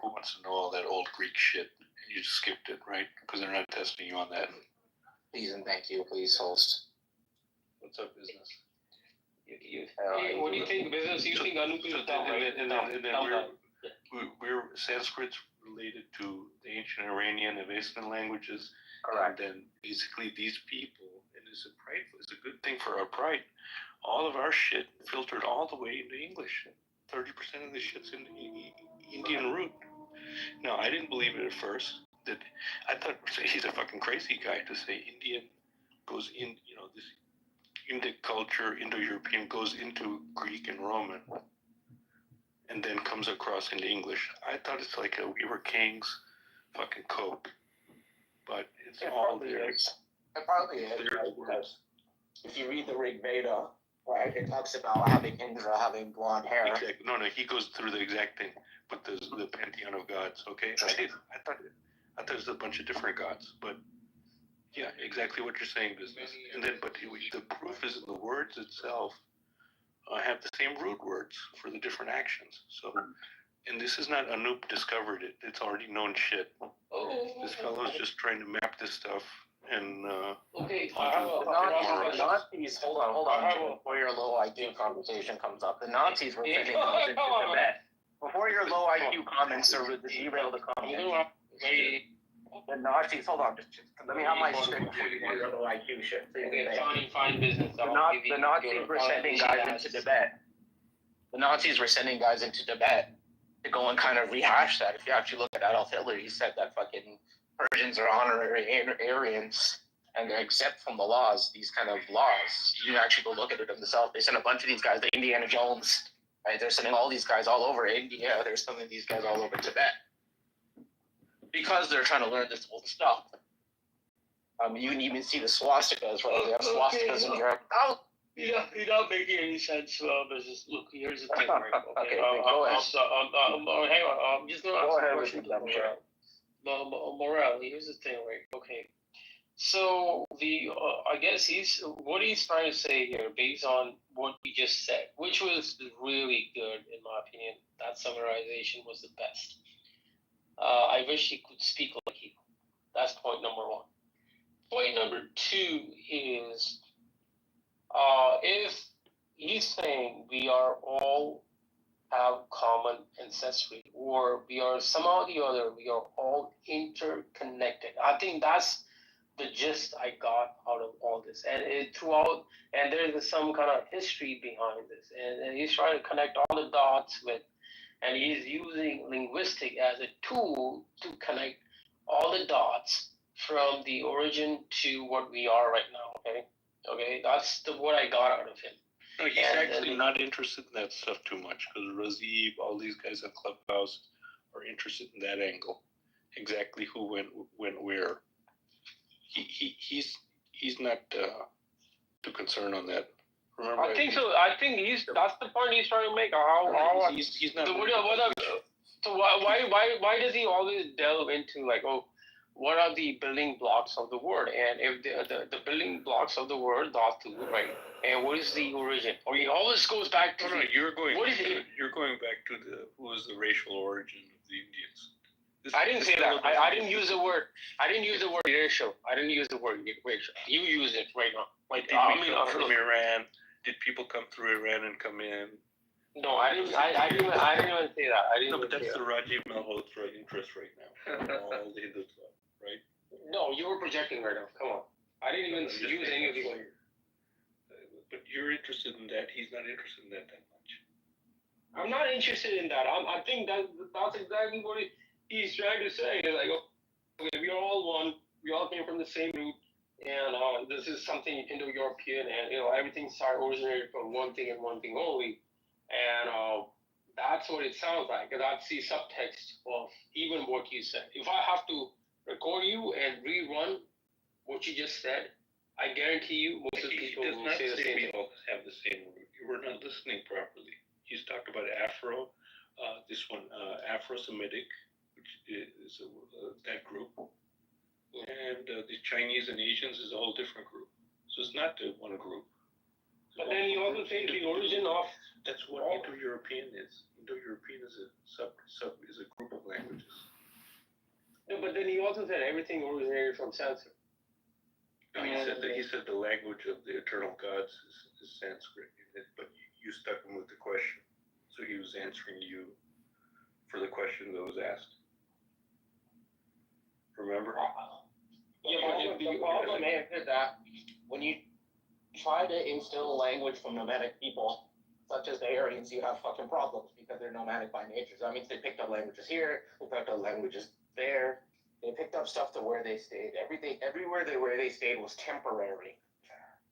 who wants to know all that old Greek shit? You just skipped it, right? Because they're not testing you on that. Please and thank you, please, host. What's up, business? Hey, what do you think, business? You think Anup is dumb, right? And then we're Sanskrit's related to the ancient Iranian and Avestan languages. Correct. And then basically these people, and it's a good thing for our pride. All of our shit filtered all the way into English. 30% of the shit's in Indian root. Now, I didn't believe it at first. That I thought he's a fucking crazy guy to say Indian goes in, this Indic culture, Indo-European goes into Greek and Roman, and then comes across into English. I thought it's like we were kings, fucking coke, but it's all there. It probably is. Because if you read the Rig Veda, right, it talks about having Indra having blonde hair. Exactly. No, he goes through the exact thing with the pantheon of gods. Okay, I thought there's a bunch of different gods, but. Yeah, exactly what you're saying, business. And then, but the proof is in the words itself have the same root words for the different actions. So, and this is not Anup discovered it. It's already known shit. This fellow's just trying to map this stuff and. Okay. The Nazis. Hold on. Before your low IQ conversation comes up, the Nazis were sending guys into Tibet. Before your low IQ comments derail the comment. The Nazis, hold on, just let me have my script before you do your little IQ shit. So okay, fine business. The Nazis were sending guys into Tibet. The Nazis were sending guys into Tibet to go and kind of rehash that. If you actually look at Adolf Hitler, he said that fucking Persians are honorary Aryans and they're exempt from the laws, these kind of laws. You can actually go look at it themselves. They sent a bunch of these guys, the Indiana Jones, right? They're sending all these guys all over India. They're sending these guys all over Tibet. Because they're trying to learn this old stuff. You can even see the swastikas, right? They have swastikas in Europe. You're not making any sense. Business. Look, here's the thing, right? Okay, go ahead. Hang on. I'm just going to ask ahead a question. Morale. Here's the thing, right? Okay. So I guess he's trying to say here, based on what he just said, which was really good in my opinion. That summarization was the best. I wish he could speak like you. That's point number one. Point number two is if he's saying we are all have common ancestry, or we are somehow or the other, we are all interconnected. I think that's the gist I got out of all this. And and there's some kind of history behind this. And he's trying to connect all the dots and he's using linguistic as a tool to connect all the dots from the origin to what we are right now. Okay, that's what I got out of him. No, he's actually not interested in that stuff too much because Razib, all these guys on Clubhouse are interested in that angle. Exactly who went where. He's not too concerned on that. Remember, I think so. I think that's the point he's trying to make. He's not. So why does he always delve into what are the building blocks of the word? And if the building blocks of the word, dhatu, right? And what is the origin? Or he always goes back to. You're going back to who was the racial origin of the Indians. I didn't say that. I didn't use the word. I didn't use the word racial. I didn't use the word racial. You use it right now. Did we come from Iran? Did people come through Iran and come in? No, I didn't even say that. But that's the Rajiv Malhotra interest right now. All the Hindutva, right? No, you were projecting right now. Come on. I didn't even use any of the words. But you're interested in that. He's not interested in that much. I'm not interested in that. I think that's exactly what he's trying to say. Okay, we are all one. We all came from the same root. And this is something Indo-European, and everything originated from one thing and one thing only, and that's what it sounds like. And that's the subtext of even what you said. If I have to record you and rerun what you just said, I guarantee you most of the people will say the same thing. We all have the same root. You were not listening properly. He's talked about Afro, this one Afro-Semitic, which is that group. And the Chinese and Asians is a whole different group. So it's not one group. But then you also say the origin of... That's what Indo-European is. Indo-European is a group of languages. but then he also said everything originated from Sanskrit. No, he said the language of the eternal gods is Sanskrit, but you stuck him with the question, so he was answering you for the question that was asked. Remember? Yeah, but the problem is that when you try to instill language from nomadic people, such as the Aryans, you have fucking problems because they're nomadic by nature. So that means they picked up languages here, they picked up languages there, they picked up stuff to where they stayed. Everywhere where they stayed was temporary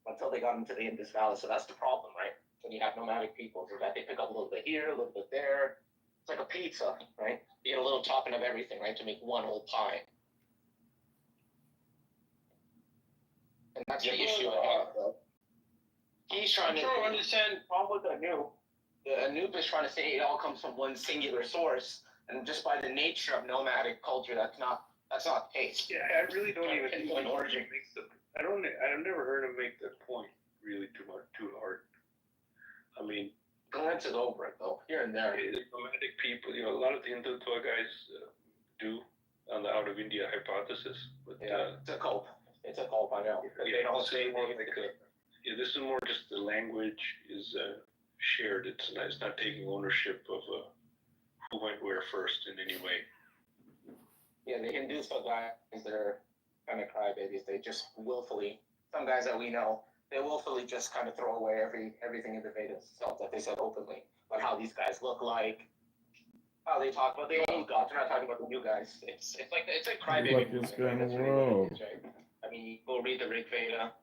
until they got into the Indus Valley. So that's the problem, right? When you have nomadic people, is that they pick up a little bit here, a little bit there. It's like a pizza, right? You get a little topping of everything, right, to make one whole pie. And that's the issue I have, though. He's trying to understand the problem with Anu. The Anub is trying to say it all comes from one singular source, and just by the nature of nomadic culture, that's not the case. Yeah, I really don't even think an origin. I've never heard him make that point really too hard. I mean, Glances over it though, here and there. Nomadic people, a lot of the intellectual guys do on the out of India hypothesis, but it's a cult. It's a cult, I know. They don't say more like this is more just the language is shared. It's not taking ownership of who went where first in any way. Yeah, the Hindus are guys that are kind of crybabies. They just willfully, some guys that we know, they willfully just kind of throw away everything in the Vedas itself that they said openly, about how these guys look like, how they talk about their own gods. They're not talking about the new guys. It's like crybaby. Like this guy in the world. Right? I mean, you go read the Rig Veda,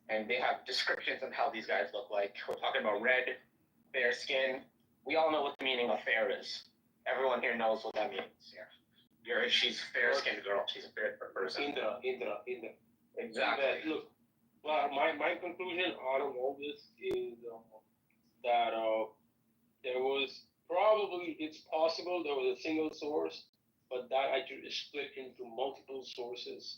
and they have descriptions of how these guys look like. We're talking about red, fair skin. We all know what the meaning of fair is. Everyone here knows what that means. Yeah. She's a fair-skinned girl. She's a fair person. Indra. Exactly. Look, well, my conclusion out of all this is that there was probably, it's possible there was a single source, but that actually is split into multiple sources.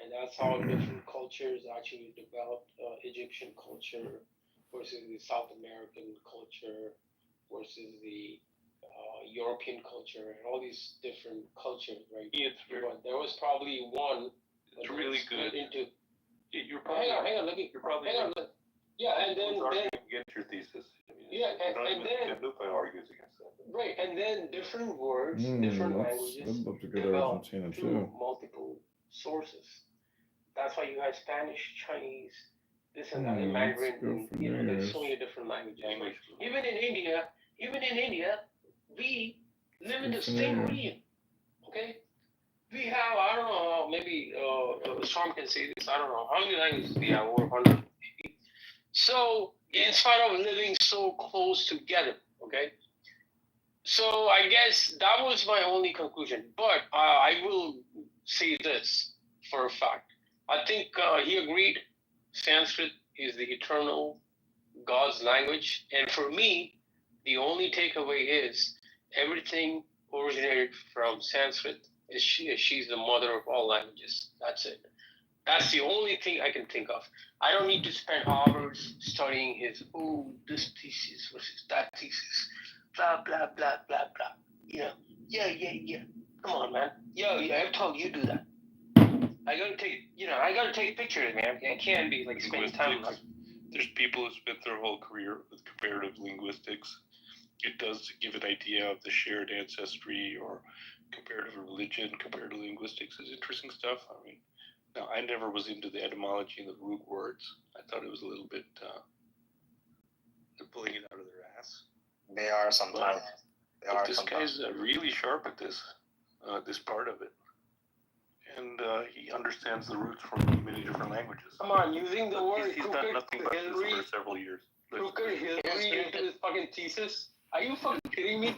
And that's how different cultures actually developed. Egyptian culture versus the South American culture versus the European culture and all these different cultures, right? But there was probably one. It's really good. You're probably hang on. Yeah, and then get your thesis. And then Lupa argues against that. Right, and then different words, different languages I'd love to go to developed Argentina through too. multiple sources. That's why you have Spanish, Chinese, this and that, and let's Mandarin. go for And, there's years. so many different languages. Even in India, we live in the same region. Okay, we have, I don't know, maybe Storm can say this. I don't know how many languages we have, over 100. So, in spite of living so close together, okay. So I guess that was my only conclusion. But I will say this for a fact. I think he agreed Sanskrit is the eternal God's language. And for me, the only takeaway is everything originated from Sanskrit. She's the mother of all languages. That's it. That's the only thing I can think of. I don't need to spend hours studying this thesis versus that thesis. Blah, blah, blah, blah, blah. Yeah. Come on, man. I've told you do that. I gotta take pictures, man. I can't be like spending time. There's people who spent their whole career with comparative linguistics. It does give an idea of the shared ancestry or comparative religion. Comparative linguistics is interesting stuff. I mean, now I never was into the etymology and the root words. I thought it was a little bit they're pulling it out of their ass. They are sometimes. But this guy's really sharp at this part of it. And he understands the roots from many different languages. Come on, using the word He's done nothing but this for several years. Hillary into his fucking thesis? Are you fucking kidding me?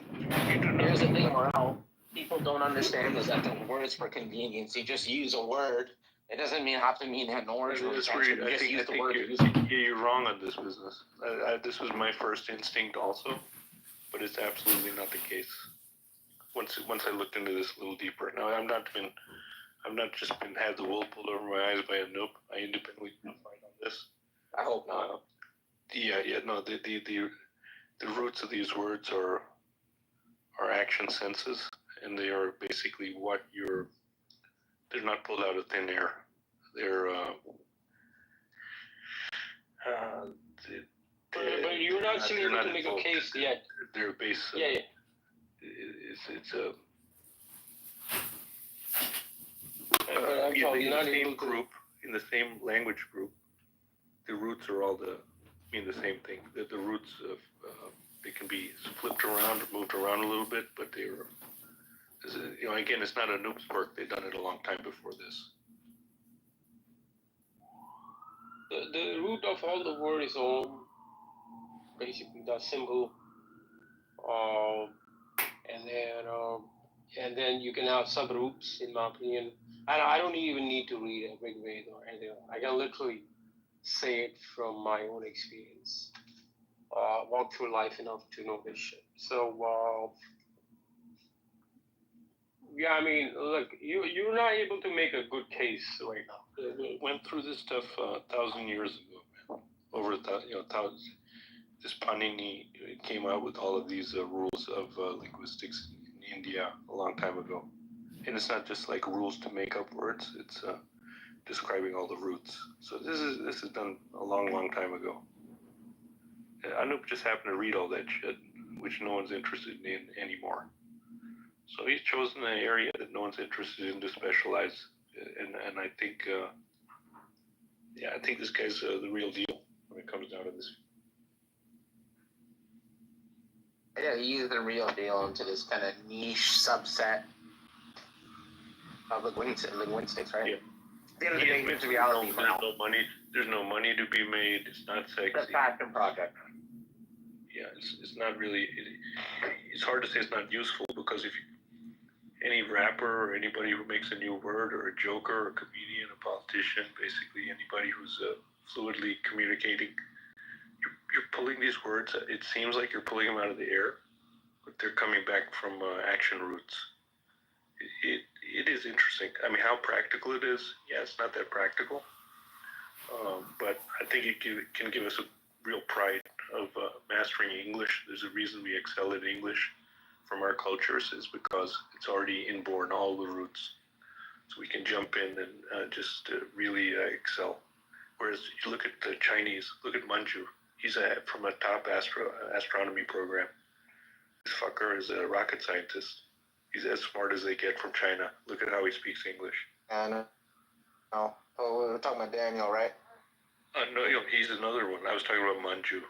Here's the thing, Morel. People don't understand is that the word's for convenience. You just use a word. It doesn't have to mean an origin. I think you're wrong on this business. This was my first instinct also, but it's absolutely not the case. Once I looked into this a little deeper. Now I've not just had the wool pulled over my eyes by a nope. I independently verified on this. I hope not. The roots of these words are action senses, and they are basically what your They're not pulled out of thin air. They're but you're not still able to make a case yet. They're based. Yeah. It's You're not able to. group, in the same language group, the roots are all mean the same thing. The roots of they can be flipped around or moved around a little bit, but they're again, it's not a noob's work. They've done it a long time before this. The root of all the word is all basically that symbol, and then you can have subgroups, in my opinion. And I don't even need to read a big way or anything. I can literally say it from my own experience. Walk through life enough to know this shit. So yeah, I mean, look, you're not able to make a good case right now. We went through this stuff 1,000 years ago, man. Over thousands. This Panini came out with all of these rules of linguistics in India a long time ago, and it's not just like rules to make up words. It's describing all the roots. So this is done a long time ago. Anup just happened to read all that shit, which no one's interested in anymore. So he's chosen an area that no one's interested in to specialize, and I think, I think this guy's the real deal when it comes down to this. Yeah, he's the real deal into this kind of niche subset of linguistics, right? Yeah. At the end of the day, it's reality. There's no money to be made. It's not sexy. It's a passion project. Yeah, it's not really. It's hard to say it's not useful, because if any rapper or anybody who makes a new word, or a joker or a comedian, a politician, basically anybody who's fluidly communicating, you're pulling these words. It seems like you're pulling them out of the air, but they're coming back from action roots. It is interesting. I mean, how practical it is, yeah, it's not that practical. But I think it can give us a real pride of mastering English. There's a reason we excel in English from our cultures, is because it's already inborn, all the roots. So we can jump in and just really excel. Whereas you look at the Chinese, look at Manju. He's from a top astronomy program. This fucker is a rocket scientist. He's as smart as they get from China. Look at how he speaks English. And oh, we're talking about Daniel, right? No, he's another one. I was talking about Manju.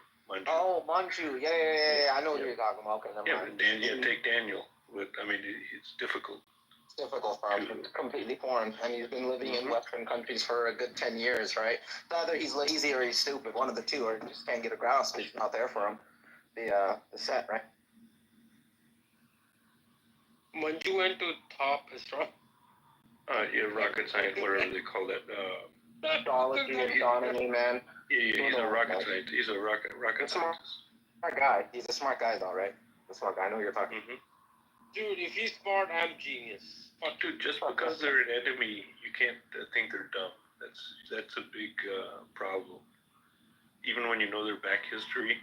Oh, Manju. Yeah. I know what you're talking about. Okay, take Daniel. But, I mean, it's difficult. It's difficult for him. It's completely foreign. And he's been living in Western countries for a good 10 years, right? Either he's lazy or he's stupid. One of the two, or he just can't get a grasp. It's not there for him. The set, right? Manju went to top astronomy. Rocket science, whatever they call that. Astrology, astronomy, man. Yeah, he's a rocket scientist. He's a rocket scientist. Smart guy. He's a smart guy, though, right? A smart guy. I know you're talking. Mm-hmm. Dude, if he's smart, I'm genius. Fuck. Dude, just because they're an enemy, you can't think they're dumb. That's a big problem. Even when you know their back history,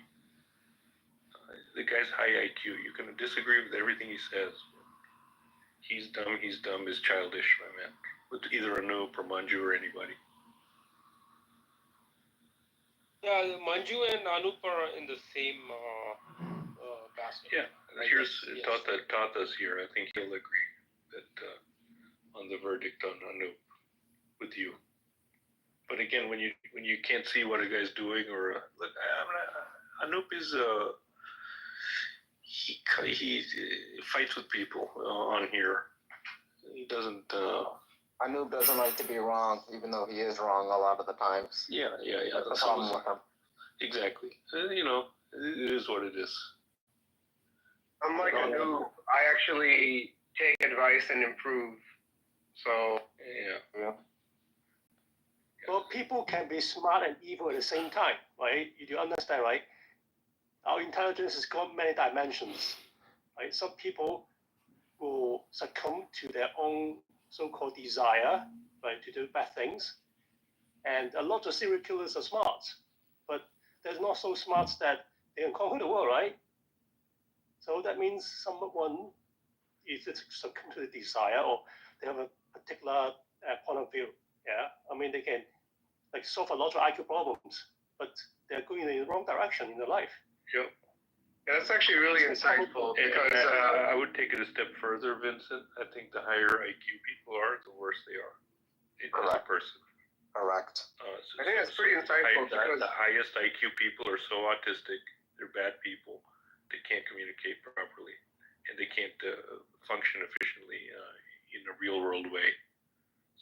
the guy's high IQ. You can disagree with everything he says. He's dumb is childish, my man. With either Anup or Manju or anybody. Yeah, Manju and Anup are in the same basket. Yeah, taught us here. I think he'll agree that on the verdict on Anup with you. But again, when you can't see what a guy's doing, or look, Anup is he fights with people on here. He doesn't. Anup doesn't like to be wrong, even though he is wrong a lot of the times. Yeah. That's the problem with him. Exactly. It is what it is. I'm like Anup. I actually take advice and improve. So yeah. Well, people can be smart and evil at the same time, right? You do understand, right? Our intelligence has got many dimensions, right? Some people will succumb to their own so-called desire, right, to do bad things. And a lot of serial killers are smart, but they're not so smart that they can conquer the world, right? So that means someone either succumb to the desire, or they have a particular point of view. Yeah, I mean they can like solve a lot of IQ problems, but they're going in the wrong direction in their life. Yeah, that's actually really insightful because I would take it a step further, Vincent. I think the higher IQ people are, the worse they are as a person. Correct. I think that's pretty insightful because the highest IQ people are so autistic. They're bad people. They can't communicate properly, and they can't function efficiently in a real world way,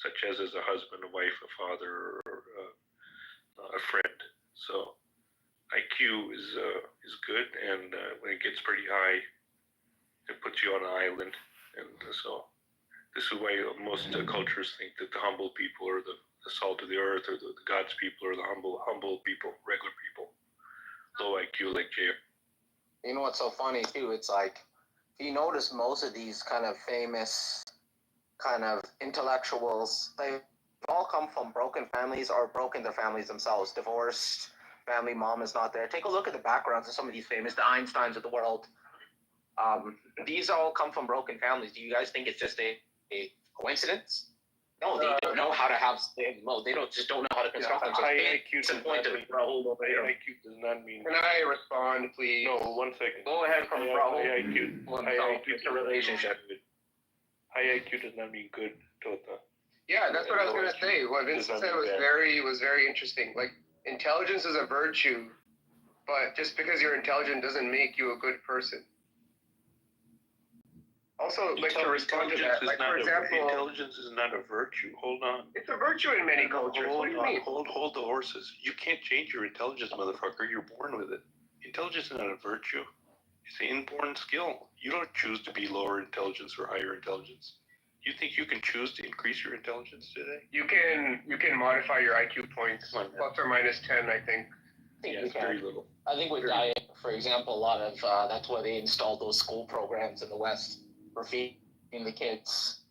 such as a husband, a wife, a father, or a friend. So IQ is good, and when it gets pretty high, it puts you on an island. And so this is why most cultures think that the humble people are the salt of the earth, or the God's people, or the humble people, regular people, low IQ like Jay. You know what's so funny too? It's like, if you notice, most of these kind of famous kind of intellectuals, they all come from broken families or broken their families themselves, divorced, family mom is not there. Take a look at the backgrounds of some of these famous, the Einsteins of the world. These all come from broken families. Do you guys think it's just a coincidence? No, they don't know how to have. They just don't know how to construct themselves. High IQ does not mean. Can I respond, please? No, 1 second. Go ahead from Rahul. High IQ. It's a relationship. High IQ does not mean good, Tota. Yeah, that's what I was gonna say. What Vincent said was very interesting. Like, intelligence is a virtue, but just because you're intelligent doesn't make you a good person. Also, like, to respond to that, like, for example, intelligence is not a virtue. Hold on. it's a virtue in many cultures. What do you mean? Hold the horses. You can't change your intelligence, motherfucker. You're born with it. Intelligence is not a virtue. It's an inborn skill. You don't choose to be lower intelligence or higher intelligence. You think you can choose to increase your intelligence today? You can modify your IQ points, plus or minus 10, I think. It's very little. I think with diet, for example, a lot of that's why they installed those school programs in the West for feeding the kids.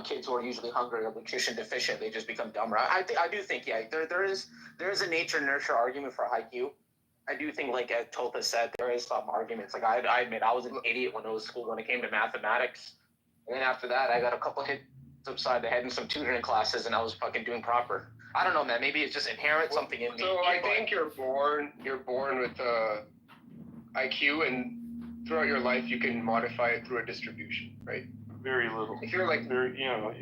Kids who are usually hungry or nutrition deficient, they just become dumber. I do think there is a nature nurture argument for IQ. I do think, like Tota said, there is some arguments. Like I admit, I was an idiot when I was school when it came to mathematics, and then after that, I got a couple hits upside the head in some tutoring classes, and I was fucking doing proper. I don't know, man. Maybe it's just inherent something in me. So I think you're born with IQ, and throughout your life you can modify it through a distribution, right? Very little. If you're like, very little,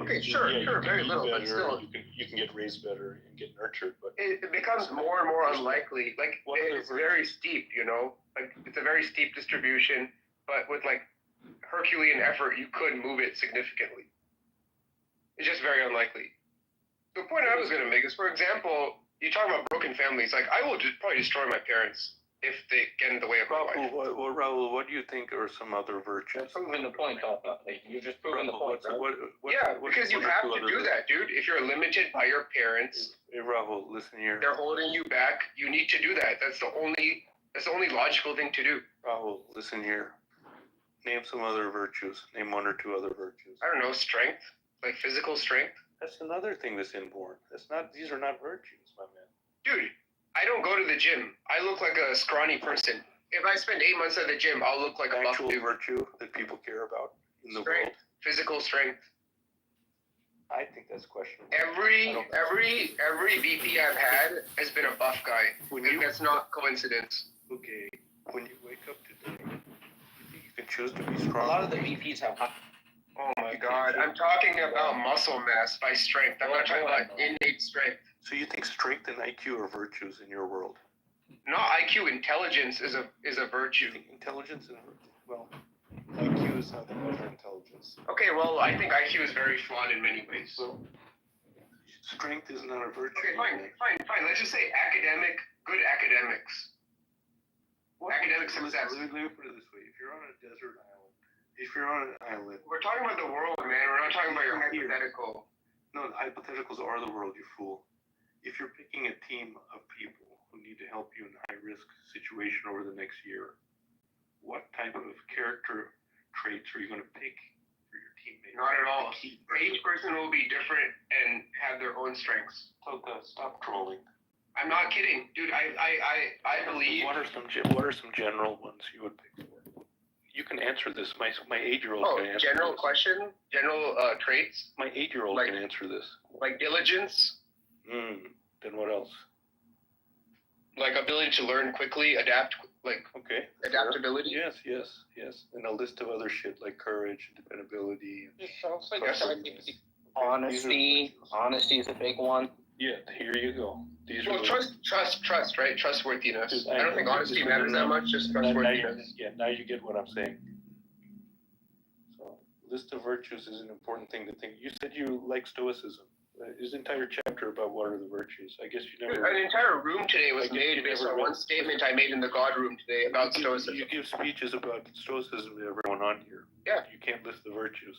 but still, you can get raised better and get nurtured, but it becomes more and more unlikely. Like, it's very steep, you know. Like, it's a very steep distribution, but with like Herculean effort, you could move it significantly. It's just very unlikely. The point I was going to make is, for example, you talk about broken families. Like, I will probably destroy my parents if they get in the way of my wife. Rahul, what do you think are some other virtues? You're proving the point, Tota. You're just proving the point. Because you have to do that, dude. If you're limited by your parents, hey, Rahul, listen here. They're holding you back. You need to do that. That's the only logical thing to do. Rahul, listen here. Name some other virtues. Name one or two other virtues. I don't know, strength, like physical strength. That's another thing that's inborn. These are not virtues, my man. Dude, I don't go to the gym. I look like a scrawny person. If I spend 8 months at the gym, I'll look like a buff dude. Virtue that people care about in the world. Physical strength. I think that's questionable. Every VP I've had has been a buff guy. That's not coincidence. Okay. When you wake up today, you think you can choose to be strong? A lot of the VPs have. Oh my God! I'm talking about muscle mass by strength. I'm not talking about innate strength. So you think strength and IQ are virtues in your world? Not IQ. Intelligence is a virtue. You think intelligence and IQ is not the measure of intelligence. Okay, well, I think IQ is very flawed in many ways. So strength is not a virtue. Okay, fine. Let's just say good academics. Academic success. Let me put it this way: if you're on a desert island, we're talking about the world, man. We're not talking about your hypothetical. No, hypotheticals are the world, you fool. If you're picking a team of people who need to help you in a high-risk situation over the next year, what type of character traits are you going to pick for your teammates? Not at all. Each person will be different and have their own strengths. Tota, stop trolling. I'm not kidding, dude. I believe. What are some general ones you would pick for? You can answer this. My 8-year-old Oh, can answer general this. question, general traits, My 8-year-old like- can answer this. like diligence, Then what else? like ability to learn quickly, adapt, like Okay. adaptability. Yes. And a list of other shit like courage, dependability. It sounds like Yes. ChatGPT. Honesty is a big one. Yeah, here you go. These Well, are trust, right? Trustworthiness. Dude, I don't think honesty matters that much, just trustworthiness. now you get what I'm saying. So, list of virtues is an important thing to think. You said you like stoicism. His entire chapter about what are the virtues. I guess you Dude, never. an entire room today was I guess made you based never on read- one statement I made in the God room today about you stoicism. give speeches about stoicism to everyone on here. Yeah. You can't list the virtues.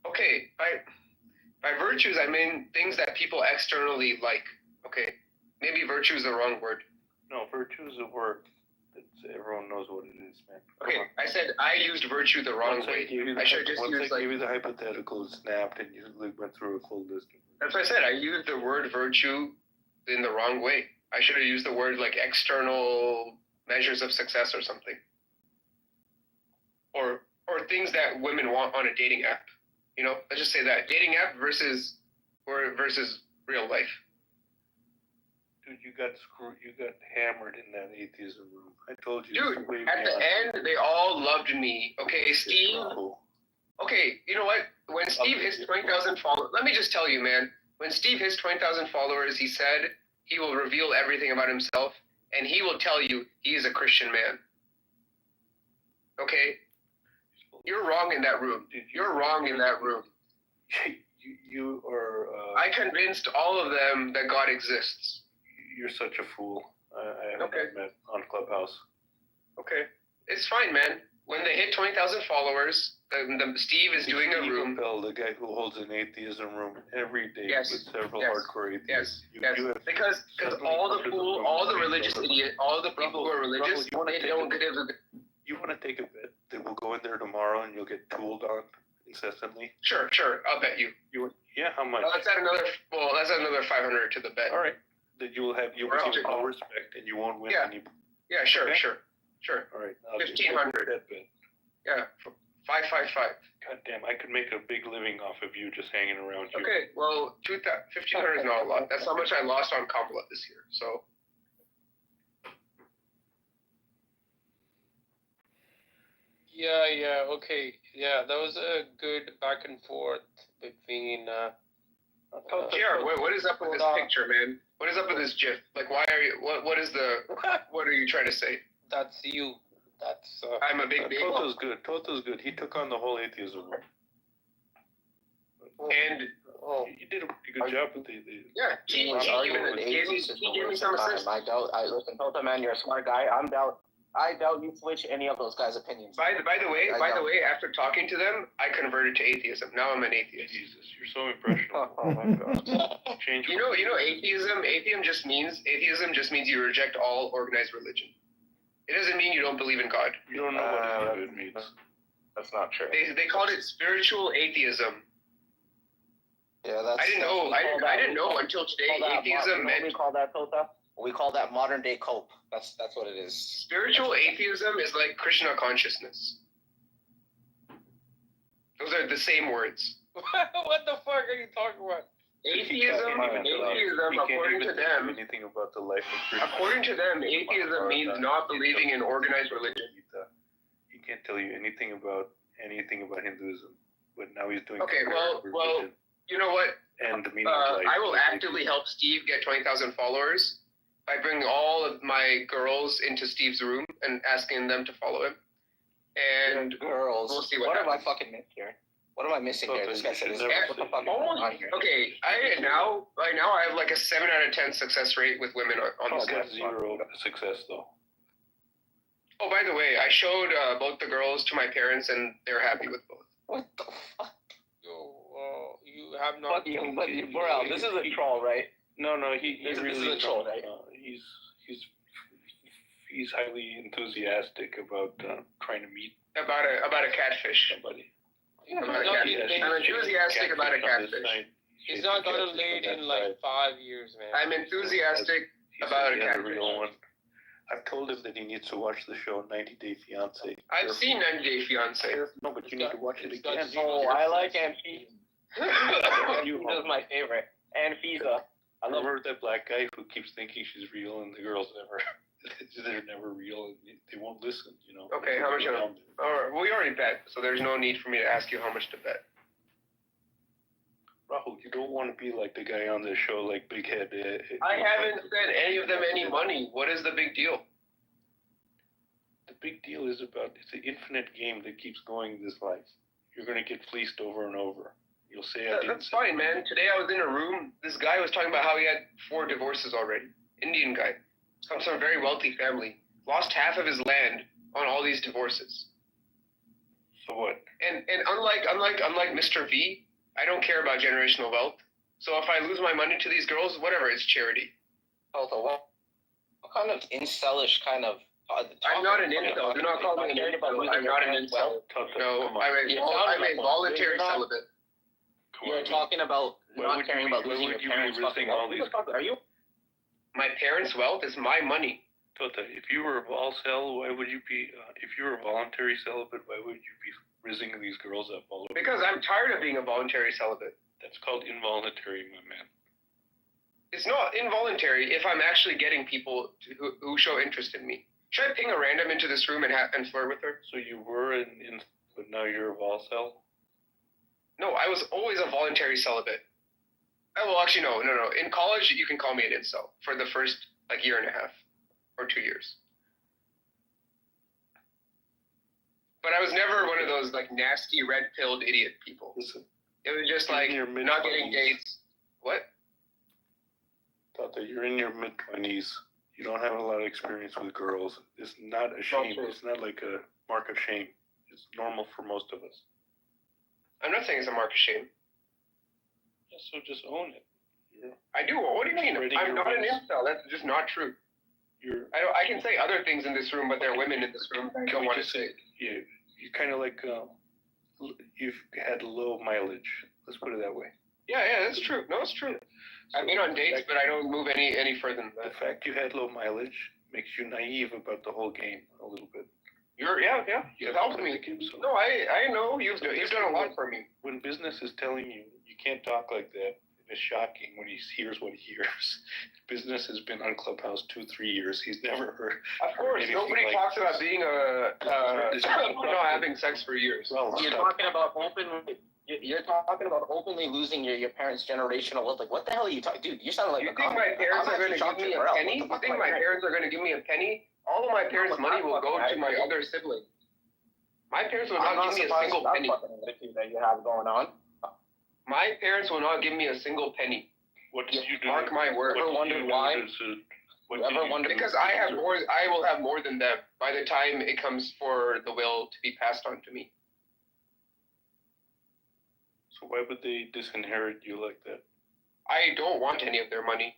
Okay, by virtues I mean things that people externally like. Okay, maybe virtue is the wrong word. No, virtue is a word that everyone knows what it is, man. Come Okay, on. I said I used virtue the wrong Once I way. gave you the I should just once use I like. gave you the hypothetical, it snapped, and you went through a full list. That's what I said. I used the word virtue in the wrong way. I should have used the word like external measures of success or something. Or things that women want on a dating app. You know, let's just say that dating app versus real life. Dude, you got hammered in that atheism room. I told you. Dude, it's way at the beyond- end, they all loved me. Okay, it's Steve. not cool. Okay, you know what? When Steve hits 20,000 followers, let me just tell you, man. When Steve hits 20,000 followers, he said he will reveal everything about himself, and he will tell you he is a Christian man. Okay? You're wrong in that room. Dude, You're wrong in that room. You are. I convinced all of them that God exists. You're such a fool. I haven't Okay. met on Clubhouse. Okay? It's fine, man. When they hit 20,000 followers, Steve is doing a Steve room. Appel, the guy who holds an atheism room every day Yes. with several Yes. hardcore atheists. Yes, You have because all the fool, all the religious idiot, all the people who are religious, you wanna they take don't a- give a. You want to take a bet that we'll go in there tomorrow and you'll get tooled on incessantly? Sure, I'll bet you. Yeah, how much? That's another 500 to the bet. All right. That you will Or I'll receive take- no respect and you won't win Yeah. any. Yeah, sure. All right. I'll 1,500. that bet. Yeah, 555. God damn, I could make a big living off of you just hanging around you. Okay, well, 1,500 is not a lot. That's how much I lost on Kamala this year. So Yeah, okay. Yeah, that was a good back and forth between JR, what is up with this picture, man? What is up with this GIF? Like, why are you? What are you trying to say? that's you. That's I'm a big baby. Toto's good. Toto's good. He took on the whole atheism room. And You did a pretty good job with the yeah, he gave me some assist. I doubt. Listen, Tota, man, you're a smart guy. I doubt you switch any of those guys' opinions. By the way, after talking to them, I converted to atheism. Now I'm an atheist. Jesus, you're so impressionable. Oh my god. Change. You know, atheism just means you reject all organized religion. It doesn't mean you don't believe in God. You don't know what it means. That's not true. They called it spiritual atheism. Yeah, that's. I didn't know until today. Atheism meant we call that, Tota? We call that modern day cope. That's what it is. spiritual atheism is like Krishna consciousness. Those are the same words. what the fuck are you talking about? Atheism, according to them, anything about the life of Krishna. according to them, atheism means not believing in organized religion. He can't tell you anything about Hinduism, but now he's doing. Okay, well, religion you know what? and the meaning of life. I will actively help Steve get 20,000 followers by bringing all of my girls into Steve's room and asking them to follow him. And girls. we'll see what am I happens. fucking missing here? What am I missing here? This guy said, Never "What the fuck is going on here?" Okay, right now I have like a 7 out of 10 success rate with women on Oh, this that's list. zero success though. Oh, by the way, I showed both the girls to my parents and they're happy with both. What the fuck? Yo, you have not. Bro, this is a troll, right? No, he This is really a troll, right? He's highly enthusiastic about trying to meet About a catfish. somebody. Yeah, About a he's not catfish. been- I'm enthusiastic about a on this catfish. side. He's not gotten Catfish laid on in that like side. 5 years, man. I'm enthusiastic He about said a he had catfish. real one. I've told him that he needs to watch the show 90 Day Fiancé. I've seen 90 Day Fiance. No, but you need to watch it again. Oh, I like Anfisa. Anfisa's my favorite. Anfisa. I love Remember that black guy who keeps thinking she's real and the girls they're never real and they won't listen, you know. Okay, how much? All right, well, we already bet, so there's no need for me to ask you how much to bet. Rahul, you don't want to be like the guy on the show, like Big Head. I haven't sent any of them any money. What is the big deal? The big deal is it's an infinite game that keeps going this life. You're going to get fleeced over and over. You'll say I didn't. That's fine, man. Today I was in a room. This guy was talking about how he had 4 divorces already. Indian guy. Comes from a very wealthy family. Lost half of his land on all these divorces. So what? And unlike Mr. V, I don't care about generational wealth. So if I lose my money to these girls, whatever, it's charity. what kind of incelish kind of... I'm not an incel. Do not call me an incel. I'm not an incel. No, I'm a voluntary celibate. You're talking about not caring about losing your parents' fucking wealth. Who the fuck are you? My parents' wealth is my money. Tota, if you were a why would you be, if you were a voluntary celibate, why would you be rizzing these girls up all over? Because I'm tired of being a voluntary celibate. That's called involuntary, my man. It's not involuntary if I'm actually getting people who show interest in me. Should I ping a random into this room and flirt with her? So you were but now you're a vol-cel? No, I was always a voluntary celibate. Well, actually, no. In college, you can call me an incel for the first, year and a half or 2 years. But I was never one of those, nasty, red-pilled idiot people. Listen. It was just, not getting dates. What? Thought that you're in your mid-20s. You don't have a lot of experience with girls. It's not a shame. It's not like a mark of shame. It's normal for most of us. I'm not saying it's a mark of shame. Yeah, so just own it. I do. What do you mean? I'm not an incel. That's just not true. I can say other things in this room, but there are women in this room I don't want to say. You kind of you've had low mileage. Let's put it that way. Yeah, that's true. No, it's true. I've been on dates, but I don't move any further than that. The fact you had low mileage makes you naive about the whole game a little bit. Yeah. It helps me. No, I know you've done a lot for me. When business is telling you can't talk like that, it's shocking when he hears what he hears. Business has been on Clubhouse 2-3 years. He's never heard. Of course, nobody talks about being not having sex for years. Well, you're talking about openly losing your parents' generational wealth. What the hell are you talking? Dude, you sound like you think my parents are going to give me a penny? You think my parents are going to give me a penny? All of my parents' money will go to my other siblings. My parents will not give me a single penny. That you have going on. My parents will not give me a single penny. What did you do? Mark my word. Ever wondered why? Because I will have more than them by the time it comes for the will to be passed on to me. So why would they disinherit you like that? I don't want any of their money.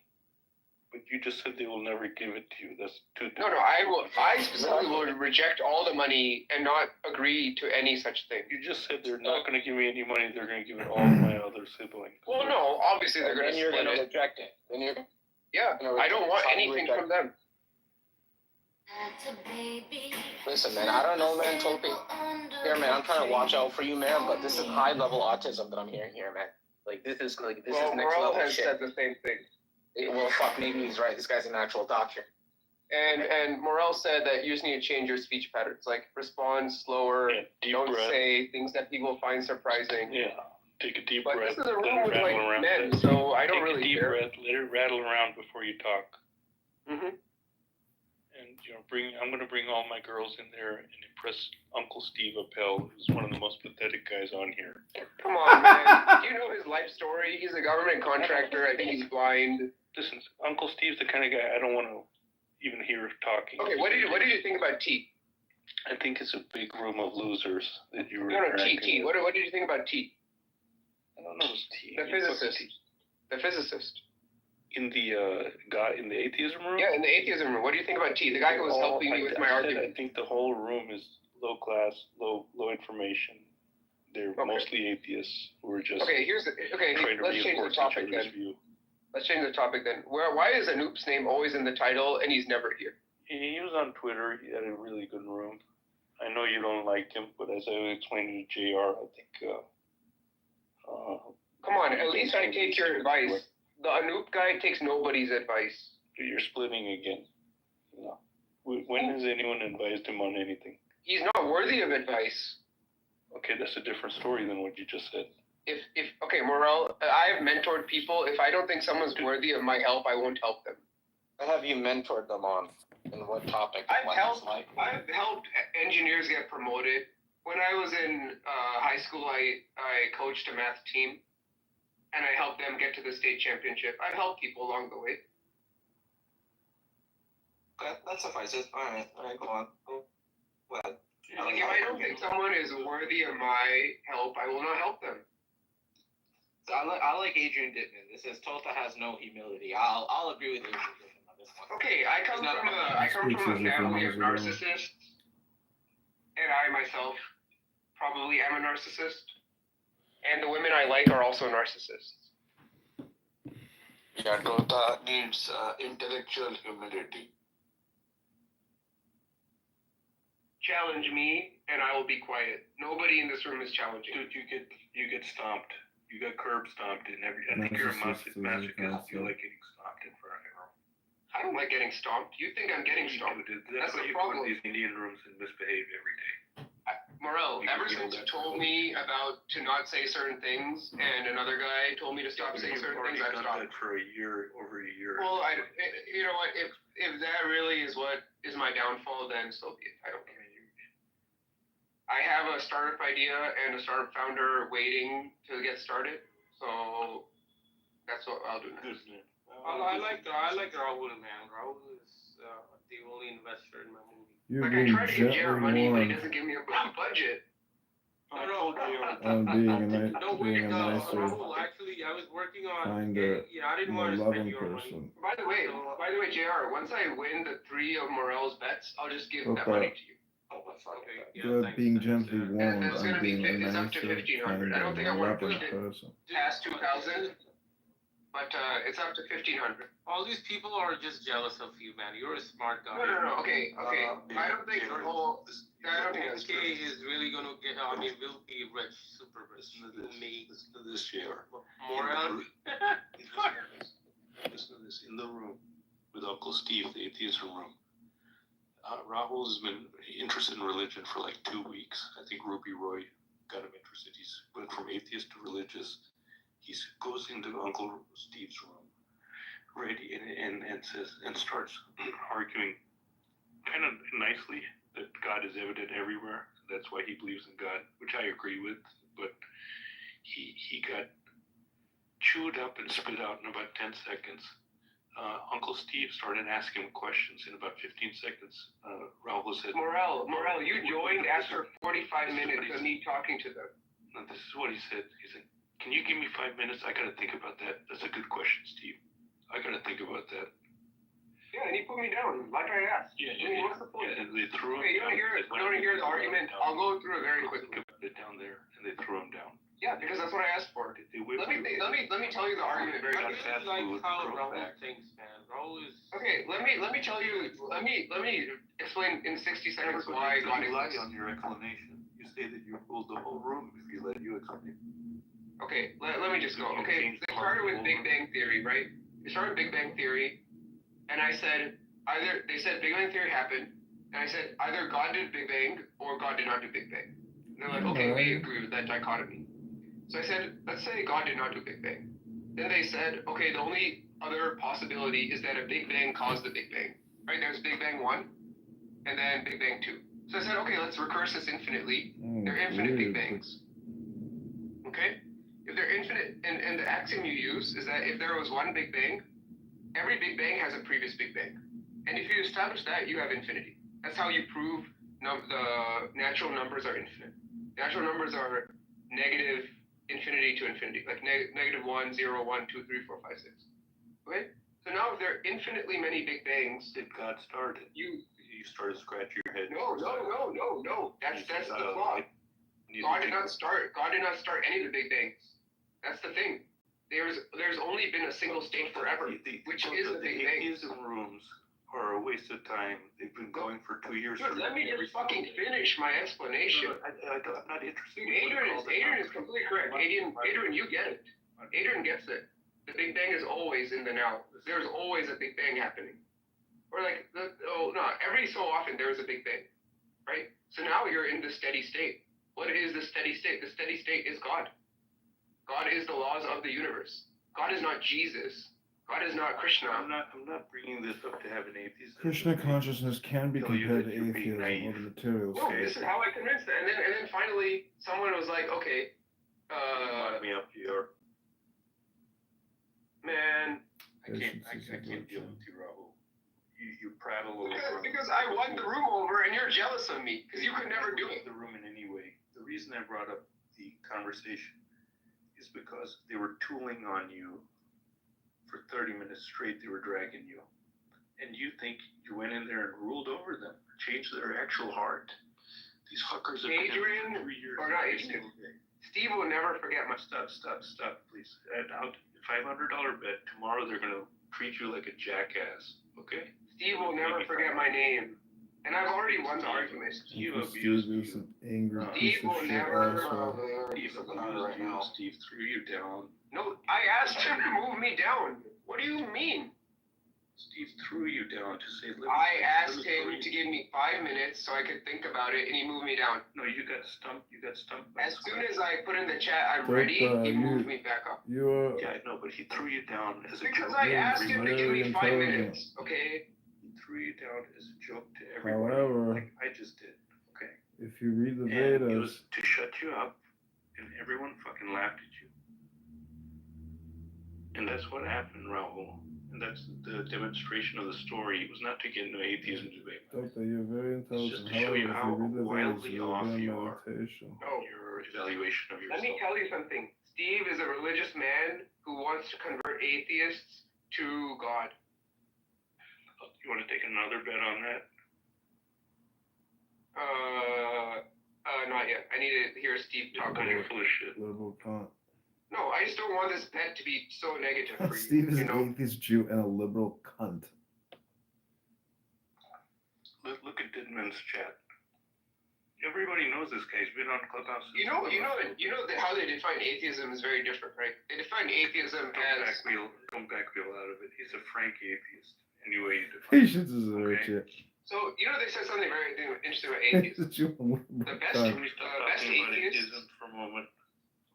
But you just said they will never give it to you. That's too different. No, I specifically will reject all the money and not agree to any such thing. You just said they're not going to give me any money. They're going to give it all to my other siblings. Well, no, obviously they're going to split it. Then you're going to reject it. I don't want anything from them. Listen, man, I don't know, man, Topi. Here, man, I'm trying to watch out for you, man, but this is high-level autism that I'm hearing here, man. This is next level has shit. Said the same thing. Well, fuck, maybe he's right. This guy's an actual doctor. And Morel said that you just need to change your speech patterns. Respond slower. Yeah, don't say things that people find surprising. Yeah. Take a deep breath. But this is a room with men, so I don't really care. Take a deep breath. Let it rattle around before you talk. Mm-hmm. And I'm going to bring all my girls in there and impress Uncle Steve Appel, who's one of the most pathetic guys on here. Come on, man. You know his life story. He's a government contractor. I think he's blind. Listen, Uncle Steve's the kind of guy I don't want to even hear talking. Okay, what did you think about T? I think it's a big room of losers that you were T. What did you think about T? I don't know who's T. The physicist. The physicist. In the atheism room? Yeah, in the atheism room. What do you think about T? The guy who was helping me with my argument. I think the whole room is low class, low information. They're mostly atheists who are just let's change the topic then. Let's change the topic then. Why is Anoop's name always in the title and he's never here? He was on Twitter. He had a really good room. I know you don't like him, but as I explained to JR, I think. Come on, at least I take your advice. The Anoop guy takes nobody's advice. You're splitting again. No. When has anyone advised him on anything? He's not worthy of advice. Okay, that's a different story than what you just said. Okay, Morel, I have mentored people. If I don't think someone's worthy of my help, I won't help them. What have you mentored them on? And what topic? I've helped engineers get promoted. When I was in high school, I coached a math team, and I helped them get to the state championship. I've helped people along the way. Okay, that suffices. All right, go on. Well, Like, if I don't think someone is worthy of my help, I will not help them. So I like Adrian Dittman. It says Tota has no humility. I'll agree with Adrian Dittman on this one. Okay, I come from a family of narcissists, and I myself probably am a narcissist. And the women I like are also narcissists. Yeah, Tota needs intellectual humility. Challenge me, and I will be quiet. Nobody in this room is challenging. Dude, you get stomped. You got curb stomped, and I think you're a masochist. You like getting stomped in front of everyone. I don't like getting stomped. You think I'm getting stomped? That's why you go in these Indian rooms and misbehave every day. Morel, ever since you told me about to not say certain things, and another guy told me to stop saying certain things, I've stopped. That for over a year. Well, you know what? If that really is what is my downfall, then so be it. I don't care. I have a startup idea and a startup founder waiting to get started, so that's what I'll do next. I like Rahul, man. Rahul is the only investor in my movie. You're Like, I being try to give JR money, but he gently doesn't give me a budget. No, being a nicer, Rahul, actually, I was working on. kinder, I didn't more want to spend loving your money. person. By the way, JR, once I win the 3 of Morel's bets, I'll just give that Okay. money to you. Okay, You're thanks, being thanks, gently yeah. warned That's gonna and be being a it's up to nicer, 1,500. I don't think I kinder, want to loving push it person. past 2,000, but it's up to 1,500. All these people are just jealous of you, man. You're a smart guy. No. Okay. I don't think the whole. I don't think that's MK true. is really gonna get. I mean, will be rich, super rich. Listen to this, JR. Moral. Listen to this. In the room with Uncle Steve, the atheist room, Rahul has been interested in religion for like 2 weeks. I think Ruby Roy got him interested. He's went from atheist to religious. He goes into Uncle Steve's room, ready, and says and starts arguing, kind of nicely, that God is evident everywhere. That's why he believes in God, which I agree with. But he got chewed up and spit out in about 10 seconds. Uncle Steve started asking him questions in about 15 seconds. Rahul said, Morel, you joined after 45 minutes of me talking to them. and this is what he said. He said, "Can you give me 5 minutes? I gotta think about that. That's a good question, Steve. I gotta think about that." Yeah, and he put me down, like I asked. Yeah, I mean, what's the point? and they threw him Okay, you down. don't hear the argument? I'll go through it very quickly. It down there, and they threw him down. Yeah, because that's what I asked for. They whipped Let me tell you the argument very I quickly. really like how Rahul thinks, man. Rahul is. Okay, let me tell you. Let me explain in 60 seconds why God You lie exists. on your explanation. You say that you ruled the whole room if you let you explain. Okay, let me just go. Okay, they started with Big Bang Theory, right? They started with Big Bang Theory, and I said they said Big Bang Theory happened, and I said either God did Big Bang or God did not do Big Bang. And they're like, okay, we agree with that dichotomy. So I said, let's say God did not do Big Bang. Then they said, okay, the only other possibility is that a Big Bang caused the Big Bang. Right? There's Big Bang 1, and then Big Bang 2. So I said, okay, let's recurse this infinitely. They're infinite Big Bangs. Okay? If they're infinite, and the axiom you use is that if there was one Big Bang, every Big Bang has a previous Big Bang. And if you establish that, you have infinity. That's how you prove the natural numbers are infinite. Natural numbers are negative infinity to infinity, like negative 1, 0, 1, 2, 3, 4, 5, 6. Okay? So now if there are infinitely many Big Bangs, Did God start it? You started scratching your head. no. That's the flaw. God did not start any of the Big Bangs. That's the thing. There's only been a single state forever, which is the Big Bang. atheism rooms are a waste of time. They've been going for 2 years. Dude, let me just fucking finish my explanation. I'm not interested. Dude, Adrian is completely correct. Adrian, you get it. Adrian gets it. The Big Bang is always in the now. There's always a Big Bang happening. Or like, every so often there is a Big Bang, right? So now you're in the steady state. What is the steady state? The steady state is God. God is the laws of the universe. God is not Jesus. God is not Krishna. I'm not bringing this up to have an atheist. Krishna consciousness can be Tell you compared that to you're being atheism naive. or the materials. No, this is how I convinced them. And then finally, someone was like, okay, Lock me up here. man, I can't deal with you, Rahul. You prattle over. because I won the room over and you're jealous of me because you could never do it. The room in any way. The reason I brought up the conversation is because they were tooling on you for 30 minutes straight. They were dragging you, and you think you went in there and ruled over them, changed their actual heart. These hookers have been Adrian, for 3 years. or not Adrian. Steve will never forget my Stop, please. $500 bet. Tomorrow they're gonna treat you like a jackass. Okay? Steve will never forget my name. And I've already won the argument. Steve Uncle abused Steve is you. an angry Steve piece of will shit never- asshole. Steve abused you. Steve threw you down. No, I asked him to move me down. What do you mean? Steve threw you down to say. I asked him to give me 5 minutes so I could think about it, and he moved me down. No, you got stumped. by As the soon question. as I put in the chat, I'm But, ready, he you- moved me back up. You're Yeah, I know, but he threw you down as a Because joke. I to asked him to give everybody. me 5 intelligent. minutes, okay? He threw you down as a joke to everybody. However, like I just did. Okay. if you read the And it Vedas, was to shut you up, and everyone fucking laughed at you. And that's what happened, Rahul. And that's the demonstration of the story. It was not to get into atheism debate. Doctor, you're very intelligent. just to show However, you if how you read the Vedas, wildly you're off doing you are. meditation. No. Your evaluation of Let yourself. me tell you something. Steve is a religious man who wants to convert atheists to God. You want to take another bet on that? Not yet. I need to hear Steve talk on You're it. full of shit. Liberal cunt. No, I just don't want this bet to be so negative for you. Steve is you an know? atheist Jew and a liberal cunt. Look at Didman's chat. Everybody knows this guy. He's been on Clubhouse. You know that how they define atheism is very different, right? They define atheism as Don't backpedal out of it. He's a frank atheist. Anyway, you define Patience is a rich Okay. shit. so. They said something very interesting about Atheist atheism. Jew and liberal The best- cunt. Can we stop best talking about atheist- atheism for a moment?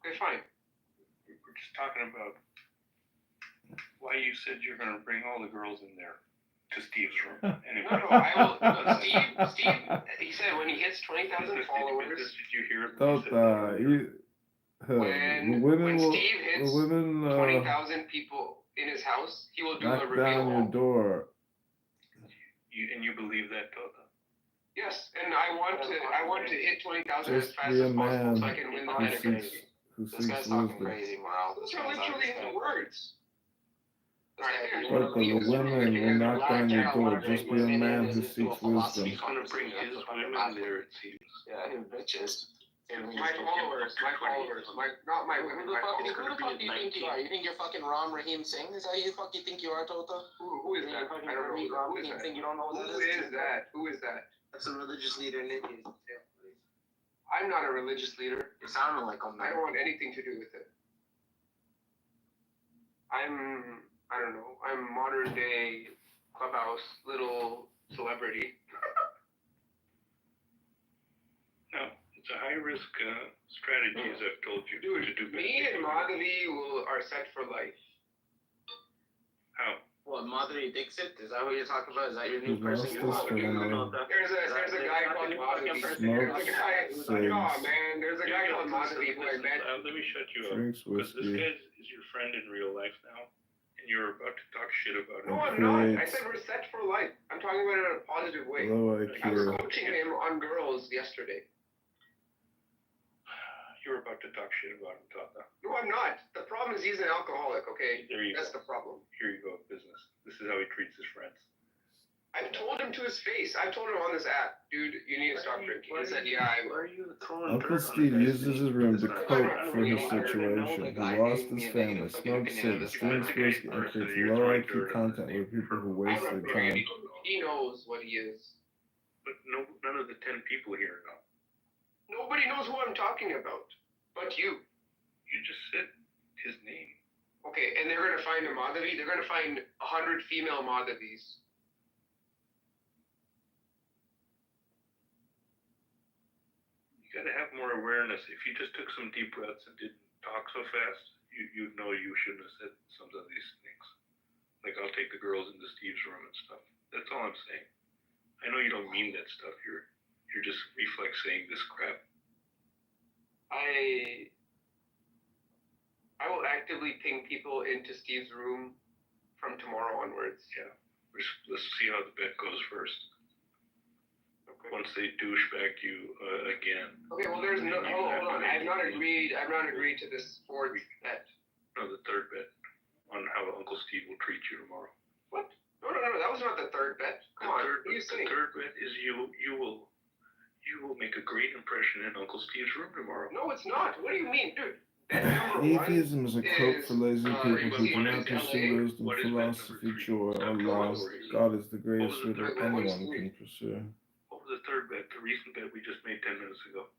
Okay, fine. We're just talking about why you said you're going to bring all the girls in there to Steve's room. Anyway. No, I will. No, Steve. He said when he hits 20,000 followers. Did you hear it? Doctor, the women When will, Steve hits the women 20,000 people in his house, he will do a knock reveal. down your door. And you believe that, Tota? Yes, and I want to hit 20,000 as Just fast be a as possible so I man can win the who pentagon. seeks, who This seeks guy's talking wisdom. crazy, Morale. Those are literally his words. Doctor, the women will knock down your door. Just be a man who seeks wisdom. He's going to bring his women there, it seems. Yeah, his bitches. My followers, not my women, Who the my fuck do followers. you think you are? You think you're fucking Ram Rahim Singh? Is that who you fucking think you are, Tota? Who is that? I don't know. Ram Who is Rahim that? Singh, you don't know who that Who is that? Who is that? That's a religious leader in India. I'm not a religious leader. You're sounding like him, I man. don't want anything to do with it. I don't know. I'm modern day Clubhouse little celebrity. No, it's a high risk strategy, as I've told you. Dude, to do me and Madhavi are set for life. How? What, Madhuri Dixit? Is that what you're talking about? Is that your new Who person? lost You're this talking for about? them? There's a guy called Madhavi. Smokes There's a guy called Madhavi who I met. Let me shut you up. Drinks Because this whiskey. guy is your friend in real life now, and you're about to talk shit about him. No, I'm not. I Creates- said we're set for life. I'm talking about it in a positive way. Low I was IQ. coaching him on girls yesterday. You're about to talk shit about him, Tata. No, I'm not. The problem is he's an alcoholic, okay? There you That's go. the problem. Here you go, business. This is how he treats his friends. I've told him to his face. I've told him on this app, dude, you need to stop drinking. He said, yeah, I will. Why are you throwing Uncle dirt on Steve the guy's uses his face? room to It's not- cope I'm for really his hard to know situation. the He guy. lost his family, smoked cigarettes, drinks whiskey, and creates low IQ content with people who waste their time. He knows what he is. But none of the 10 people here know. Nobody knows who I'm talking about, but you. You just said his name. Okay, and they're gonna find a Madhavi. They're gonna find 100 female Madhavis. You gotta have more awareness. If you just took some deep breaths and didn't talk so fast, you'd know you shouldn't have said some of these things. Like, I'll take the girls into Steve's room and stuff. That's all I'm saying. I know you don't mean that stuff. You're just reflex saying this crap. I will actively ping people into Steve's room from tomorrow onwards. Yeah. Let's see how the bet goes first. Okay. Once they douchebag you again. Okay. Well, there's no. Hold on. I've not agreed to this fourth bet. No, the third bet on how Uncle Steve will treat you tomorrow. What? No. That was not the third bet. Come on. What are you saying? The third bet is you will make a great impression in Uncle Steve's room tomorrow. No, it's not. What do you mean, dude? Bet number one Atheism is a cloak for lazy people who do what not is pursue LA? wisdom, What is bet philosophy, number 3? joy, or Stop love. telling God is the greatest What was the riddle third bet? anyone can pursue. What was the third bet? The recent bet we just made 10 minutes ago.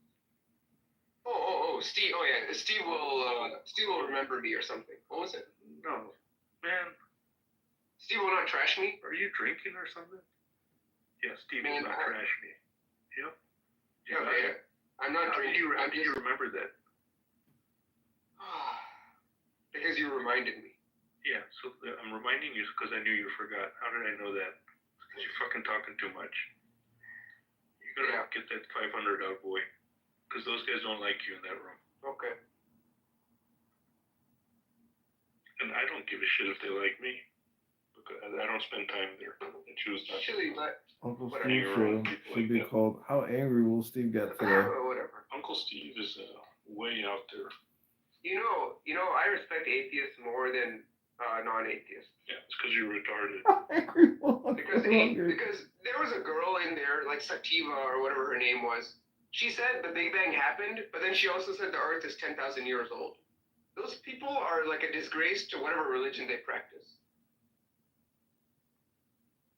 Oh, Steve. Oh yeah, Steve will remember me or something. What was it? No, man. Steve will not trash me. Are you drinking or something? Yeah, Steve Man, will not trash me. Yep. Yeah. I'm not drinking. How do you remember that? Because you reminded me. Yeah, so I'm reminding you because I knew you forgot. How did I know that? Because you're fucking talking too much. You gotta get that 500 out, boy. Because those guys don't like you in that room. Okay. And I don't give a shit if they like me. Because I don't spend time there. I choose not to. Actually, but Uncle What Steve are you show people should like be that? called How Angry Will Steve Get Today? whatever. Uncle Steve is way out there. You know, I respect atheists more than non-atheists. Yeah, it's because you're retarded. Angry will Because hungry. there was a girl in there, like Sativa or whatever her name was. She said the Big Bang happened, but then she also said the Earth is 10,000 years old. Those people are like a disgrace to whatever religion they practice.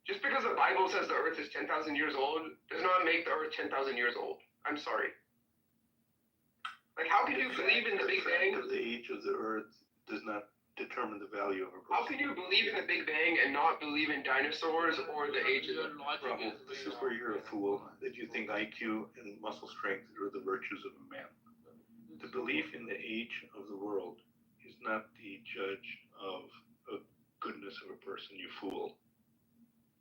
Just because the Bible says the Earth is 10,000 years old does not make the Earth 10,000 years old. I'm sorry. Like, how can you believe in the Big Bang? The age of the Earth does not determine the value of a person. How can you believe in the Big Bang and not believe in dinosaurs or the age of the Problem. This is where you're a fool, that you think IQ and muscle strength are the virtues of a man. The belief in the age of the world is not the judge of the goodness of a person, you fool.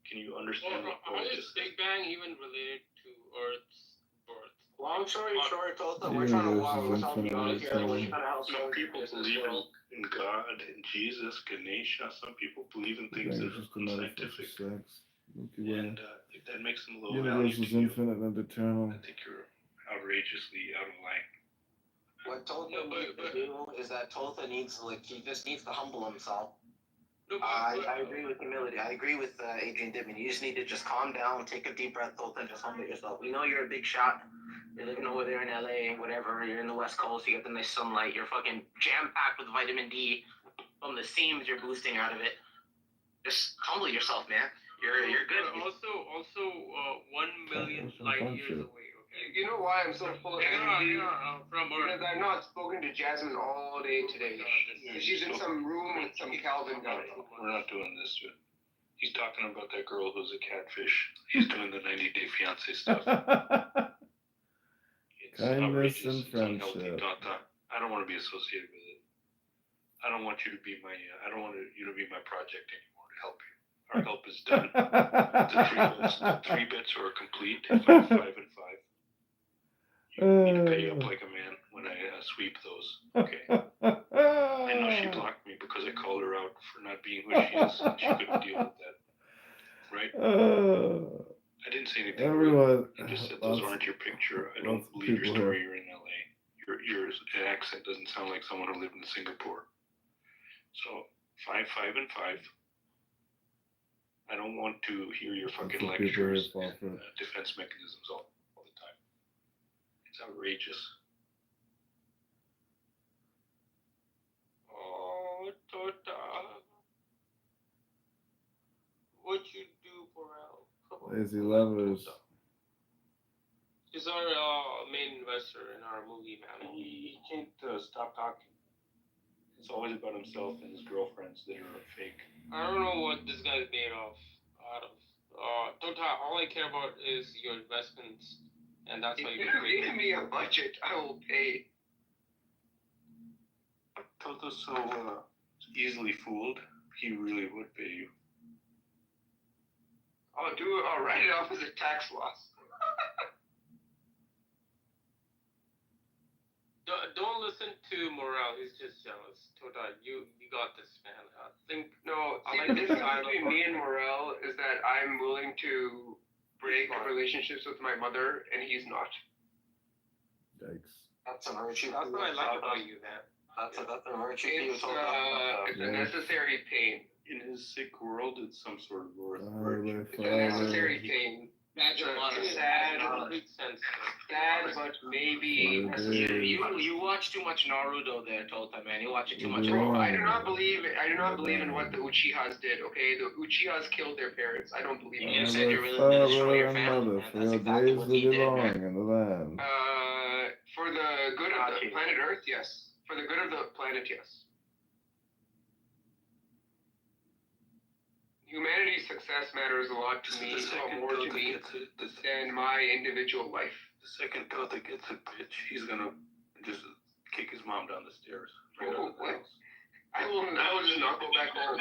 Can you understand what How I is just Big Bang even related to Earth's birth? Long story short, Total, The we're trying to universe walk is without being infinitely out here. We're small. trying to help Some people business believe world. in God and Jesus, Ganesha. Some people believe in Big things Bang that is are just a metaphor for unscientific. sex. Milky Way. And if that makes them a The little value universe to is you, infinite and eternal. I think you're outrageously out of line. What Tolta No, but- needs to do is that Tolta needs to, he just needs to humble himself. No, I agree with humility. I agree with Adrian Dittman. You just need to just calm down, take a deep breath, Tolta, and just humble yourself. We know you're a big shot. You're living over there in LA, whatever. You're in the West Coast. You get the nice sunlight. You're fucking jam-packed with vitamin D from the seams you're boosting out of it. Just humble yourself, man. You're good. Also, 1 million Some light fun years shit. away. Okay. You know why I'm so full of energy? From Because Earth. I've not spoken to Jasmine all day today. She's in some room with some Calvin guy. We're not doing this, dude. He's talking about that girl who's a catfish. She's doing the 90-day fiance stuff. It's Kindness outrageous. and It's unhealthy. friendship. I don't want to be associated with it. I don't want you to be my. I don't want you to be my project anymore to help you. Our help is done. The three bits are complete. 5, 5, and 5. You need to pay up like a man when I sweep those. Okay. I know she blocked me because I called her out for not being who she is, and she couldn't deal with that. Right? I didn't say anything. Everyone, I just said those aren't your picture. I don't lots of believe your people story. here. You're in LA. Your accent doesn't sound like someone who lived in Singapore. So 5, 5, and 5. I don't want to hear your fucking Lots of people here lectures fall and for it. defense mechanisms all the time. It's outrageous. Oh, Tota. What you do for help? is 11's. He's our main investor in our movie, man. He can't stop talking. It's always about himself and his girlfriends that are fake. I don't know what this guy's made of. Out of. Total, all I care about is your investments, and that's how If you you get rich. give me a budget, I will pay. Toto's so easily fooled, he really would pay you. I'll write it off as a tax loss. Don't listen to Morale. He's just jealous. Total, you got this, man. No, I see, like the this difference guy. between me and Morel is that I'm willing to break relationships with my mother, and he's not. Yikes. That's a virtue. That's what I like about you, man. That's a virtue. He was It's a necessary pain. In his sick world, it's some sort of worth. It's a necessary pain. That's a lot of sad, makes sense. sad, but maybe necessary. You watch too much Naruto there, Tota, man. You watch it too much. Bro, I do not believe in what the Uchihas did. Okay, the Uchihas killed their parents. I don't believe You it. said you're really gonna destroy your and family, mother, man. for That's your exactly days what will he be did, long man. in the land. For the good of the planet Earth, yes. For the good of the planet, yes. Humanity's success matters a lot to me, more to me than my individual life. The second Tota gets a bitch, he's gonna just kick his mom down the stairs. Right Oh, out of the what? house. I will just not go back home.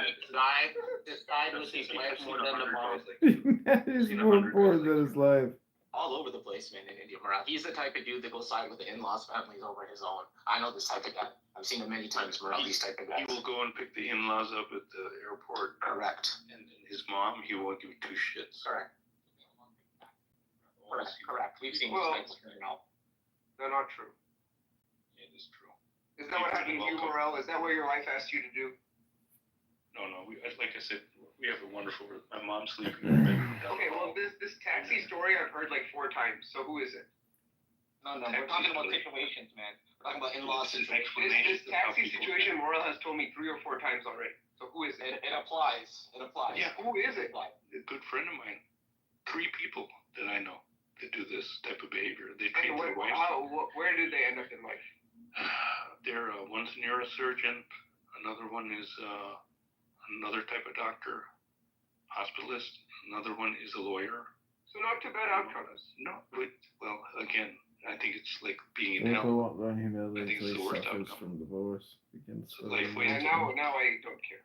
Decide with his wife more than the mom. That is more important than his life. All over the place, man, in India Morale. He's the type of dude that goes side with the in-laws families over his own. I know this type of guy. I've seen him many times, Morale, these type of guys. He will go and pick the in-laws up at the airport. Correct. And his mom, he won't give two shits. Correct. Correct. We've seen Well, these types, you know. They're not true. It is true. Is that what happened to you, Morel? Is that what your wife asked you to do? No, like I said, we have a wonderful. My mom's sleeping in bed. Okay, well, this taxi story I've heard like 4 times. So who is it? No, we're talking about situations, man. We're talking about in-law situations. This taxi situation, Morel has told me 3 or 4 times already. So who is it? It applies. It applies. Yeah. Who is it? A good friend of mine. 3 people that I know that do this type of behavior. They treat And their wives. where did they end up in life? They're one's a neurosurgeon. Another one is another type of doctor, hospitalist. Another one is a lawyer. So not too bad outcomes. No, but well, again, I think it's like being in If hell. want run humility I think it's until he the worst suffers outcome. from divorce. Begins So life to- waits. And now I don't care.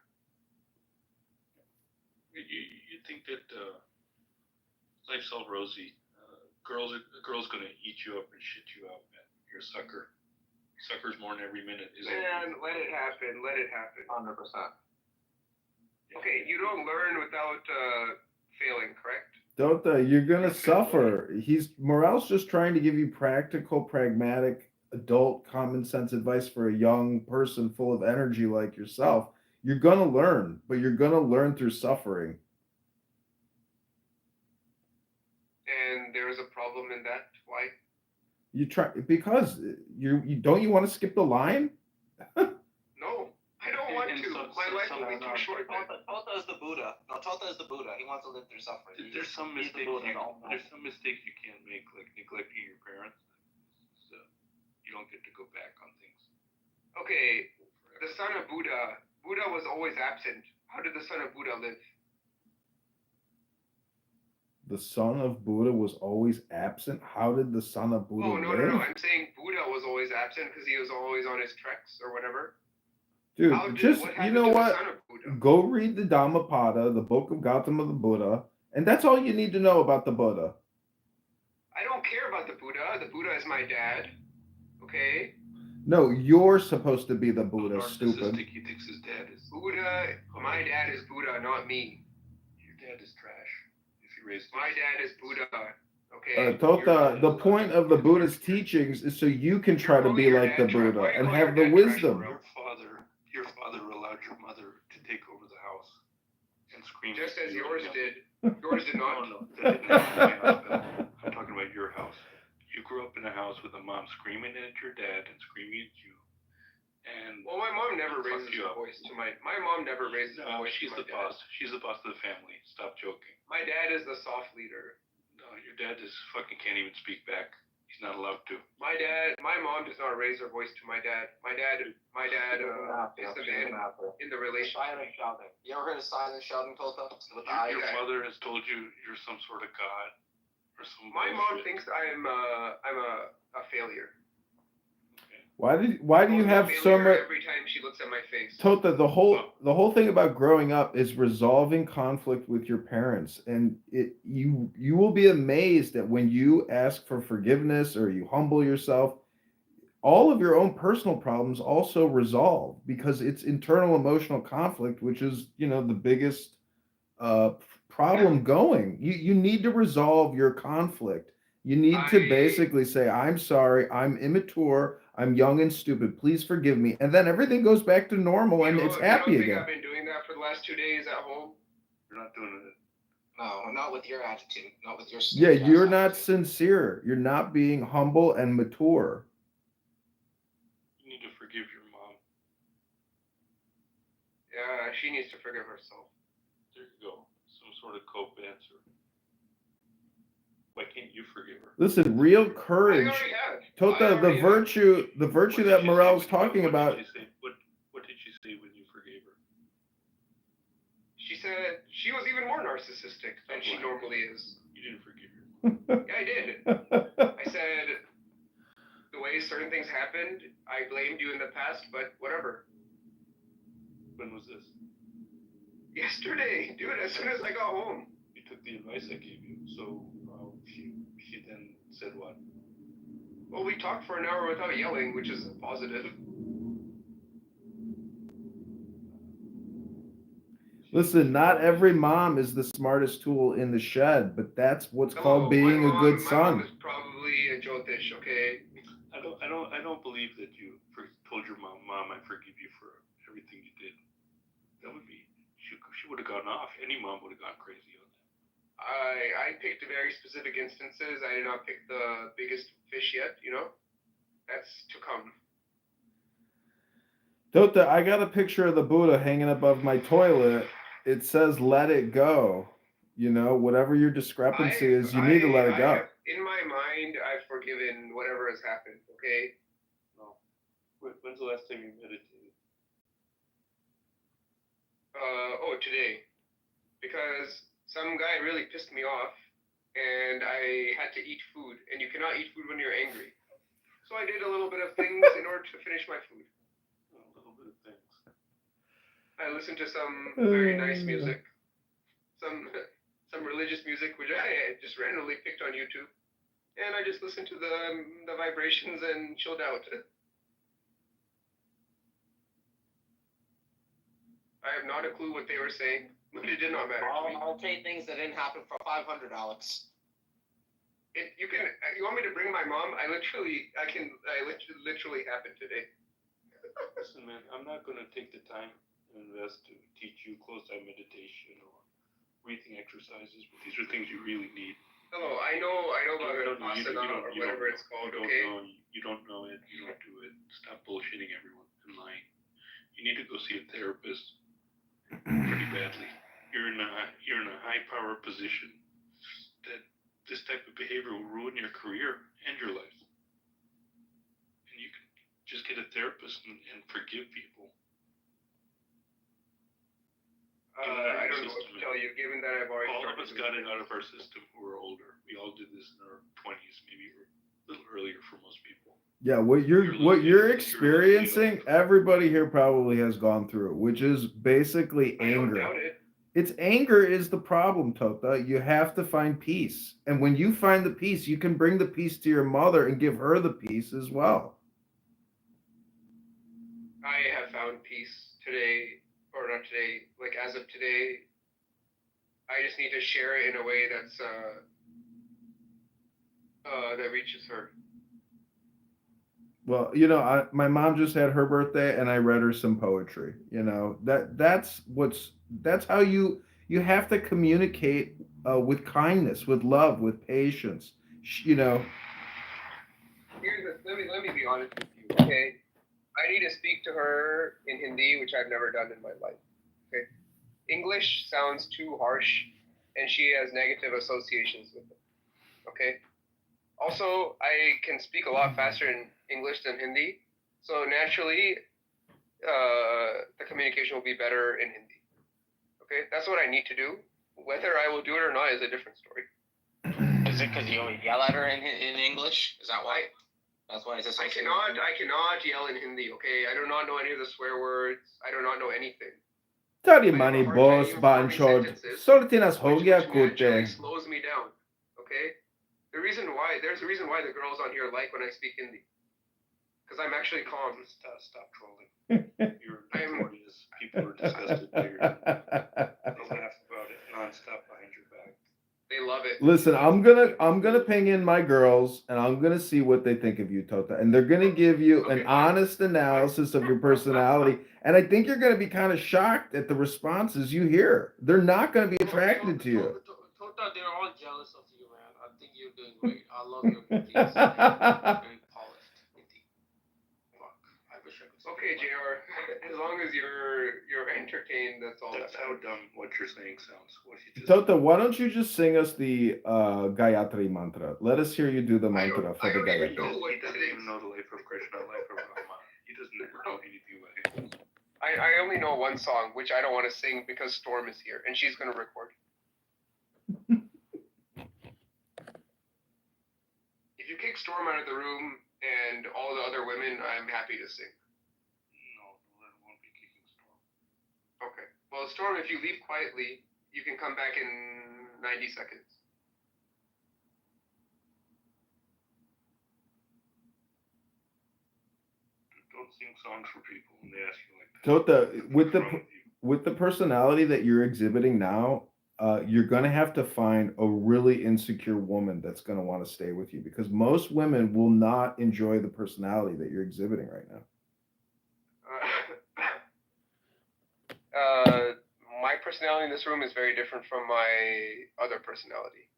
You think that life's all rosy? A girl's gonna eat you up and shit you out, man. You're a sucker. Suckers more than every minute. Man, let it happen. Let it happen. 100%. Okay, you don't learn without failing, correct? Dota, you're gonna suffer. Morale's just trying to give you practical, pragmatic, adult, common sense advice for a young person full of energy like yourself. You're gonna learn, but you're gonna learn through suffering. And there is a problem in that. Why? You try because you don't you want to skip the line? No, I don't want to. My life will be too short. Tota is the Buddha. No, Tota is the Buddha. He wants to live through suffering. There's some He's the mistakes. Buddha, no. There's some mistakes you can't make, like neglecting your parents. So you don't get to go back on things. Okay, the son of Buddha. Buddha was always absent. How did the son of Buddha live? The son of Buddha was always absent. How did the son of Buddha Oh, no, live? no. I'm saying Buddha was always absent because he was always on his treks or whatever. Dude, What you happened know to what? the son of Buddha? Go read the Dhammapada, the book of Gautama the Buddha, and that's all you need to know about the Buddha. I don't care about the Buddha. The Buddha is my dad. Okay? No, you're supposed to be the Buddha, Narcissistic, stupid. he thinks his dad is. Buddha, my dad is Buddha, not me. Your dad is trash. If you raised. My dad is Buddha. Okay? Tota, the point of the Buddha's teachings is so you can try to be like the Buddha and have the wisdom. Your father allowed your mother to take over the house and scream. Just at as you yours and did. Yours did not. No, that didn't happen in my house. I'm talking about your house. You grew up in a house with a mom screaming at your dad and screaming at you. And Well, my mom mom never Fuck raises you her up. voice to my mom never raises her No, voice she's to the my dad. boss. She's the boss of the family. Stop joking. My dad is the soft leader. No, your dad just fucking can't even speak back. He's not allowed to. My mom does not raise her voice to my dad. My dad is the man in the relationship. Silent shouting. You ever heard of silent shouting, Tota? With the Your eyes? mother has told you you're some sort of god or some. My mom bullshit. thinks I'm a failure. Why do you have so much? Every time she looks at my face. Tota, the whole thing about growing up is resolving conflict with your parents, and you will be amazed that when you ask for forgiveness or you humble yourself, all of your own personal problems also resolve because it's internal emotional conflict, which is the biggest problem going. You need to resolve your conflict. You need to basically say, I'm sorry, I'm immature, I'm young and stupid, please forgive me. And then everything goes back to normal and it's happy again. I've been doing that for the last 2 days at home. You're not doing it. No, not with your attitude. Not with your. Yeah, you're not sincere. You're not being humble and mature. You need to forgive your mom. Yeah, she needs to forgive herself. There you go. Some sort of cope answer. Why can't you forgive her? Listen, real courage. I already have. Tota, the virtue that Morel's talking about. What did she say when you forgave her? She said she was even more narcissistic than she normally is. You didn't forgive her. Yeah, I did. I said the way certain things happened, I blamed you in the past, but whatever. When was this? Yesterday, dude, as soon as I got home. You took the advice I gave you. So she then said what? Well, we talked for an hour without yelling, which is positive. Listen, not every mom is the smartest tool in the shed, but that's what's called being a good son. My mom is probably a Jyotish, okay? I don't believe that you told your mom, I forgive you for everything you did. That would be she would have gone off. Any mom would have gone crazy on that. I picked very specific instances. I did not pick the biggest fish yet, That's to come. Tota, I got a picture of the Buddha hanging above my toilet. It says, let it go. Whatever your discrepancy is, you need to let it go. In my mind, I've forgiven whatever has happened, okay? No. When's the last time you meditated? Today. Because some guy really pissed me off, and I had to eat food, and you cannot eat food when you're angry. So I did a little bit of things in order to finish my food. A little bit of things. I listened to some very nice music, some religious music, which I just randomly picked on YouTube, and I just listened to the vibrations and chilled out. I have not a clue what they were saying, but it did not matter to me. I'll trade things that didn't happen for $500, Alex. You want me to bring my mom? I literally happened today. Listen, man, I'm not going to take the time and invest to teach you close-eye meditation or breathing exercises, but these are things you really need. Hello, I know about Vipassana or whatever it's called, okay? You don't know it, you don't do it. Stop bullshitting everyone and lying. You need to go see a therapist pretty badly. You're in a high-power position that this type of behavior will ruin your career and your life. And you can just get a therapist and forgive people. I don't know what to tell you, given that I've already All of started. us got it out of our system who are older. We all did this in our 20s, maybe a little earlier for most people. Yeah, what you're experiencing, everybody here probably has gone through, which is basically anger. I don't doubt it. It's anger is the problem, Tota. You have to find peace. And when you find the peace, you can bring the peace to your mother and give her the peace as well. I have found peace today, or not today, like as of today. I just need to share it in a way that's that reaches her. Well, my mom just had her birthday, and I read her some poetry. That's how you have to communicate with kindness, with love, with patience. Let me be honest with you, okay? I need to speak to her in Hindi, which I've never done in my life. Okay. English sounds too harsh, and she has negative associations with it. Okay. Also, I can speak a lot faster in English than Hindi, so naturally, the communication will be better in Hindi. Okay, that's what I need to do. Whether I will do it or not is a different story. Is it because you yell at her in English? Is that why? That's why it's I cannot yell in Hindi. Okay, I do not know any of the swear words. I do not know anything. Tari mani boss banchod. Soltinas ho Which gaya naturally kute. slows me down. Okay, there's a reason why the girls on here like when I speak Hindi. Because I'm actually calm. Stop trolling. You're notorious. People are disgusted by your. They'll laugh about it nonstop behind your back. They love it. Listen, I'm gonna ping in my girls and I'm gonna see what they think of you, Tota. And they're gonna give you an honest analysis of your personality. And I think you're gonna be kind of shocked at the responses you hear. They're not gonna be attracted to you. Tota, they're all jealous of you, man. I think you're doing great. I love your Hindi. It's very polished Hindi. Fuck. I wish I could. Okay, JR. As long as you're entertained, that's all. That's how dumb what you're saying sounds. What you just Tota, why don't you just sing us the Gayatri mantra? Let us hear you do the I mantra for the don't even Gayatri. know what He that doesn't is. even know the life of Krishna, life of Rama. He doesn't ever know anything about him. I only know one song, which I don't want to sing because Storm is here and she's gonna record. If you kick Storm out of the room and all the other women, I'm happy to sing. No, I won't be kicking Storm. Okay. Well, Storm, if you leave quietly, you can come back in 90 seconds. Don't sing songs for people when they ask you like that. Tota, What's wrong with you? with the personality that you're exhibiting now, you're gonna have to find a really insecure woman that's gonna want to stay with you because most women will not enjoy the personality that you're exhibiting right now. My personality in this room is very different from my other personality.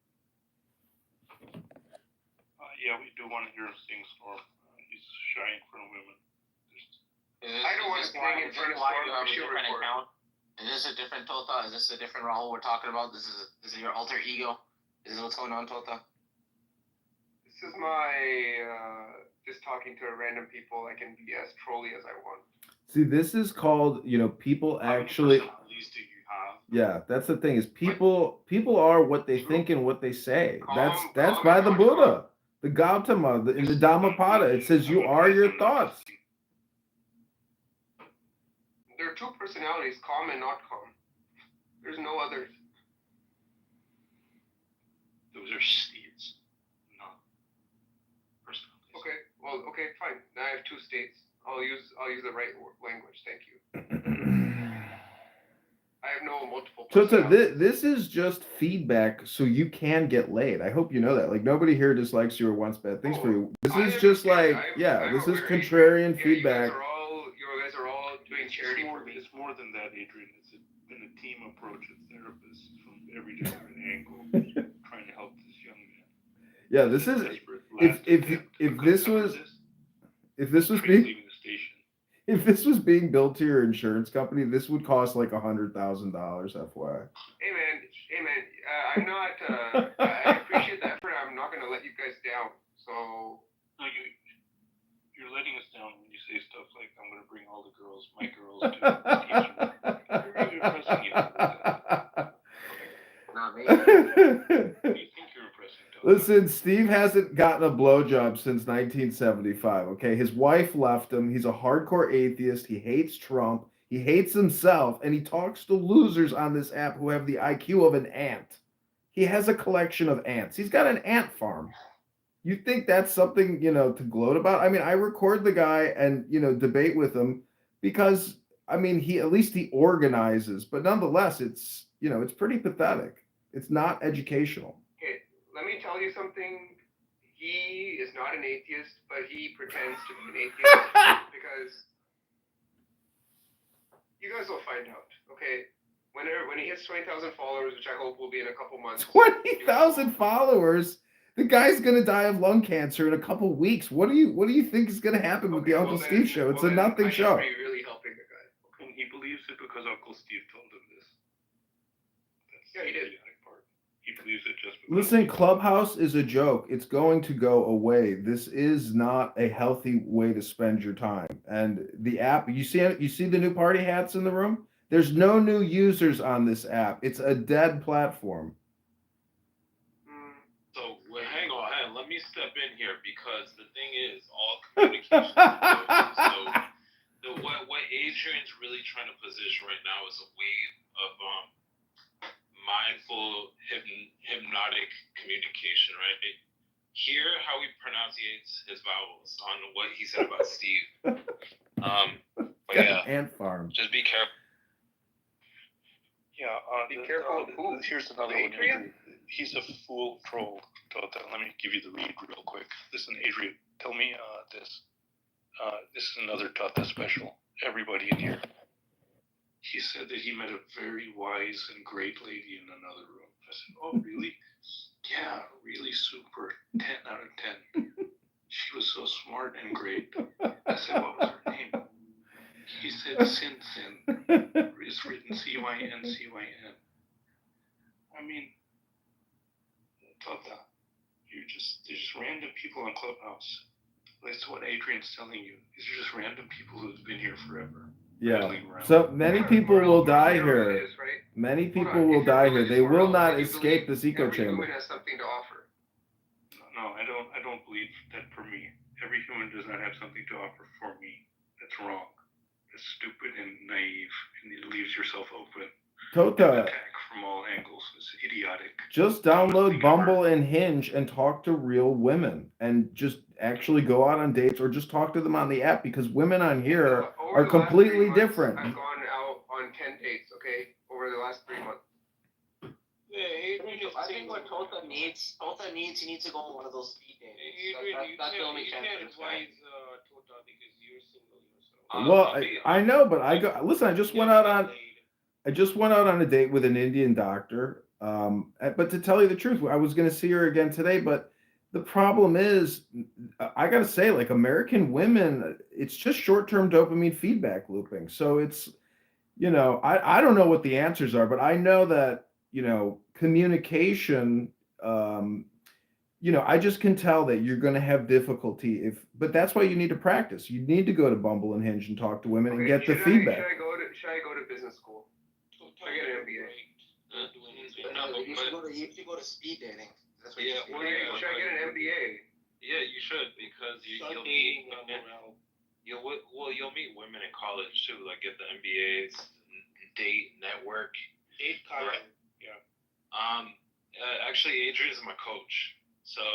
Yeah, we do want to hear him sing Storm. He's shy in front of women. I don't want to sing in front of Storm because she'll record. Is this a different Tota? Is this a different Rahul we're talking about? This is your alter ego? Is this what's going on, Tota? This is my just talking to random people. I can be as trolly as I want. See, this is called, people How many actually. personalities do you have? Yeah, that's the thing is people are what they think and what they say. That's by the Buddha, the Gautama, in the Dhammapada. It says you are your thoughts. There are two personalities, calm and not calm. There's no others. Those are states, not personalities. Okay, well, okay, fine. Now I have two states. I'll use the right language. Thank you. I have no multiple So personalities. this is just feedback so you can get laid. I hope you know that. Like nobody here dislikes you or wants bad things for you. This is just like, this is contrarian feedback. You guys are all doing charity for me. It's more than that, Adrian. It's been a team approach of therapists from every different angle trying to help this young man. Yeah, this is if this was being billed to your insurance company, this would cost like $100,000, FYI. Hey man, I'm not. I appreciate the effort. I'm not gonna let you guys down. So. No, you're letting us down when you say stuff like, "I'm gonna bring all the girls, my girls, to you're impressing you. Not me. You think you're impressing? Listen, Steve hasn't gotten a blowjob since 1975. Okay, his wife left him. He's a hardcore atheist. He hates Trump. He hates himself, and he talks to losers on this app who have the IQ of an ant. He has a collection of ants. He's got an ant farm. You think that's something, to gloat about? I mean, I record the guy and, debate with him because, I mean, he organizes, but nonetheless, it's pretty pathetic. It's not educational. Okay, let me tell you something. He is not an atheist, but he pretends to be an atheist because you guys will find out, okay? When he hits 20,000 followers, which I hope will be in a couple months. 20,000 followers? The guy's gonna die of lung cancer in a couple weeks. What do you think is gonna happen with the Okay, Uncle well Steve then- show? It's well a then nothing I should show. be really helping the guy. And he believes it because Uncle Steve told him this. That's Yeah, he the did. idiotic part. He believes it just because. Listen, Clubhouse is a joke. It's going to go away. This is not a healthy way to spend your time. And the app, you see the new party hats in the room? There's no new users on this app. It's a dead platform. So hang on, let me step in here because the thing is, all communication is good. So what Adrian's really trying to position right now is a wave of mindful hypnotic communication, right? Hear how he pronunciates his vowels on what he said about Steve. But yeah, Ant farm. just be careful. Yeah, Be careful who? Here's another one. Adrian? He's a fool troll. Tota. Let me give you the read real quick. Listen, Adrian, tell me this. This is another Tota special. Everybody in here. He said that he met a very wise and great lady in another room. I said, oh, really? Yeah, really super. 10 out of 10. She was so smart and great. I said, what was her name? He said, Sin Sin. It's written Cyn. I mean, Tota, there's just random people on Clubhouse. That's what Adrian's telling you. These are just random people who've been here forever. Yeah. Rattling around. So many people will die here. Is, right? Many Hold people on, will if you're die here. religious They will morals, not then you escape believe this echo every chamber. human has something to offer. No, I don't believe that for me. Every human does not have something to offer for me. That's wrong. That's stupid and naive, and it leaves yourself open to Tota, attack from all angles. It's idiotic. just download Bumble and Hinge and talk to real women and just actually go out on dates or just talk to them on the app because women on here Over are the last completely 3 months, different. I've gone out on 10 dates, okay? Over the last 3 months. Yeah, I think what Tota needs, he needs to go on one of those speed dating. Adrian, That's the only you chance can't for this guy. advise Tota because you're single yourself. Well, I know, but listen, I just went out on a date with an Indian doctor. But to tell you the truth, I was going to see her again today, but the problem is, I got to say, like American women, it's just short-term dopamine feedback looping. So it's, I don't know what the answers are, but I know that, communication, I just can tell that you're going to have difficulty but that's why you need to practice. You need to go to Bumble and Hinge and talk to women and get the feedback. Should I go to business school? I get an MBA. You should go to speed dating. That's what Yeah, you well, Should I get an MBA? Yeah, you should because you'll meet you'll meet women in college too, like get the MBAs, date, network. Date kind Right. Yeah. Actually, Adrian's my coach, so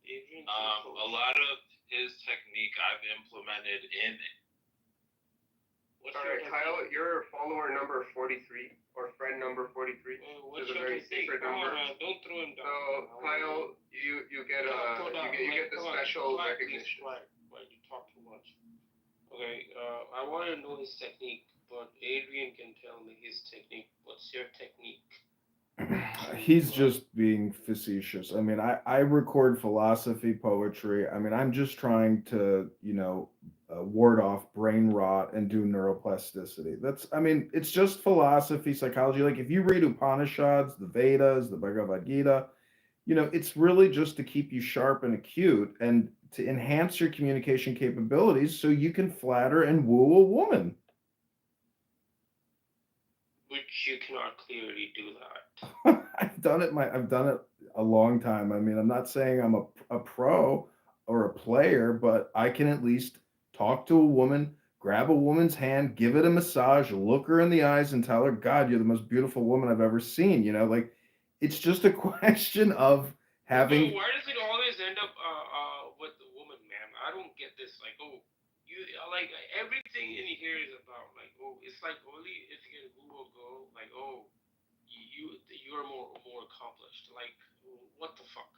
Adrian. a lot of his technique I've implemented in. What's All right, Kyle, you're follower number 43 or friend number 43. What's This is a your very technique? secret Come on, number. man. Don't throw him down. So Kyle, you get the special recognition. Right. You talk too much. Okay, I want to know his technique, but Adrian can tell me his technique. What's your technique? He's just being facetious. I mean, I record philosophy, poetry. I mean, I'm just trying to, ward off brain rot and do neuroplasticity. It's just philosophy, psychology. Like if you read Upanishads, the Vedas, the Bhagavad Gita, it's really just to keep you sharp and acute and to enhance your communication capabilities so you can flatter and woo a woman. Which you cannot clearly do that. I've done it a long time. I mean, I'm not saying I'm a pro or a player, but I can at least talk to a woman, grab a woman's hand, give it a massage, look her in the eyes and tell her, God, you're the most beautiful woman I've ever seen. Like it's just a question of having. So why does it always end up with the woman, man? I don't get this. Like, you like everything in here is about like, it's like only if you can woo a girl, like, you're more accomplished. Like, what the fuck?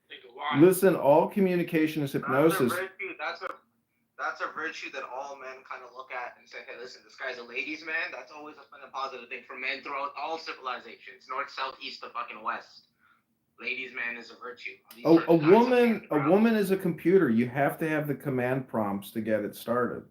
Like, why? Listen, all communication is hypnosis. That's a virtue that all men kind of look at and say, hey, listen, this guy's a ladies' man. That's always been a positive thing for men throughout all civilizations, north, south, east, to fucking west. Ladies' man is a virtue. These A certain guys woman, are a woman is a computer. You have to have the command prompts to get it started.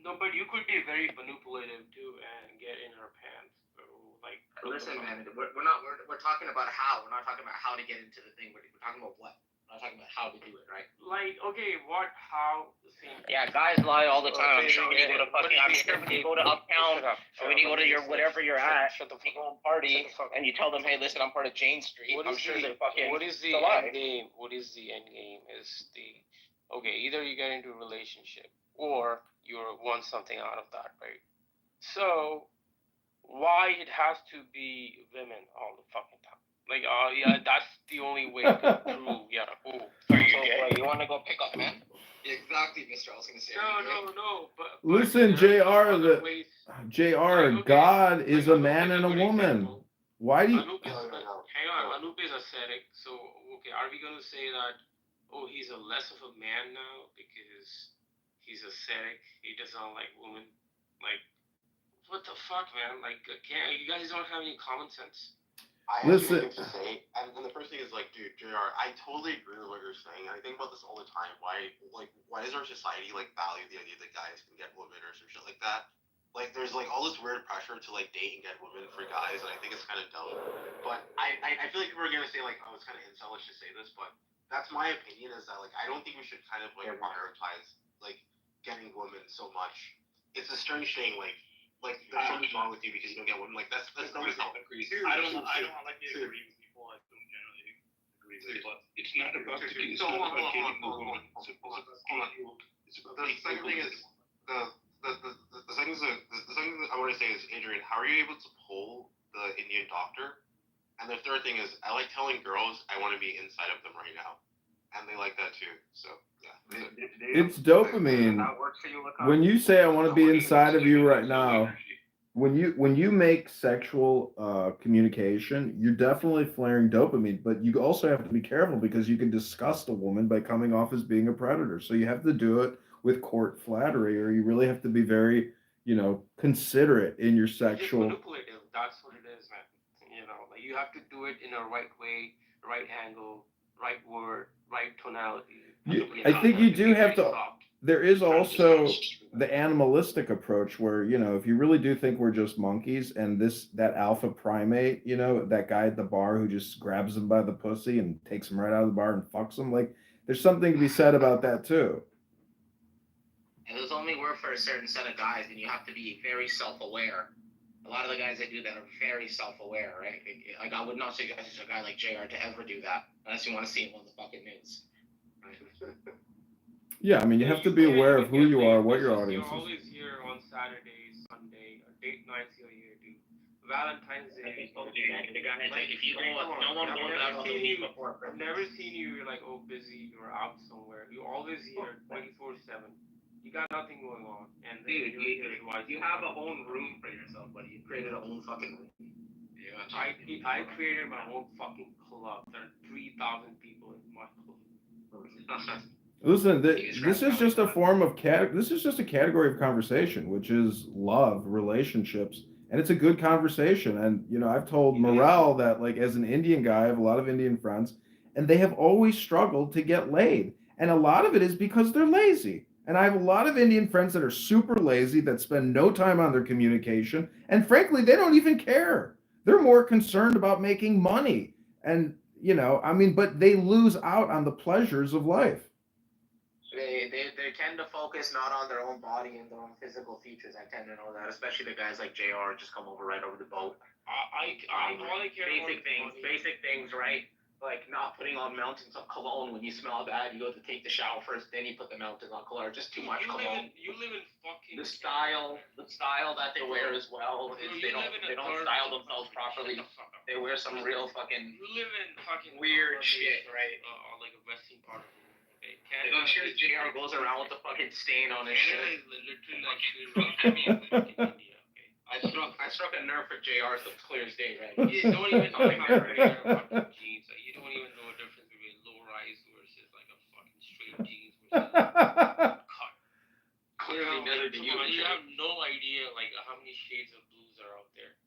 No, but you could be very manipulative too and get in her pants. So, like, Listen, man, we're talking about how. We're not talking about how to get into the thing. We're talking about what. We're not talking about how to do it, right? like, okay, what, how, the same. Yeah, guys lie all the time. I'm sure when you go to fucking, I'm sure when you go to Uptown, or when you go to your whatever you're at, you go and party, and you tell them, hey, listen, I'm part of Jane Street. I'm sure they're fucking. What is the end game? What is the end game? Is the okay? Either you get into a relationship or you want something out of that, right? So why it has to be women all the fucking time? Like, yeah, that's the only way to prove, yeah. Oh, You want to go pick up, man? Exactly, Mister. I was gonna say. No. But Listen, there Jr. are other The ways. Jr. God is a man and a woman. Why do you? Hang on, Anup is ascetic. So, okay, are we gonna say that? Oh, he's a less of a man now because he's ascetic. He doesn't like women. Like, what the fuck, man? Like, you guys don't have any common sense. I have Listen. things to say, and the first thing is like, dude, JR, I totally agree with what you're saying, and I think about this all the time. Why does our society like value the idea that guys can get women or some shit like that? Like, there's like all this weird pressure to like date and get women for guys, and I think it's kind of dumb. But I feel like people are gonna say like, oh, it's kind of incelish to say this, but that's my opinion. Is that like I don't think we should kind of like prioritize like getting women so much. It's a strange thing, like there's something wrong with you because you don't get women. Like that's no reason. I don't like to agree with people. I don't generally agree with, but it's not about getting the woman. The second thing is the second thing I want to say is, Adrian, how are you able to pull the Indian doctor? And the third thing is, I like telling girls I want to be inside of them right now, and they like that too. So yeah, It's dopamine. When you say I want to be inside of you right now, when you make sexual communication, you're definitely flaring dopamine, but you also have to be careful because you can disgust a woman by coming off as being a predator. So you have to do it with court flattery, or you really have to be very, considerate in your sexual. It's manipulative. That's what it is, man. Like you have to do it in a right way, right angle, right word, right tonality. I think you do have to. There is also the animalistic approach where, if you really do think we're just monkeys and that alpha primate, that guy at the bar who just grabs him by the pussy and takes him right out of the bar and fucks him, like there's something to be said about that too. And those only work for a certain set of guys, and you have to be very self-aware. A lot of the guys that do that are very self-aware, right? Like I would not suggest a guy like JR to ever do that unless you want to see him on the fucking news. Right? Yeah, I mean, you have to be aware of who you are, what your audience You're is. always here on Saturday, Sunday, date nights you're here, dude. Valentine's Day. If you go, no one goes out on the week before. I've never seen you. You're like, oh, busy. You're out somewhere. You're always here, 24/7. You got nothing going on, and Dude, you have a own room for yourself, buddy. You created a own fucking room. Yeah, I created my own fucking club. There are 3,000 people in my club. Listen, this is just a form of this is just a category of conversation, which is love, relationships, and it's a good conversation. And I've told Morel that, like, as an Indian guy, I have a lot of Indian friends, and they have always struggled to get laid, and a lot of it is because they're lazy. And I have a lot of Indian friends that are super lazy, that spend no time on their communication, and frankly, they don't even care. They're more concerned about making money, and but they lose out on the pleasures of life. They tend to focus not on their own body and their own physical features. I tend to know that, especially the guys like JR just come over right over the boat. I only care basic things, right? Like not putting on mountains of cologne when you smell bad. You go to take the shower first, then you put the mountains on cologne. Just too much cologne. You live in fucking. The style that they wear as well is they don't style themselves properly. They wear some real fucking. You live in fucking weird shit, right? Like a western part of the world. Okay, I'm sure JR goes around with the fucking stain on his shirt. Canada is literally like fucking India. Okay. I struck a nerve for JR, so it's clear as day, right? You don't even know how jeans. You don't even know the difference between low rise versus like a fucking straight jeans versus cut. Clearly, neither do you. You have no idea like how many shades of blues are out there.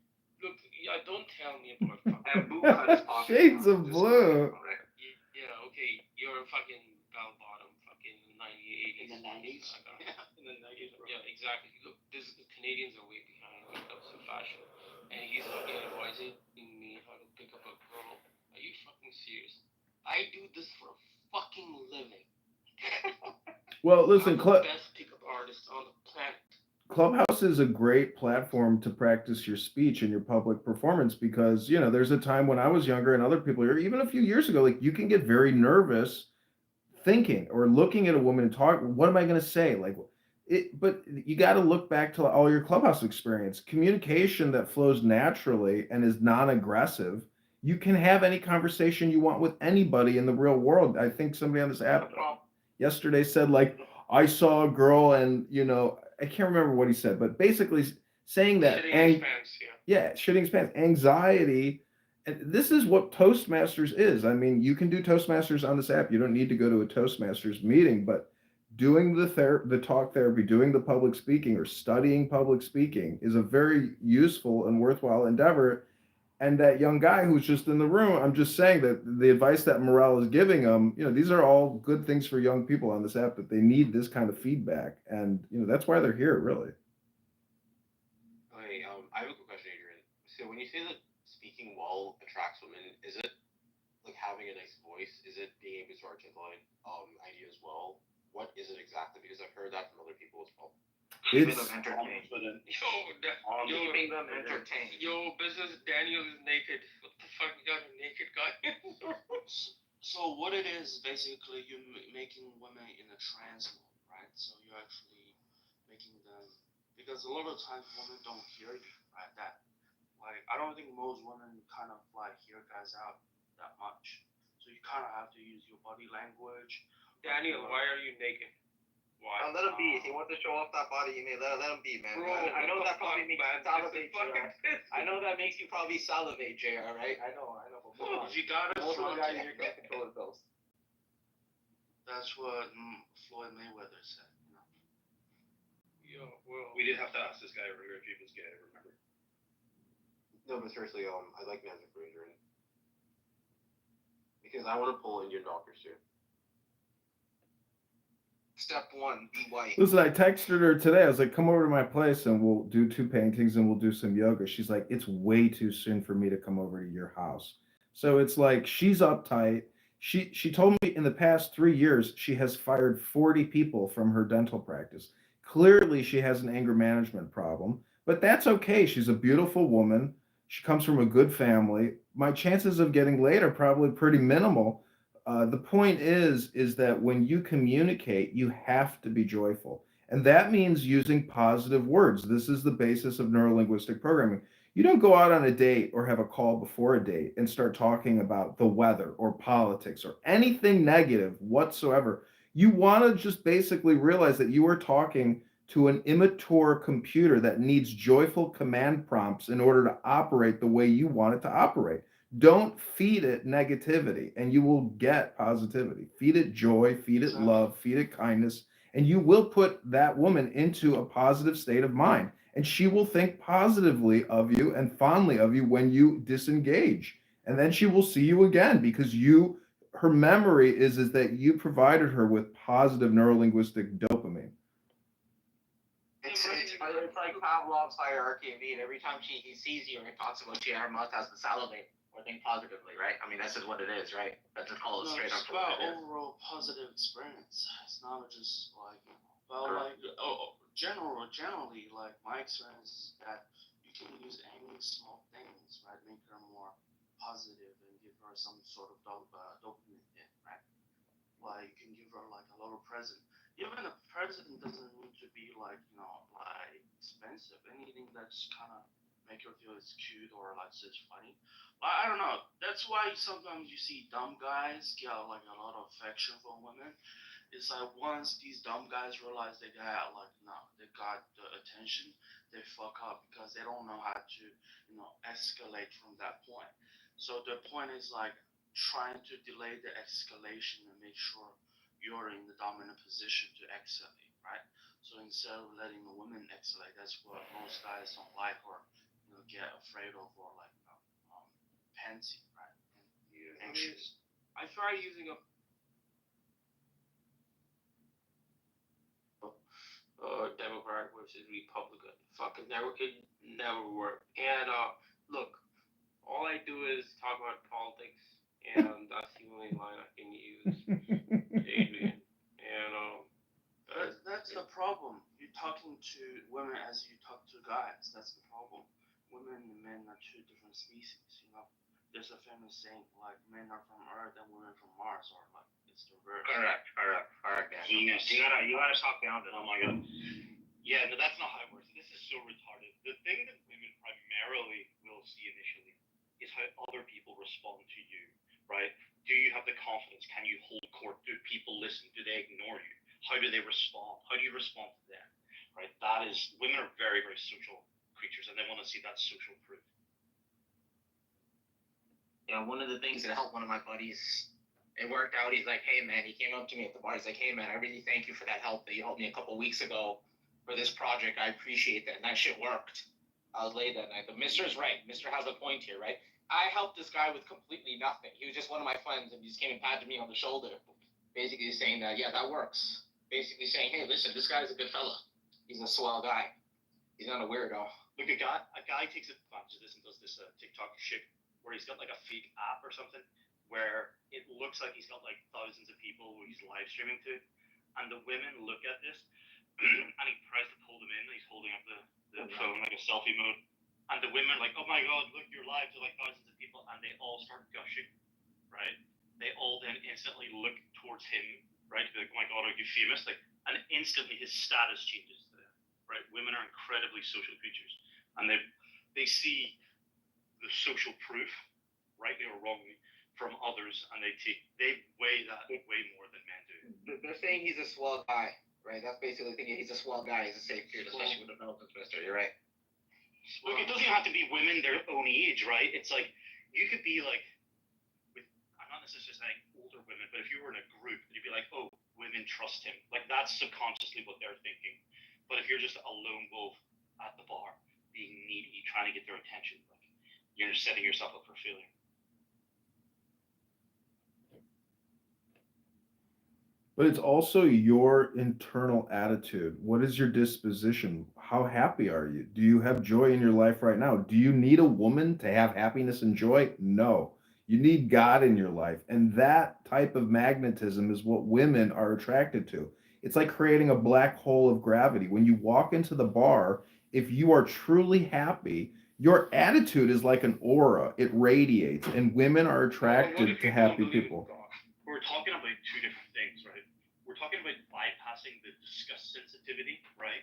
Look, yeah, don't tell me about fucking. And boot cut is popular. Shades now, of just blue. so you know, right? Yeah, okay, you're a fucking bell bottom, fucking 90s, 80s. In the 90s? In the 90s, yeah, exactly. Look, the Canadians are way behind when it comes to fashion. And he's fucking advising me how to pick up a girl. Are you fucking serious? I do this for a fucking living. Well, listen, I'm the best pickup artist on the planet. Clubhouse is a great platform to practice your speech and your public performance because, there's a time when I was younger and other people here, even a few years ago, like you can get very nervous thinking or looking at a woman and talk, what am I going to say? But you got to look back to all your Clubhouse experience, communication that flows naturally and is non-aggressive. You can have any conversation you want with anybody in the real world. I think somebody on this app yesterday said, like, I saw a girl and, I can't remember what he said, but basically saying that, Shitting his pants, yeah, shitting his pants, anxiety. And this is what Toastmasters is. I mean, you can do Toastmasters on this app. You don't need to go to a Toastmasters meeting, but doing the talk therapy, doing the public speaking or studying public speaking is a very useful and worthwhile endeavor. And that young guy who's just in the room, I'm just saying that the advice that Morel is giving them, these are all good things for young people on this app, that they need this kind of feedback. And, that's why they're here, really. Okay, I have a quick question, Adrian. So when you say that speaking well attracts women, is it like having a nice voice? Is it being able to articulate ideas well? What is it exactly? Because I've heard that from other people as well. Keeping them entertained. Keeping them entertained. Yo, business Daniel is naked. What the fuck? You got a naked guy? So what it is basically, you're making women in a trance mode, right? So you're actually making them, because a lot of times women don't hear you, right? That, like, I don't think most women kind of like hear guys out that much. So you kind of have to use your body language. Daniel, why are you naked? Why? Let him be. If he wants to show off that body, you may let him be, man. Bro, I know that probably makes you salivate, fucking JR. I know that makes you probably salivate, JR, right? I know. But come on. You gotta Most of the guys strong- here can't control themselves. That's what Floyd Mayweather said. Yo, well, We did have to ask this guy earlier if he was gay, remember? No, but seriously, I like Nancy Fraser, because I want to pull Indian doctors too. Step 1, be white. Listen, I texted her today. I was like, come over to my place and we'll do 2 paintings and we'll do some yoga. She's like, it's way too soon for me to come over to your house. So it's like she's uptight. She told me in the past 3 years she has fired 40 people from her dental practice. Clearly she has an anger management problem, but that's okay. She's a beautiful woman. She comes from a good family. My chances of getting laid are probably pretty minimal. The point is that when you communicate, you have to be joyful. And that means using positive words. This is the basis of neurolinguistic programming. You don't go out on a date or have a call before a date and start talking about the weather or politics or anything negative whatsoever. You want to just basically realize that you are talking to an immature computer that needs joyful command prompts in order to operate the way you want it to operate. Don't feed it negativity and you will get positivity. Feed it joy, feed it love, feed it kindness, and you will put that woman into a positive state of mind. And she will think positively of you and fondly of you when you disengage. And then she will see you again because her memory is that you provided her with positive neurolinguistic dopamine. It's like Pavlov's hierarchy of need. Every time he sees you and talks about you, her mouth has to salivate or think positively, right? I mean, that's just what it is, right? That's just call it No, straight it's up for what about it is. overall positive experience. It's not just like, Correct. generally, like my experience is that you can use any small things, right? Make her more positive and give her some sort of dopamine hit, right? Like you can give her like a little present. Even a present doesn't need to be like, like expensive. Anything that's kind of make her feel it's cute or like it's funny. Like, I don't know. That's why sometimes you see dumb guys get like a lot of affection from women. It's like once these dumb guys realize they got like they got the attention, they fuck up because they don't know how to escalate from that point. So the point is like trying to delay the escalation and make sure you're in the dominant position to escalate, right? So instead of letting the women escalate, that's what most guys don't like, or get afraid of or like pansy, right? And I mean, anxious. I tried using a Democrat versus Republican. Fucking never could never work. And look, all I do is talk about politics, and that's the only line I can use, Adrian. And That's the problem. You're talking to women as you talk to guys. That's the problem. Women and men are two different species. You know, there's a famous saying like men are from Earth and women from Mars, or like it's the reverse. Correct. Man. Genius. You gotta talk down to it. Oh my god. Yeah, no, that's not how it works. This is so retarded. The thing that women primarily will see initially is how other people respond to you, right? Do you have the confidence? Can you hold court? Do people listen? Do they ignore you? How do they respond? How do you respond to them? Right? That is, women are very, very social creatures, and they want to see that social proof. Yeah, one of the things that helped one of my buddies, it worked out. He's like, hey man, he came up to me at the bar. He's like, hey man, I really thank you for that help that you helped me a couple weeks ago for this project. I appreciate that. And that shit worked. I was late that night. But Mr. is right. Mr. has a point here, right? I helped this guy with completely nothing. He was just one of my friends, and he just came and patted me on the shoulder, basically saying that, yeah, that works. Basically saying, hey, listen, this guy's a good fella. He's a swell guy. He's not a weirdo. Look, a guy takes advantage of this and does this TikTok shit where he's got like a fake app or something where it looks like he's got like thousands of people who he's live streaming to, and the women look at this and he tries to pull them in. He's holding up the phone like a selfie mode, and the women are like, oh my god, look, you're live to like thousands of people, and they all start gushing, right? They all then instantly look towards him, right? Like, oh my god, are you famous? Like, and instantly his status changes to them, right? Women are incredibly social creatures, and they see the social proof, rightly or wrongly, from others, and they weigh that way more than men do. They're saying he's a swell guy, right? That's basically thinking he's a swell guy. He's a safe kid, especially with the development minister. You're right. Look, it doesn't have to be women their own age, right? It's like you could be like, I'm not necessarily saying older women, but if you were in a group, you'd be like, oh, women trust him. Like that's subconsciously what they're thinking. But if you're just a lone wolf at the bar, being needy, trying to get their attention, like you're setting yourself up for failure. But it's also your internal attitude. What is your disposition? How happy are you? Do you have joy in your life right now? Do you need a woman to have happiness and joy? No. You need God in your life. And that type of magnetism is what women are attracted to. It's like creating a black hole of gravity. When you walk into the bar, if you are truly happy, your attitude is like an aura. It radiates, and women are attracted to happy people. We're talking about two different things, right? We're talking about bypassing the disgust sensitivity, right?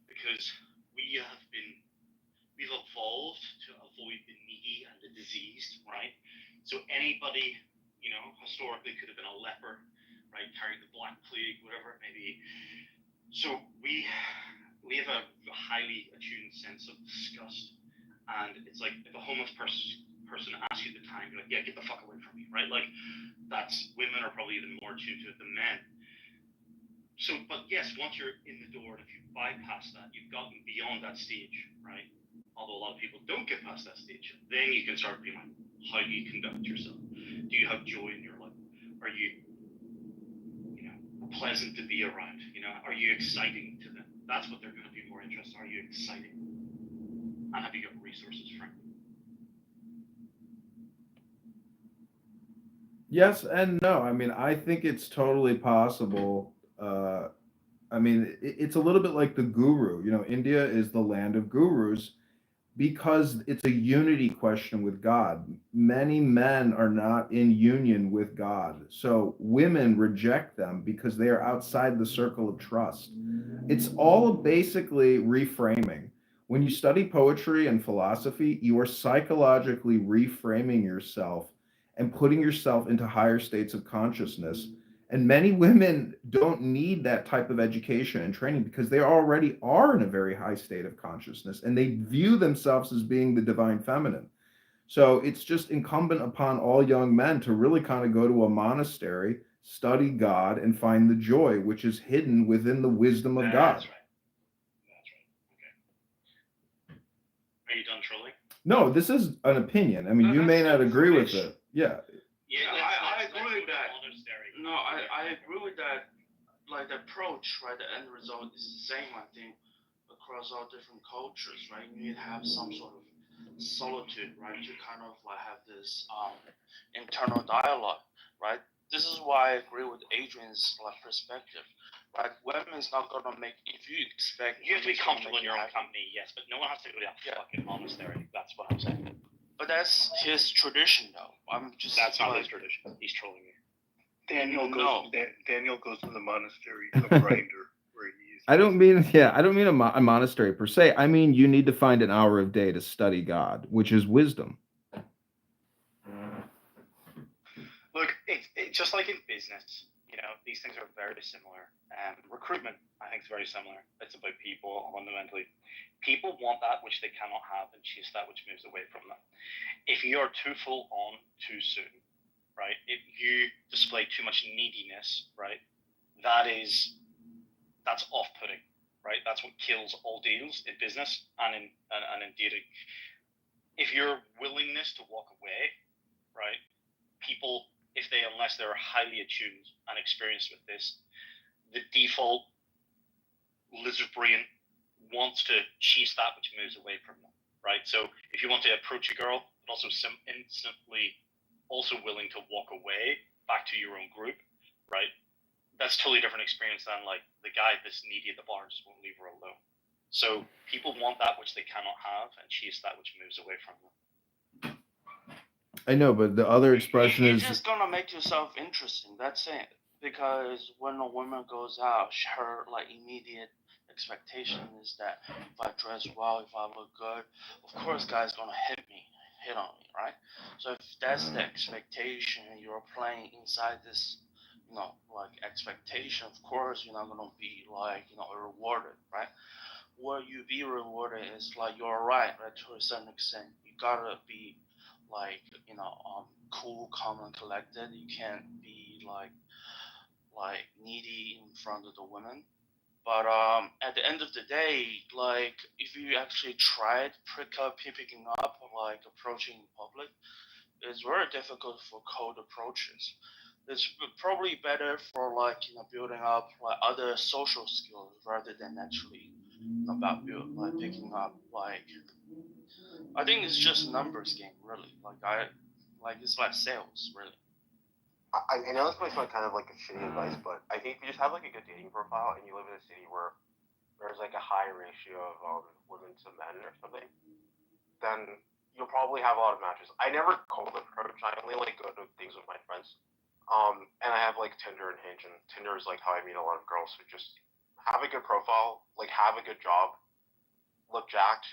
Because we've evolved to avoid the needy and the diseased, right? So anybody, historically could have been a leper, right? Carrying the black plague, whatever it may be. So we have a highly attuned sense of disgust, and it's like if a homeless person asks you the time, you're like, yeah, get the fuck away from me, right? Like that's women are probably even more attuned to it than men. So, but yes, once you're in the door, and if you bypass that, you've gotten beyond that stage, right? Although a lot of people don't get past that stage, then you can start being like, how do you conduct yourself? Do you have joy in your life? Are you, pleasant to be around? Are you exciting to them? That's what they're going to be more interested. Are you exciting? And have you got resources for them? Yes and no. I mean, I think it's totally possible. It's a little bit like the guru. India is the land of gurus because it's a unity question with God. Many men are not in union with God. So women reject them because they are outside the circle of trust. It's all basically reframing. When you study poetry and philosophy, you are psychologically reframing yourself and putting yourself into higher states of consciousness. And many women don't need that type of education and training because they already are in a very high state of consciousness and they view themselves as being the divine feminine. So it's just incumbent upon all young men to really kind of go to a monastery, study God, and find the joy which is hidden within the wisdom of God. That's right. Okay. Are you done trolling? No, this is an opinion. I mean, No, you may that's not agree with information. it. Yeah. Yeah, I agree with that. Monastery. No, I agree with that. Like the approach, right? The end result is the same, I think, across all different cultures, right? You need to have some sort of solitude, right? To kind of like have this internal dialogue, right? This is why I agree with Adrian's like perspective, right? Women's not gonna make if you expect You have to be women's gonna comfortable make in your you own happy. company, yes, but no one has to go to that fucking monastery. That's what I'm saying. But that's his tradition, though. I'm just That's not like, his tradition. He's trolling you. Daniel goes. No. Daniel goes to the monastery of Grinder, where he's. I don't mean a monastery per se. I mean, you need to find an hour of day to study God, which is wisdom. Look, it's just like in business. You know, these things are very similar. Recruitment, I think, is very similar. It's about people fundamentally. People want that which they cannot have and chase that which moves away from them. If you are too full on too soon, right? If you display too much neediness, right? That's off-putting, right? That's what kills all deals in business and in dating. If your willingness to walk away, right? People, unless they're highly attuned and experienced with this, the default lizard brain wants to chase that which moves away from them, right? So if you want to approach a girl, but also instantly also willing to walk away back to your own group, right? That's a totally different experience than like the guy that's needy at the bar and just won't leave her alone. So people want that which they cannot have and chase that which moves away from them. I know, but the other expression you're is just gonna make yourself interesting. That's it. Because when a woman goes out, her like immediate expectation is that if I dress well, if I look good, of course, guy's gonna hit on me, right? So if that's the expectation, and you're playing inside this, like expectation, of course, you're not gonna be like, rewarded, right? What you be rewarded is like you're right to a certain extent. You gotta be like cool, calm, and collected. You can't be like needy in front of the women. But at the end of the day, like if you actually tried picking up, like approaching in public, it's very difficult for cold approaches. It's probably better for like building up like other social skills rather than actually about picking up like. I think it's just a numbers game, really. It's like sales, really. I know this might sound kind of like a shitty advice, but I think if you just have like a good dating profile and you live in a city where there's like a high ratio of women to men or something, then you'll probably have a lot of matches. I never cold approach. I only like go to things with my friends. And I have like Tinder and Hinge, and Tinder is like how I meet a lot of girls. So just have a good profile, like have a good job, look jacked,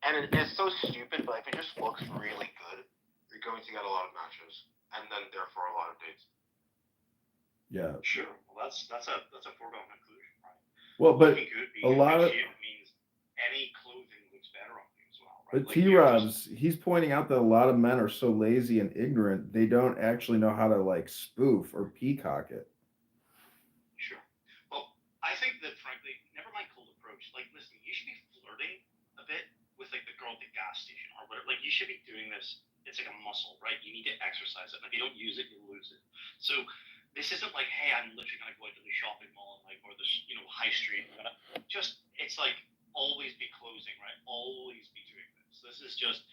and it's so stupid, but if it just looks really good, you're going to get a lot of matches, and then therefore a lot of dates. yeah. Sure. Well, that's a foregone conclusion, right? Well, but Looking good, a being lot of shape means any clothing looks better on you as well, right? but Like, you're just- T-Robs, he's pointing out that a lot of men are so lazy and ignorant they don't actually know how to like spoof or peacock it. Sure. Well, I think that frankly, never mind cold approach. Like, listen, you should be flirting a bit with like the girl at the gas station or whatever. Like, you should be doing this. It's like a muscle, right? You need to exercise it. And if you don't use it, you lose it. So this isn't like, hey, I'm literally gonna go out to the shopping mall and like or the high street. It's like always be closing, right? Always be doing this. It's just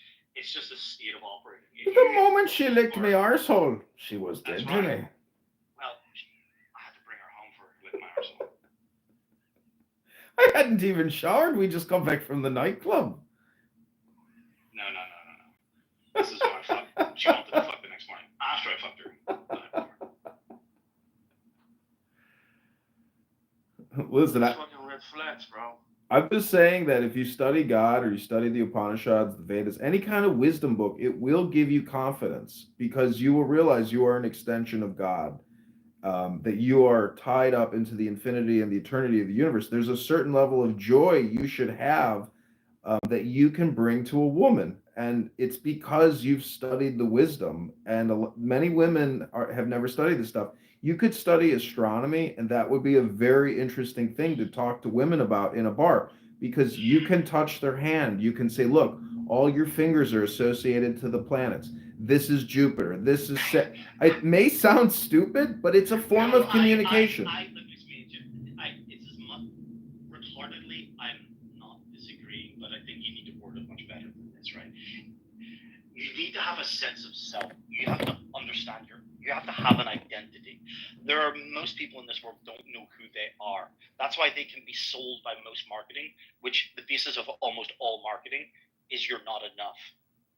a state of operating. The moment she licked me arsehole, she was dead to me. Well, I had to bring her home for lick my arsehole. I hadn't even showered. We just come back from the nightclub. No. This is how I fucked. She wanted to fuck the next morning. After I fucked her. Listen, That's fucking red flags, bro. I'm just saying that if you study God or you study the Upanishads, the Vedas, any kind of wisdom book, it will give you confidence because you will realize you are an extension of God, that you are tied up into the infinity and the eternity of the universe. There's a certain level of joy you should have that you can bring to a woman. And it's because you've studied the wisdom. And many women have never studied this stuff. You could study astronomy, and that would be a very interesting thing to talk to women about in a bar because you can touch their hand. You can say, look, All your fingers are associated to the planets. This is Jupiter. This is it may sound stupid, but it's a form of communication. It's as much retardedly. I'm not disagreeing, but I think you need to word it much better than this, right? You need to have a sense of self. You have to understand you have to have an identity. Most people in this world don't know who they are. That's why they can be sold by most marketing, which the basis of almost all marketing is you're not enough,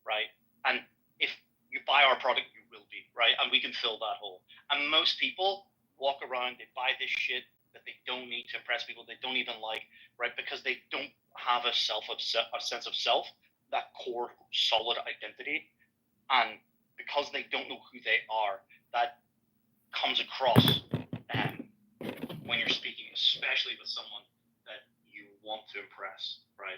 right? And if you buy our product, you will be, right? And we can fill that hole. And most people walk around, they buy this shit that they don't need to impress people, they don't even like, right? Because they don't have a sense of self, that core solid identity. And because they don't know who they are, that comes across when you're speaking, especially with someone that you want to impress, right?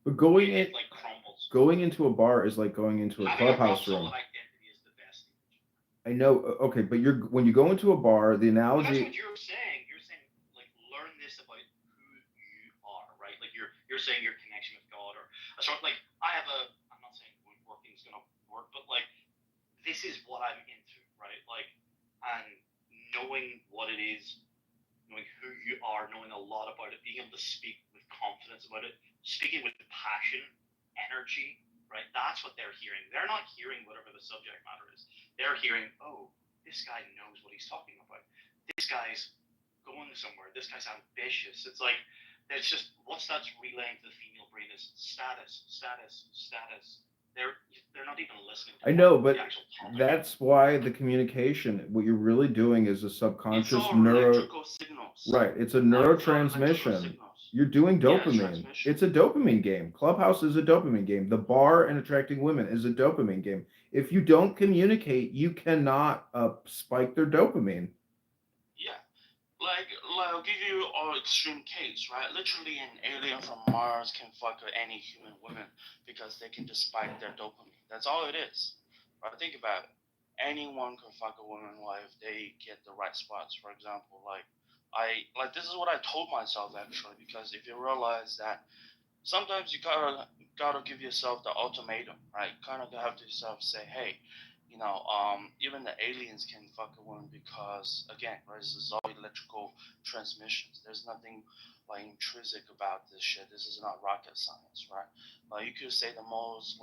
But it like crumbles. going into a bar is like going into a Having clubhouse a room. solid identity is the best. I know. Okay, but when you go into a bar, the But analogy. that's what you're saying. You're saying like learn this about who you are, right? Like you're saying your connection with God or a sort like I'm not saying working is gonna work, but like this is what I'm into, right? Like and knowing what it is, knowing who you are, knowing a lot about it, being able to speak with confidence about it, speaking with passion, energy, right? That's what they're hearing. They're not hearing whatever the subject matter is. They're hearing, oh, this guy knows what he's talking about. This guy's going somewhere. This guy's ambitious. It's like, it's just, what's that's relaying to the female brain is status, status, status. They're not even listening to I know, the but actual topic. that's why the communication. What you're really doing is a It's subconscious all neuro. electrical signals. Right, it's a Like, it's all electrical neurotransmission. signals. You're doing Yeah, dopamine. transmission. It's a dopamine game. Clubhouse is a dopamine game. The bar and attracting women is a dopamine game. If you don't communicate, you cannot spike their dopamine. Yeah. Like I'll give you an extreme case, right? Literally, an alien from Mars can fuck any human woman because they can just spike their dopamine. That's all it is. Right? Think about it. Anyone can fuck a woman if they get the right spots. For example, this is what I told myself actually, because if you realize that sometimes you gotta give yourself the ultimatum, right? Kind of have to yourself say, hey, even the aliens can fuck a woman because again, right, this is all electrical transmissions. There's nothing like intrinsic about this shit. This is not rocket science, right? Like you could say the most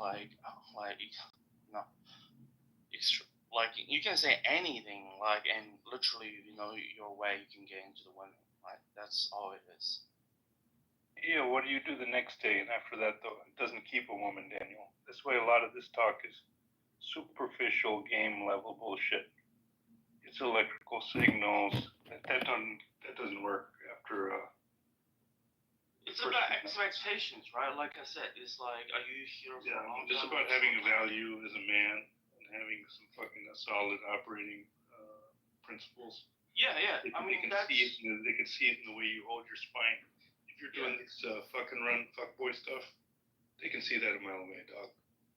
you can say anything and literally your way you can get into the women. Like that's all it is. Yeah, what do you do the next day? And after that, though, it doesn't keep a woman, Daniel. That's why a lot of this talk is superficial game level bullshit. It's electrical signals. That doesn't work after. It's about expectations, right? Like I said, it's like, are you here for Yeah, a long just time? about having a value as a man and having some fucking solid operating principles. Yeah. They I mean, can that's... see it. They can see it in the way you hold your spine. If you're doing this fucking run fuckboy stuff, they can see that a mile away, dog.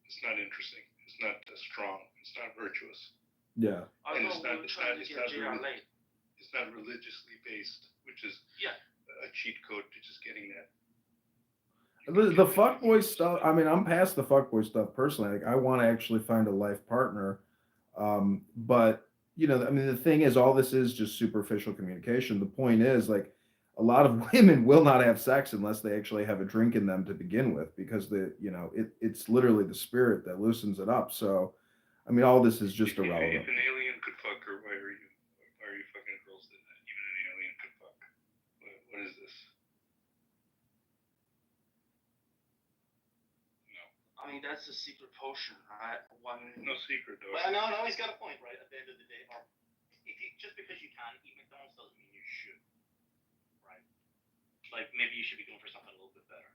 It's not interesting. It's not strong. It's not virtuous. Yeah. And it's not religiously based, which is a cheat code to just getting that. The fuckboy stuff. I mean, I'm past the fuckboy stuff personally. Like, I want to actually find a life partner, but I mean, the thing is, all this is just superficial communication. The point is, like, a lot of women will not have sex unless they actually have a drink in them to begin with, because it's literally the spirit that loosens it up. So, I mean, all this is just irrelevant. If an alien could fuck her, why are you fucking girls that even an alien could fuck? What is this? No. I mean, that's the secret potion, right? No secret, though. Well, no, he's got a point, right? At the end of the day, just because you can eat McDonald's doesn't mean you should, right? Like maybe you should be going for something a little bit better.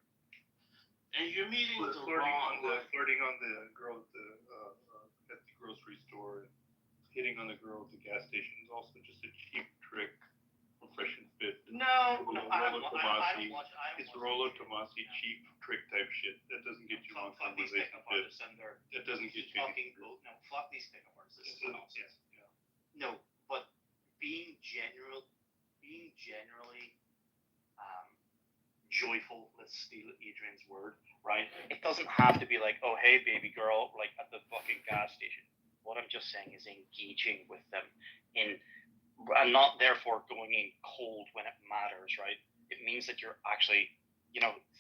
And you're meeting the flirting on the girl at the grocery store, and hitting on the girl at the gas station is also just a cheap trick from Fresh and Fit. No, I don't watch. It's Rollo Tomasi cheap trick type shit. That doesn't get you on fuck these pickup artists and their That doesn't get you fucking no. Fuck these pickup artists. This is nonsense. Yeah. No, but being generally joyful, let's steal Adrian's word, right? It doesn't have to be like, oh, hey, baby girl, like at the fucking gas station. What I'm just saying is engaging with them in, and not therefore going in cold when it matters, right? It means that you're actually,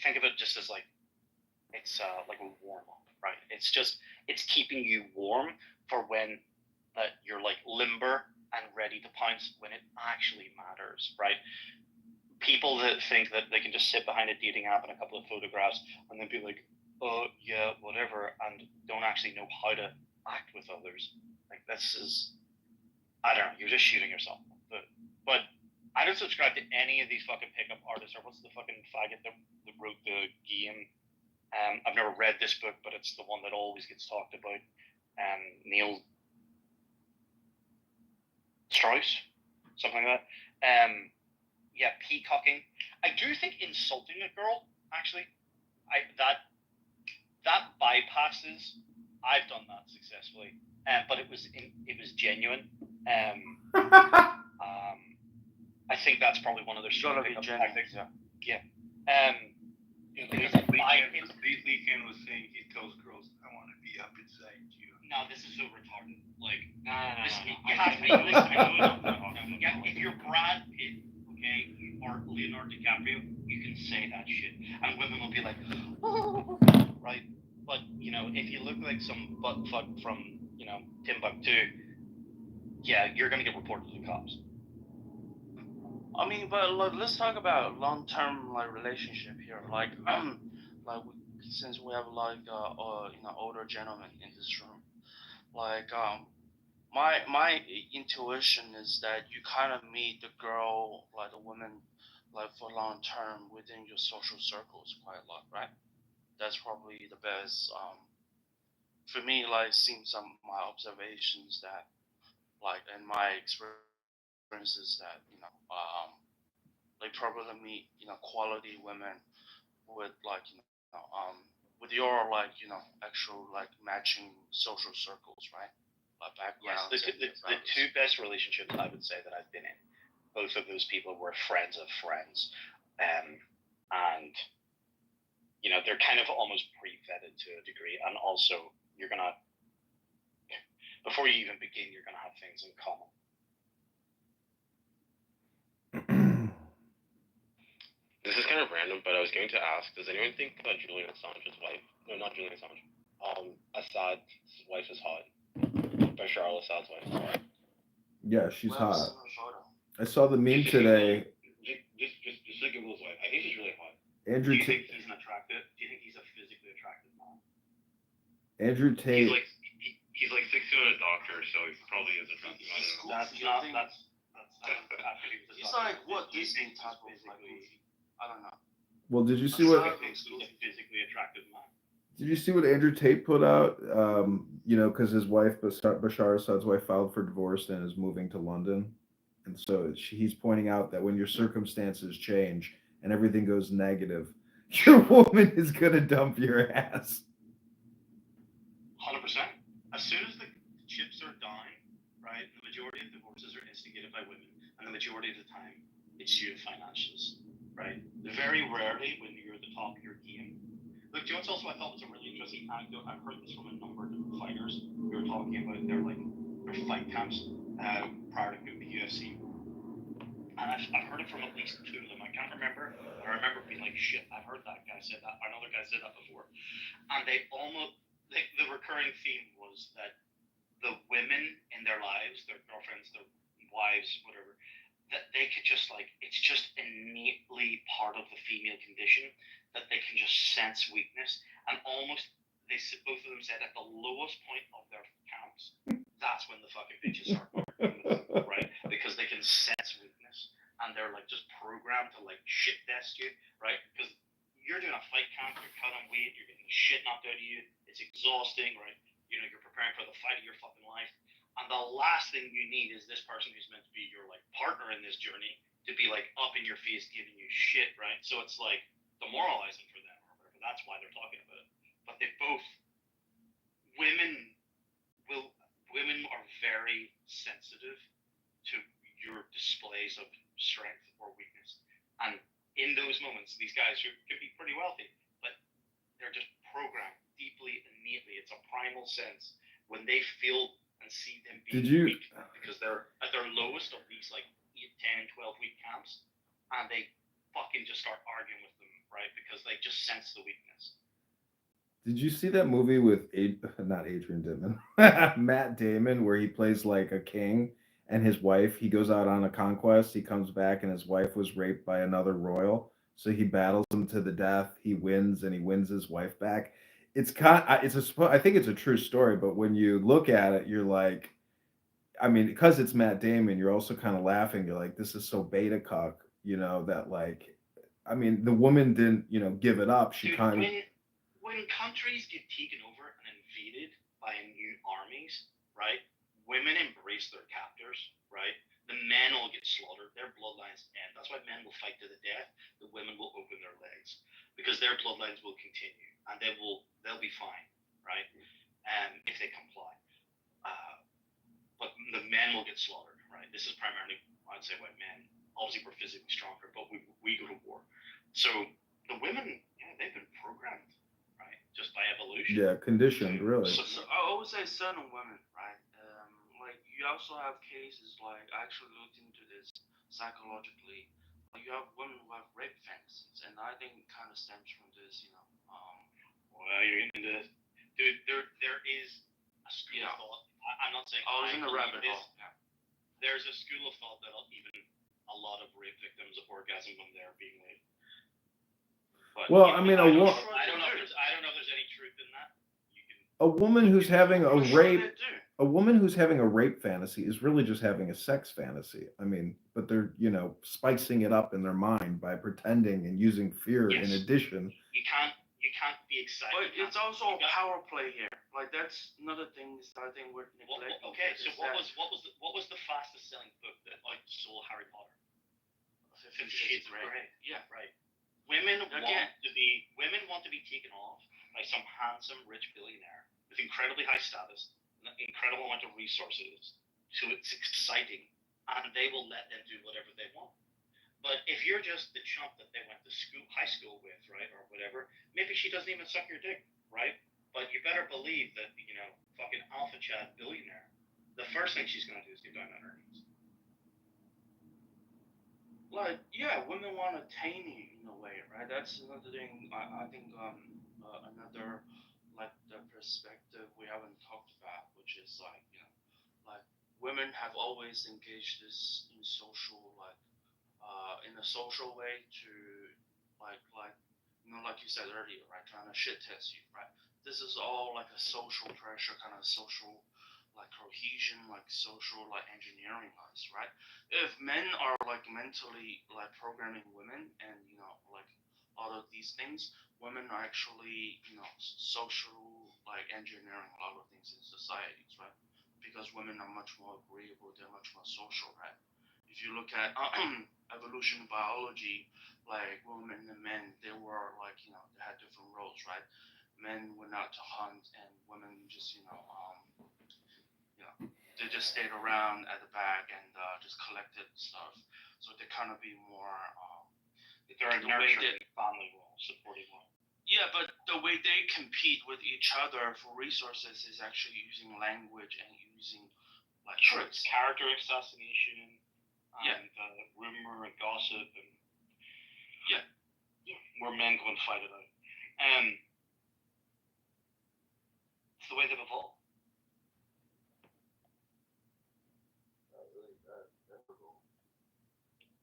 think of it just as like, it's like a warm up, right? It's keeping you warm for when you're like limber and ready to pounce when it actually matters, right? People that think that they can just sit behind a dating app and a couple of photographs and then be like, oh yeah, whatever, and don't actually know how to act with others. Like this is, I don't know, you're just shooting yourself. But I don't subscribe to any of these fucking pickup artists, or what's the fucking faggot that wrote the game. I've never read this book, but it's the one that always gets talked about. Neil Strauss, something like that. Yeah, peacocking. I do think insulting a girl, actually, that bypasses. I've done that successfully, but it was genuine. I think that's probably one of their Gotta be pickup genuine, tactics. yeah. Because Lee Ken was saying he tells girls, "I want to be up inside you." no, this is so retarded. Like, No. you have to be. Yeah, if you're Brad Pitt, okay, or Leonardo DiCaprio, you can say that shit, and women will be like, oh, right? But if you look like some butt fuck from Timbuktu, yeah, you're gonna get reported to the cops. I mean, but let's talk about long-term relationship here. Since we have older gentlemen in this room, my intuition is that you kind of meet the girl, the woman, for long term within your social circles quite a lot, right? That's probably the best. For me, seeing some my observations that, and my experiences that they probably meet quality women with with your actual matching social circles, right? Yes, Backgrounds. the two best relationships I would say that I've been in, both of those people were friends of friends, and they're kind of almost pre-vetted to a degree, and also you're gonna, before you even begin, you're gonna have things in common. This is kind of random, but I was going to ask, does anyone think Julian Assange's wife, no, not Julian Assange, Assad's wife is hot? Bashar al-Assad's wife is hot. Yeah, she's hot. I saw the meme today. Just look at Will's wife. I think she's really hot. Do you think he's an attractive? Do you think he's a physically attractive man? Andrew Tate. He's like 6'2" and a doctor, so he probably is attractive. I don't know. That's He's like what Disney type of I don't know. Well, did you see what? Physically attractive man. Did you see what Andrew Tate put out? Because his wife, Bashar Assad's wife, filed for divorce and is moving to London, and so he's pointing out that when your circumstances change and everything goes negative, your woman is gonna dump your ass. 100%. As soon as the chips are down, right, the majority of divorces are instigated by women, and the majority of the time, it's due to financials, right? Very rarely when you're at the top of your game. Look, Jones also I thought was a really interesting anecdote. I've heard this from a number of different fighters who were talking about their fight camps prior to going to UFC. And I've heard it from at least two of them. I can't remember, but I remember being like, shit, I've heard that guy say that, or another guy said that before. And they almost, the recurring theme was that the women in their lives, their girlfriends, their wives, whatever, that they could just it's just innately part of the female condition that they can just sense weakness, and almost both of them said at the lowest point of their camps, that's when the fucking bitches start right? Because they can sense weakness, and they're just programmed to shit test you, right? Because you're doing a fight camp, you're cutting weight, you're getting shit knocked out of you, it's exhausting, right? You're preparing for the fight of your fucking life. And the last thing you need is this person who's meant to be your partner in this journey to be up in your face giving you shit, right? So it's demoralizing for them or whatever. That's why they're talking about it. But they both women are very sensitive to your displays of strength or weakness. And in those moments, these guys who could be pretty wealthy, but they're just programmed deeply, innately. It's a primal sense when they feel and see them being weak because they're at their lowest of these like 8, 10, 12-week camps, and they fucking just start arguing with them, right? Because they just sense the weakness. Did you see that movie with not Adrian Dimon, Matt Damon, where he plays like a king and his wife? He goes out on a conquest. He comes back and his wife was raped by another royal. So he battles him to the death. He wins and he wins his wife back. I think it's a true story, but when you look at it, you're like, I mean, because it's Matt Damon, you're also kind of laughing. You're like, this is so beta cuck, that like, I mean, the woman didn't, give it up. She Dude, kind of. When countries get taken over and invaded by new armies, right? Women embrace their captors, right? The men will get slaughtered. Their bloodlines end. That's why men will fight to the death. The women will open their legs because their bloodlines will continue and they'll be fine, right? If they comply. But the men will get slaughtered, right? This is primarily, I'd say, white men. Obviously, we're physically stronger, but we go to war. So the women, they've been programmed, right? Just by evolution. Yeah, conditioned, really. So I would say certain women, right? Like you also have cases like I actually looked into this psychologically. You have women who have rape fantasies, and I think it kind of stems from this, Well, you're into this. Dude, there is a school of thought. I'm not saying I was in the rabbit hole. Yeah. There's a school of thought that even a lot of rape victims orgasm when they're being raped. But Well, I mean, I don't know if there's any truth in that. A woman who's having a rape fantasy is really just having a sex fantasy. I mean, but they're, spicing it up in their mind by pretending and using fear in addition. You can't be excited. But it's also a power play here. Like that's another thing that I think we're neglecting. Okay, so what was the fastest selling book that sold Harry Potter? 50 Shades of Grey. Yeah, right. Women want to be taken off by some handsome rich billionaire with incredibly high status, an incredible amount of resources. So it's exciting, and they will let them do whatever they want. But if you're just the chump that they went to high school with, right, or whatever, maybe she doesn't even suck your dick, right? But you better believe that, fucking alpha chat billionaire, the first thing she's going to do is get down on her knees. Like, yeah, women want to tame you in a way, right? That's another thing. I think another like the perspective we haven't talked about, which is like like women have always engaged this in social in a social way to like like you said earlier, right? Trying to shit test you, right? This is all like a social pressure, kind of social like cohesion, like social like engineering us, right? If men are like mentally like programming women and like all of these things, women are actually social like engineering a lot of things in societies, right? Because women are much more agreeable, they're much more social, right? If you look at evolution biology, like women and men, they were like they had different roles, right? Men went out to hunt, and women just they just stayed around at the back and just collected stuff. So they kind of be more. They're a nurturing family role, supporting role. Yeah, but the way they compete with each other for resources is actually using language and using like tricks. Character assassination. And rumor and gossip and where men go and fight it out. It's the way they've evolved.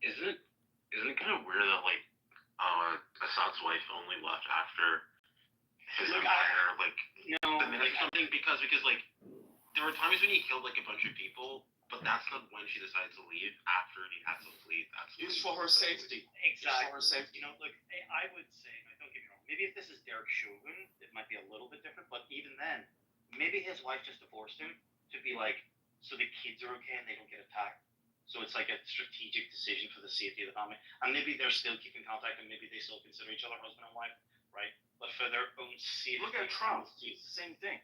Isn't it kind of weird that like Assad's wife only left after his empire diminished something because like there were times when he killed like a bunch of people, but that's not when she decided to leave after he had to flee. It's for her safety. Exactly. It's for her safety. Look, I would say, don't get me wrong, maybe if this is Derek Chauvin, it might be a little bit different, but even then, maybe his wife just divorced him to be like, so the kids are okay and they don't get attacked. So it's like a strategic decision for the safety of the family. And maybe they're still keeping contact and maybe they still consider each other husband and wife, right? But for their own safety. Look at Trump. It's the same thing.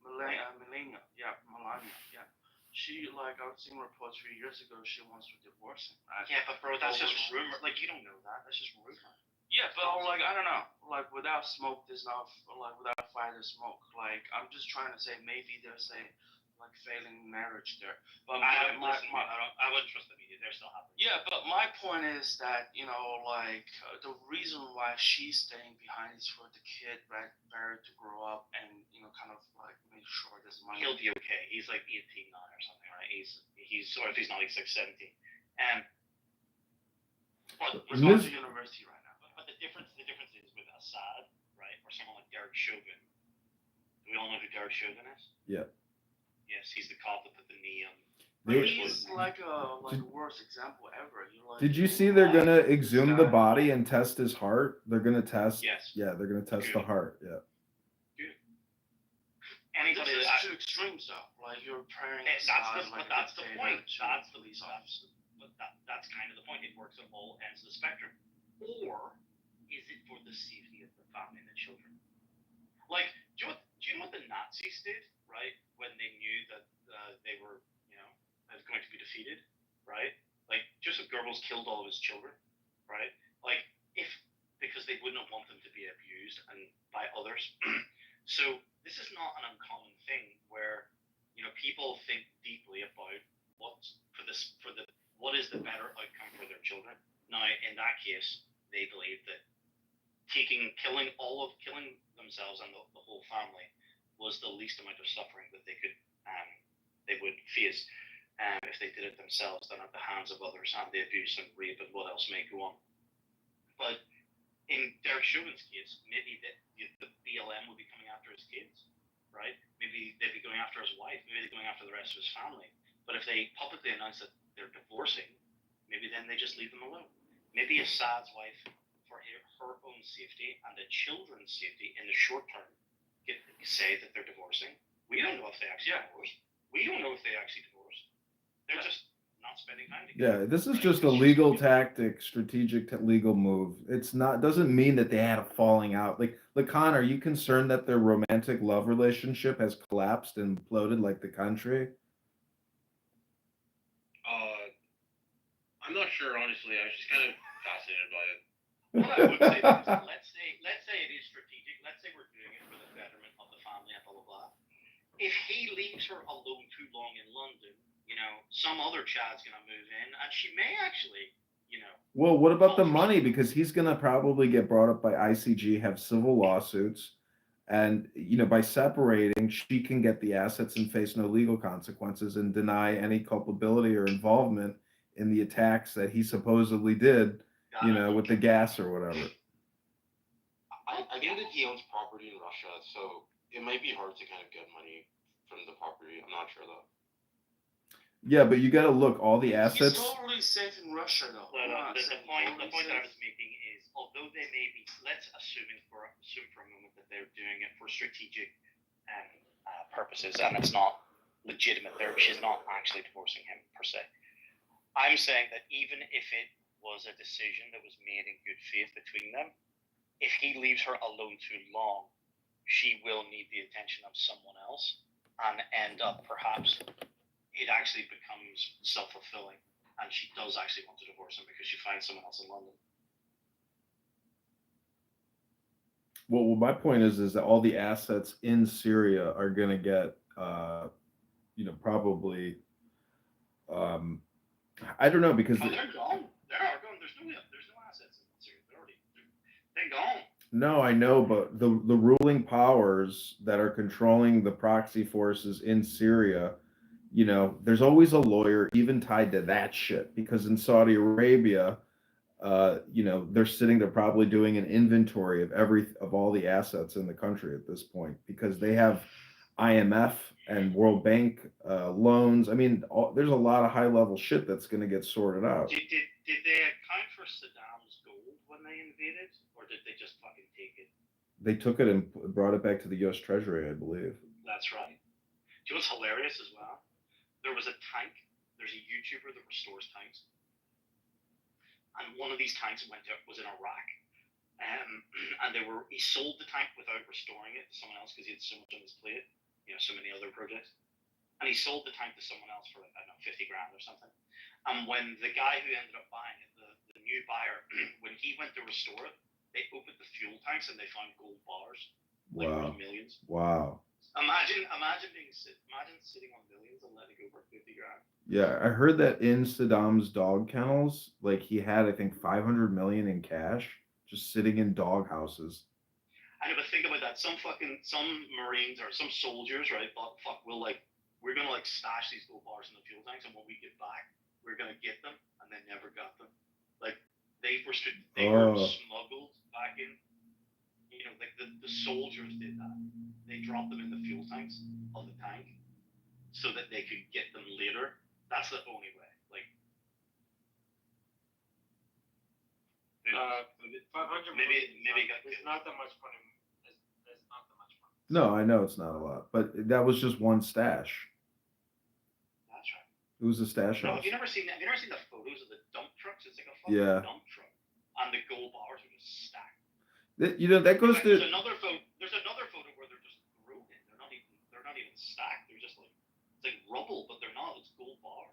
Melania, yeah. She like I was seeing reports 3 years ago. She wants to divorce him. Right? Yeah, but bro, that's just Over- rumor. Like, you don't know that. That's just rumor. Yeah, but like I don't know. Like without smoke, there's not like without fire, there's smoke. Like I'm just trying to say maybe there's a like failing marriage there. But I wouldn't trust the media. They're still happening. yeah, but my point is that like the reason why she's staying behind is for the kid, right, Barrett to grow up and kind of like make sure there's money. He'll be okay. He's like 18 now or something, right? He's or if he's not, he's like 17. But He's going to university right now. But the difference is with Assad, right, or someone like Derek Chauvin. Do we all know who Derek Chauvin is? Yeah. Yes, he's the cop that put the knee on. He's like a worst example ever. Did you see they're gonna exhume the body and test his heart? They're gonna test. Yes. Yeah, they're gonna test the heart. Yeah. Anybody this is that too extreme stuff. Like you're praying. that's the point. That's the police officer. But that's kind of the point. It works on all ends of the spectrum. Or is it for the safety of the family and the children? Like, do you know what the Nazis did, right? When they knew that they were, going to be defeated, right? Like, Joseph Goebbels killed all of his children, right? Like, because they wouldn't want them to be abused and by others. So this is not an uncommon thing where, people think deeply about what is the better outcome for their children. Now, in that case, they believe that killing themselves and the whole family was the least amount of suffering that they would face if they did it themselves than at the hands of others and the abuse and rape and what else may go on. But in Derek Chauvin's case, maybe the BLM would be coming after his kids, right? Maybe they'd be going after his wife. Maybe they're going after the rest of his family. But if they publicly announce that they're divorcing, maybe then they just leave them alone. Maybe Assad's wife, for her own safety and the children's safety in the short term, say that they're divorcing. We don't know if they actually divorce. We don't know if they actually divorce. They're just not spending time together. Yeah, this is just a legal tactic, strategic legal move. It's not doesn't mean that they had a falling out. Like Con, are you concerned that their romantic love relationship has collapsed and imploded like the country? I'm not sure, honestly. I was just kind of fascinated by it. What I would say is, let's say it is strategic. Let's say we're doing it for the betterment of the family and blah blah blah. If he leaves her alone too long in London, some other Chad's gonna move in, and she may actually, Well, what about the money? Because he's gonna probably get brought up by ICG, have civil lawsuits, and by separating, she can get the assets and face no legal consequences and deny any culpability or involvement in the attacks that he supposedly did, with the gas or whatever. I think that he owns property in Russia, so it might be hard to kind of get money from the property. I'm not sure though. Yeah, but you got to look all the assets. He's totally safe in Russia though. The point that I was making is, although they may be, let's assume for a moment that they're doing it for strategic purposes and it's not legitimate. She's not actually divorcing him per se. I'm saying that even if it was a decision that was made in good faith between them, if he leaves her alone too long, she will need the attention of someone else and end up perhaps it actually becomes self-fulfilling and she does actually want to divorce him because she finds someone else in London. Well, my point is that all the assets in Syria are going to get, probably, I don't know, because they're gone. They're gone. There's no assets in Syria. They're gone. No, I know, but the ruling powers that are controlling the proxy forces in Syria, there's always a lawyer even tied to that shit, because in Saudi Arabia, they're sitting there probably doing an inventory of all the assets in the country at this point, because they have IMF and World Bank loans. I mean, there's a lot of high level shit that's going to get sorted out. Did they account for Saddam's gold when they invaded, or did they just fucking take it? They took it and brought it back to the U.S. Treasury, I believe. That's right. Do you know what's hilarious as well? There was a tank. There's a YouTuber that restores tanks, and one of these tanks was in Iraq, and he sold the tank without restoring it to someone else because he had so much on his plate, so many other projects. and he sold the tank to someone else for like, I don't know, 50 grand or something. And when the guy who ended up buying it, the new buyer, when he went to restore it, they opened the fuel tanks and they found gold bars, like Wow. worth millions. Wow. Imagine sitting on millions and letting go for 50 grand. Yeah, I heard that in Saddam's dog kennels, like he had, I think, 500 million in cash just sitting in dog houses. I never think about that. Some Marines or some soldiers, right? Thought, fuck, we're gonna like stash these gold bars in the fuel tanks, and when we get back, we're gonna get them, and they never got them. Like they were smuggled back in. You know, like the soldiers did that. They dropped them in the fuel tanks of the tank so that they could get them later. That's the only way. Like, 500 maybe it's not that much money. It's not that much money. No, I know it's not a lot, but that was just one stash. That's right. It was a stash No, house. have you never seen that? Have you never seen the photos of the dump trucks? It's like a fucking dump truck, and the gold bars are just stacked. You know, that goes to. There's another photo where they're just thrown in. They're not even stacked. They're just like it's like rubble, but they're not. It's gold bars.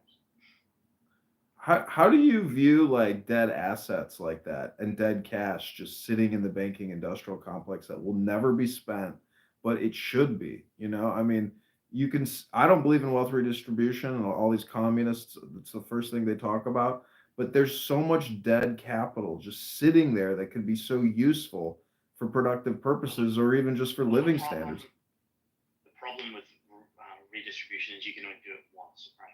How do you view like dead assets like that and dead cash just sitting in the banking industrial complex that will never be spent, but it should be? You know, I mean, you can. I don't believe in wealth redistribution and all these communists. It's the first thing they talk about. But there's so much dead capital just sitting there that could be so useful for productive purposes or even just for living standards. The problem with redistribution is you can only do it once, right?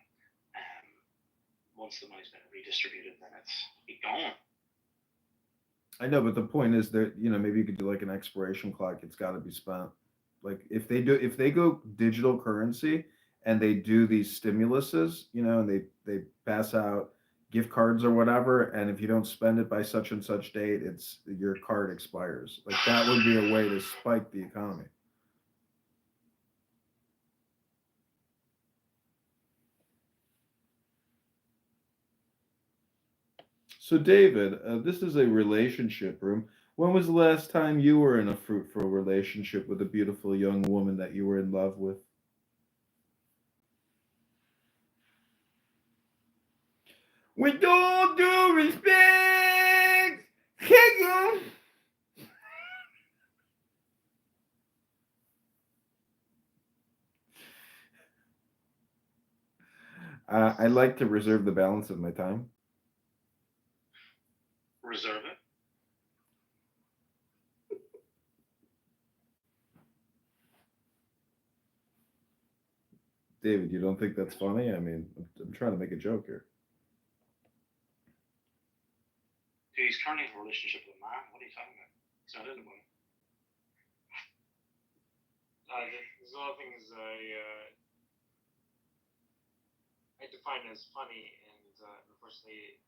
Once the money's been redistributed, then it's gone. I know, but the point is that, you know, maybe you could do like an expiration clock. It's got to be spent. Like if they go digital currency and they do these stimuluses, you know, and they pass out gift cards or whatever, and if you don't spend it by such and such date, it's your card expires. Like that would be a way to spike the economy. So David, this is a relationship room. When was the last time you were in a fruitful relationship with a beautiful young woman that you were in love with? With all due respect, Higgum. I like to reserve the balance of my time. Reserve it. David, you don't think that's funny? I mean, I'm trying to make a joke here. Dude, he's currently in a relationship with a man. What are you talking about? He's not into women. There's a lot of things I define as funny, and unfortunately,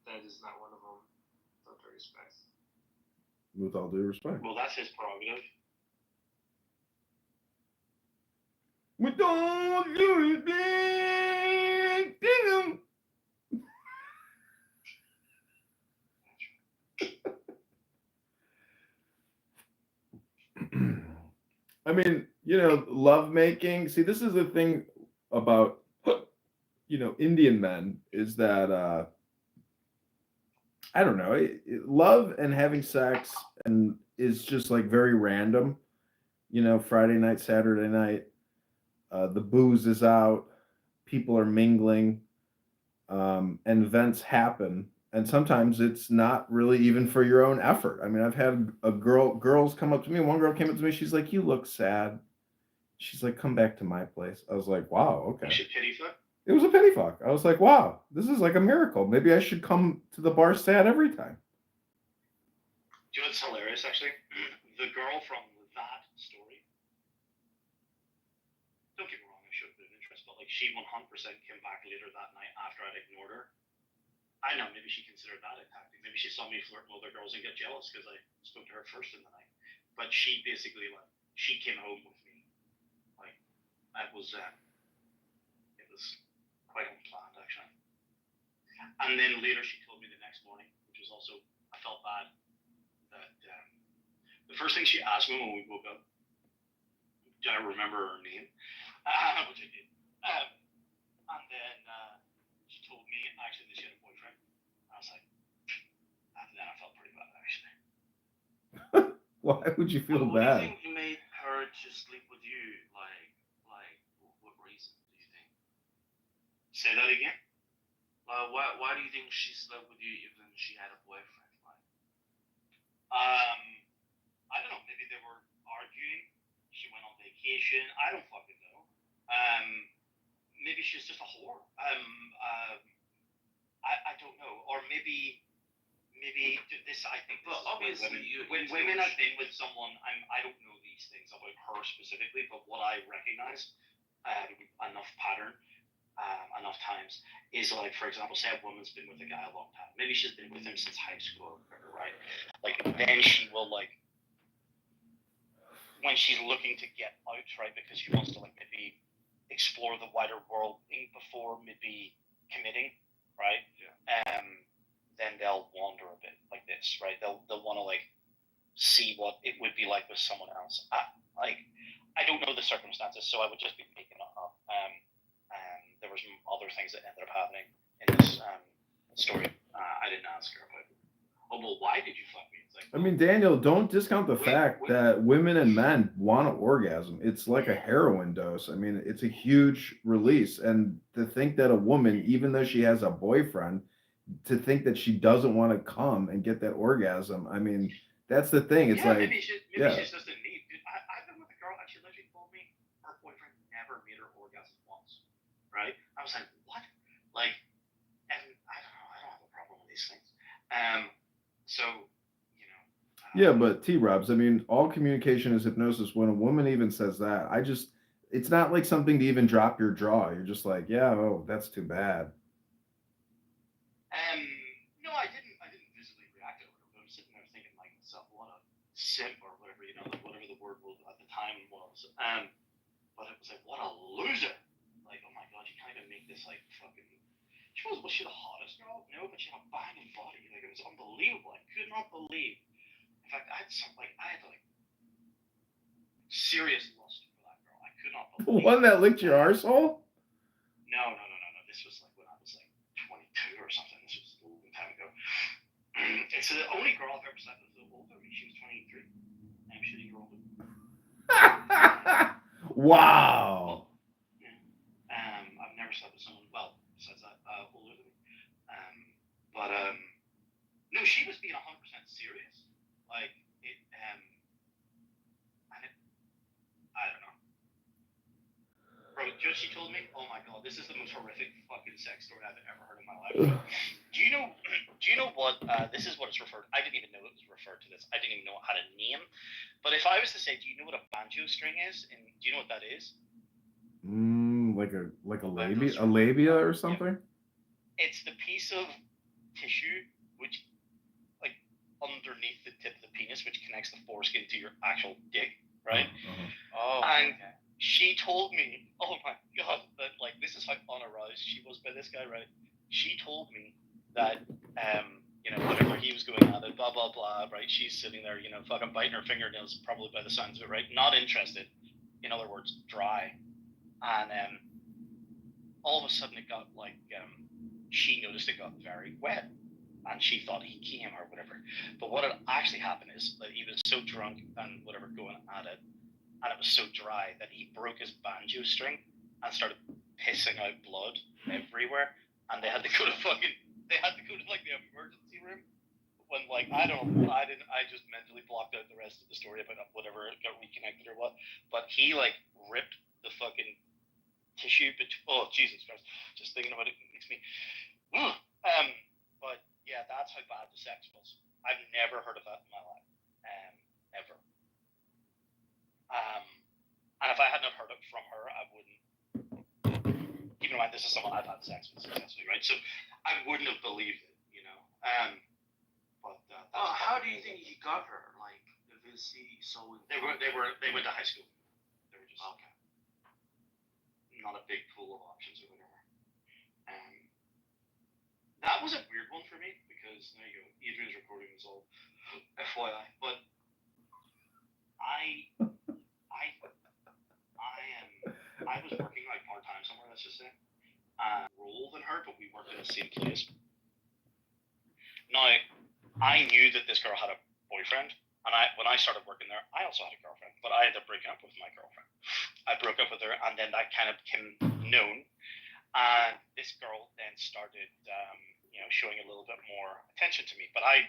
that is not one of them. With all due respect. With all due respect. Well, that's his prerogative. With all due respect, Higgum. I mean, you know, love making. See, this is the thing about, you know, Indian men is that I don't know, love and having sex and is just like very random. You know, Friday night, Saturday night, the booze is out, people are mingling, and events happen. And sometimes it's not really even for your own effort. I mean, I've had girls come up to me. One girl came up to me. She's like, "You look sad." She's like, "Come back to my place." I was like, "Wow, okay." You should pity fuck. It was a pity fuck. I was like, "Wow, this is like a miracle. Maybe I should come to the bar sad every time." Do you know what's hilarious, actually? The girl from that story. Don't get me wrong, I showed a bit of interest, but like she 100% came back later that night after I'd ignored her. I know, maybe she considered that a tactic. Maybe she saw me flirting with other girls and get jealous because I spoke to her first in the night. But she basically, like, she came home with me. Like, it was quite unplanned, actually. And then later she told me the next morning, which was also, I felt bad, that the first thing she asked me when we woke up, did I remember her name? Which I did. And then she told me actually that she had a boyfriend. I was like, after that I felt pretty bad actually. Why would you feel What do you bad? think made her to sleep with you? What reason do you think? Say that again. Why do you think she slept with you even she had a boyfriend? I don't know. Maybe they were arguing. She went on vacation. I don't fucking know. Maybe she's just a whore. I don't know. Or maybe this. I think. But obviously, when women have been with someone, I don't know these things about her specifically, but what I recognize enough pattern. Enough times is like, for example, say a woman's been with a guy a long time. Maybe she's been with him since high school, right? Like then she will like when she's looking to get out, right? Because she wants to like maybe explore the wider world before maybe committing, right? Yeah. Then they'll wander a bit like this, right? They'll want to like see what it would be like with someone else. I don't know the circumstances, so I would just be making it up. There were some other things that ended up happening in this story. I didn't ask her about. Oh well, why did you fuck me? It's like, I mean, Daniel, don't discount the fact that women and men want an orgasm. It's like a heroin dose. I mean, it's a huge release. And to think that a woman, even though she has a boyfriend, to think that she doesn't want to come and get that orgasm, I mean, that's the thing. It's like, maybe she's just in need. Dude, I've been with a girl and she literally told me her boyfriend never made her orgasm once. Right? I was like, what? Like, and I don't know. I don't have a problem with these things. So, you know. yeah, but T-Robs, I mean, all communication is hypnosis. When a woman even says that, it's not like something to even drop your jaw. You're just like, yeah, oh, that's too bad. No, I didn't visibly react to it. I was sitting there thinking like myself, what a simp or whatever, you know, like whatever the word was at the time was. But it was like, what a loser. Like, oh my god, you can't even make this like fucking. Was she the hottest girl? No, but she had a banging body. Like, it was unbelievable. I could not believe. In fact, I had like serious lust for that girl. I could not The believe. one that licked your arsehole? No. This was like when I was like 22 or something. This was a long time ago. It's the only girl I've ever slept with older than me. She was 23. I'm shitty girl. Wow. I've never slept with someone, well, besides that, older than me. No, she was being 100% serious. Like, I don't know. Bro, just she told me, oh my god, this is the most horrific fucking sex story I've ever heard in my life. Do you know what, this is what it's referred, I didn't even know it was referred to this. I didn't even know how to name. But if I was to say, do you know what a banjo string is? And do you know what that is? Like a labia or something? Yeah. It's the piece of tissue which, like, underneath the tip of the penis, which connects the foreskin to your actual dick, right? Oh, and okay. she told me, oh my god, that like this is how unaroused she was by this guy, right? She told me that, you know, whenever he was going at it, blah blah blah, right? She's sitting there, you know, fucking biting her fingernails, probably by the sounds of it, right? Not interested. In other words, dry. And all of a sudden it got like, she noticed it got very wet, and she thought he came or whatever. But what had actually happened is that he was so drunk and whatever going at it, and it was so dry that he broke his banjo string and started pissing out blood everywhere, and they had to go to like the emergency room. When like I just mentally blocked out the rest of the story about whatever it got reconnected or what. But he like ripped the fucking tissue oh Jesus Christ, just thinking about it makes me but yeah, that's how bad the sex was. I've never heard of that in my life, ever. And if I had not heard it from her, I wouldn't. Keep in mind, this is someone I've had sex with successfully, right? So I wouldn't have believed it, you know. How do you think he got her? Like, is he so? They went to high school. They were just okay. Not a big pool of options or whatever. That was a weird one for me because there you go. Adrian's recording is all FYI, but I was working like part time somewhere this let's just say, role than her, but we worked in the same place. Now, I knew that this girl had a boyfriend, and when I started working there, I also had a girlfriend, but I ended up breaking up with my girlfriend. I broke up with her, and then that kind of became known, and this girl then started, showing a little bit more attention to me, but I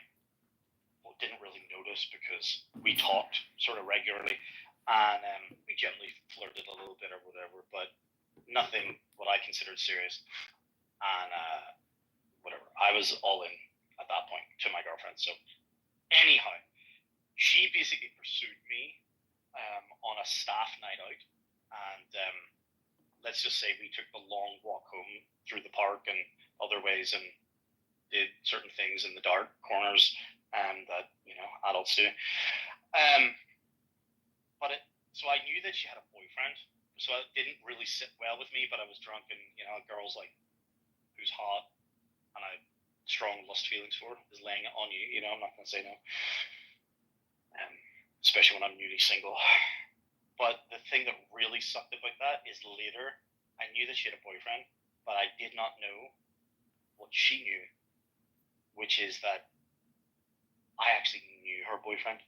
didn't really notice because we talked sort of regularly, and we generally flirted a little bit or whatever, but nothing what I considered serious, and whatever. I was all in at that point to my girlfriend. So anyhow, she basically pursued me on a staff night out, and let's just say we took the long walk home through the park and other ways and did certain things in the dark corners that adults do. So I knew that she had a boyfriend, so it didn't really sit well with me. But I was drunk, and a girl's like who's hot, and I strong lust feelings for is laying it on you. I'm not gonna say no, especially when I'm newly single. But the thing that really sucked about that is later I knew that she had a boyfriend, but I did not know what she knew, which is that I actually knew her boyfriend.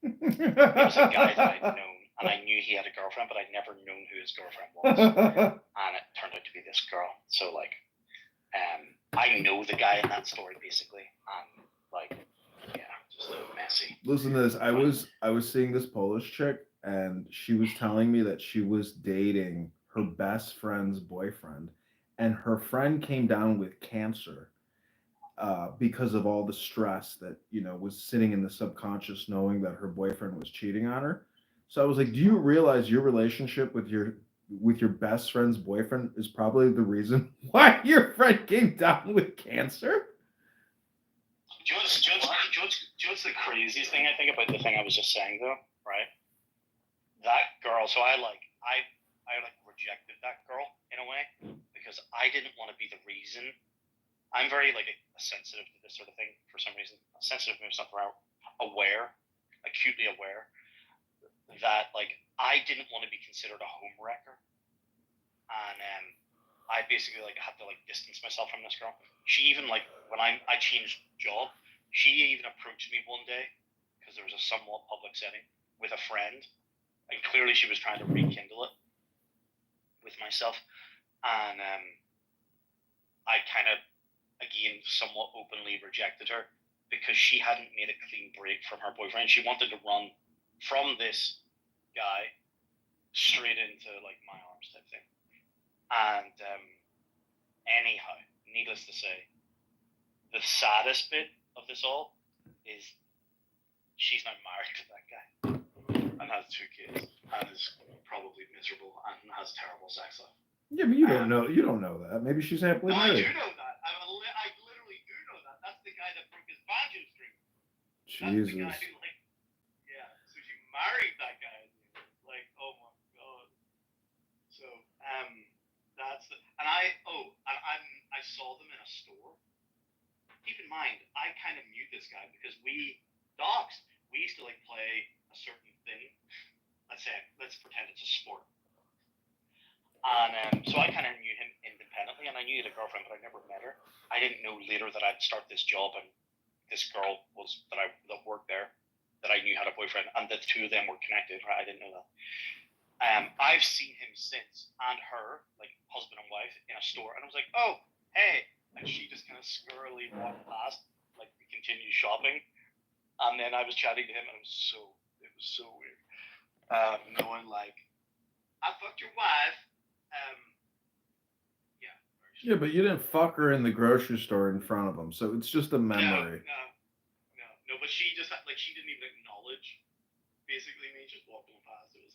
It was a guy that I'd known, and I knew he had a girlfriend, but I'd never known who his girlfriend was. And it turned out to be this girl. So, I know the guy in that story, basically. And, just a messy. Listen to this. I was seeing this Polish chick, and she was telling me that she was dating her best friend's boyfriend, and her friend came down with cancer. Because of all the stress that was sitting in the subconscious, knowing that her boyfriend was cheating on her. So I was like, do you realize your relationship with your best friend's boyfriend is probably the reason why your friend came down with cancer? What's the craziest thing I think about the thing I was just saying though, right? That girl. So I rejected that girl in a way because I didn't want to be the reason. I'm very sensitive to this sort of thing for some reason. Sensitive means something around aware, acutely aware that I didn't want to be considered a homewrecker, and I basically had to distance myself from this girl. She even when I changed job, she even approached me one day because there was a somewhat public setting with a friend, and clearly she was trying to rekindle it with myself, and I kind of again somewhat openly rejected her because she hadn't made a clean break from her boyfriend. She wanted to run from this guy straight into my arms type thing. And anyhow, needless to say, the saddest bit of this all is she's now married to that guy and has 2 kids and is probably miserable and has terrible sex life. Yeah, but you don't know. You don't know that. Maybe she's happily married. I do know that. I literally do know that. That's the guy that broke his banjo string. Jesus. That's the guy who, so she married that guy. Oh my god. So, that's I saw them in a store. Keep in mind, I kind of knew this guy because we used to play a certain thing. Let's pretend it's a sport. And so I kind of knew him independently, and I knew he had a girlfriend, but I never met her. I didn't know later that I'd start this job, and this girl that worked there that I knew had a boyfriend, and the 2 of them were connected. Right? I didn't know that. I've seen him since, and her, husband and wife, in a store, and I was like, oh, hey, and she just kind of scurrily walked past, we continued shopping, and then I was chatting to him, and it was so weird, knowing I fucked your wife. Yeah, but you didn't fuck her in the grocery store in front of him, so it's just a memory. No, but she just she didn't even acknowledge basically me just walking past. It was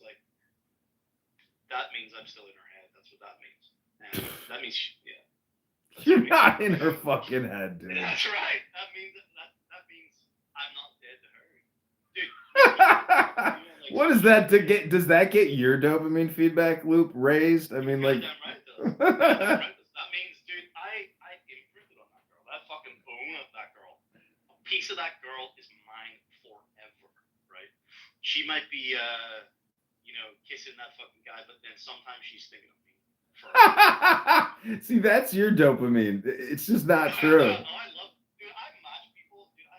that means I'm still in her head. That's what that means. And that means You're not in her fucking head, dude. That's right. That means I'm not dead to her. Dude. What is that to get? Does that get your dopamine feedback loop raised? I mean, Damn right it does. That means, dude, I imprinted on that girl. That fucking own of that girl. A piece of that girl is mine forever, right? She might be, kissing that fucking guy, but then sometimes she's thinking of me. See, that's your dopamine. It's just not true. No, I love, dude. I match people, dude. I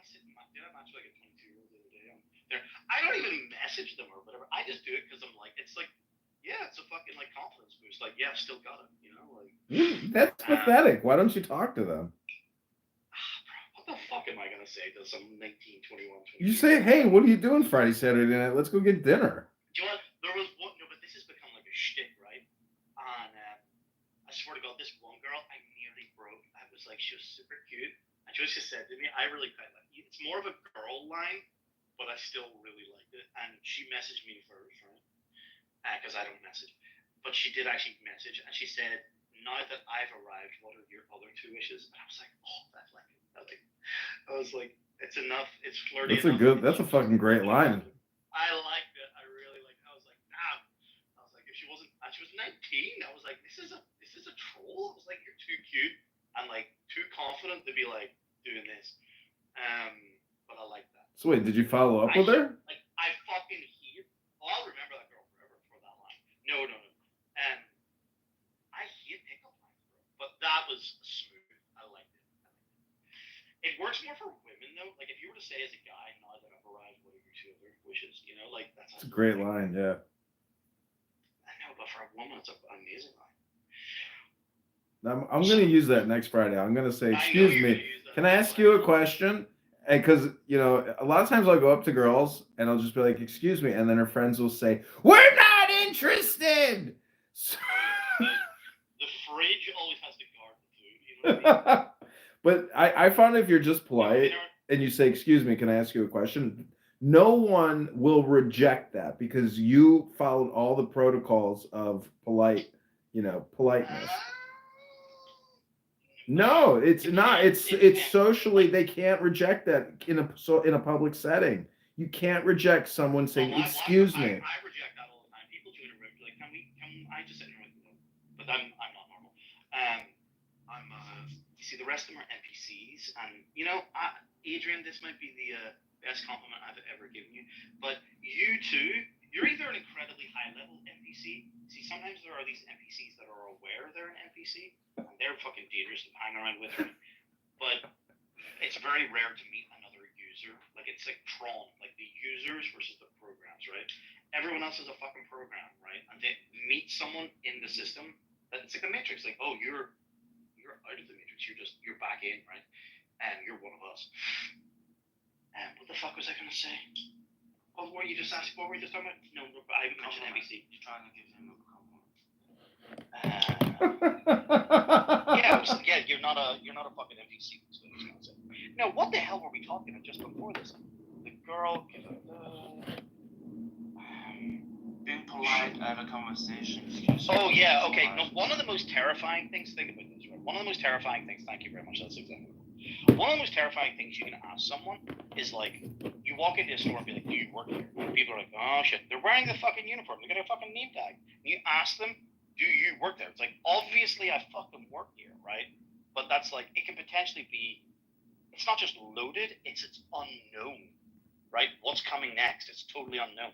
match like a 22-year-old the other day. I don't even message them or whatever. I just do it because I'm like, it's like, yeah, it's a fucking like confidence boost. Like, yeah, still got it, you know, like. That's pathetic. Why don't you talk to them? What the fuck am I gonna say to some 19, 21, 22? You say, hey, what are you doing Friday, Saturday night? Let's go get dinner. Do you know what? There was one, no, but this has become like a shtick, right? And I swear to God, this one girl, I nearly broke. I was like, she was super cute. And she just said to me, I really kind of like you. It's more of a girl line, but I still really liked it. And she messaged me first, right? Because I don't message. But she did actually message, and she said, now that I've arrived, what are your other two wishes? And I was like, oh, that's like it. I was like, it's enough. It's flirty. That's a fucking great line. I liked it. I really liked it. I was like, damn. I was like, if she wasn't, and she was 19. I was like, this is a troll. I was like, you're too cute and like too confident to be like doing this. But I like that. So wait, did you follow up with her? Like, I fucking hate. Oh, I'll remember that girl forever for that line. No. I hate pickup lines, bro. But that was smooth. I liked it. It works more for women though. Like if you were to say as a guy, now that I've arrived, what are your two other wishes? You know, like that's a great line, yeah. I know, but for a woman, it's an amazing line. I'm going to use that next Friday. I'm going to say, excuse me, can I ask you a question? And because, you know, a lot of times I'll go up to girls and I'll just be like, excuse me. And then her friends will say, we're not interested. So... the fridge always has to guard the food. You know what I mean? But I found if you're just polite and you say, excuse me, can I ask you a question? No one will reject that because you followed all the protocols of politeness. No, it's not. It's socially they can't reject that in a public setting. You can't reject someone saying, excuse me. I reject that all the time. People join a room like, can I just sit in a room with them? But I'm not normal. You see, the rest of them are NPCs, and you know, Adrian, this might be the best compliment I've ever given you. But you too, you're either an incredibly high-level NPC. See, sometimes there are these NPCs that are aware they're an NPC, and they're fucking dangerous to hang around with. But it's very rare to meet another user. Like it's like Tron, like the users versus the programs, right? Everyone else is a fucking program, right? And they meet someone in the system. It's like a matrix. Like, oh, you're out of the matrix. You're back in, right? And you're one of us. And what the fuck was I gonna say? What were you just asking? What were you just talking about? No, I mentioned NBC. You're trying to give him a compliment. Yeah, you're not a fucking NPC. No, what the hell were we talking about just before this? The girl. Being polite, have a conversation. Oh yeah, okay. No, one of the most terrifying things. Think about this, right? One of the most terrifying things. Thank you very much. That's exactly. One of the most terrifying things you can ask someone is like, you walk into a store and be like, do you work here? And people are like, oh shit, they're wearing the fucking uniform. They got a fucking name tag. And you ask them, do you work there? It's like, obviously I fucking work here, right? But that's like, it can potentially be, it's not just loaded, it's unknown, right? What's coming next? It's totally unknown.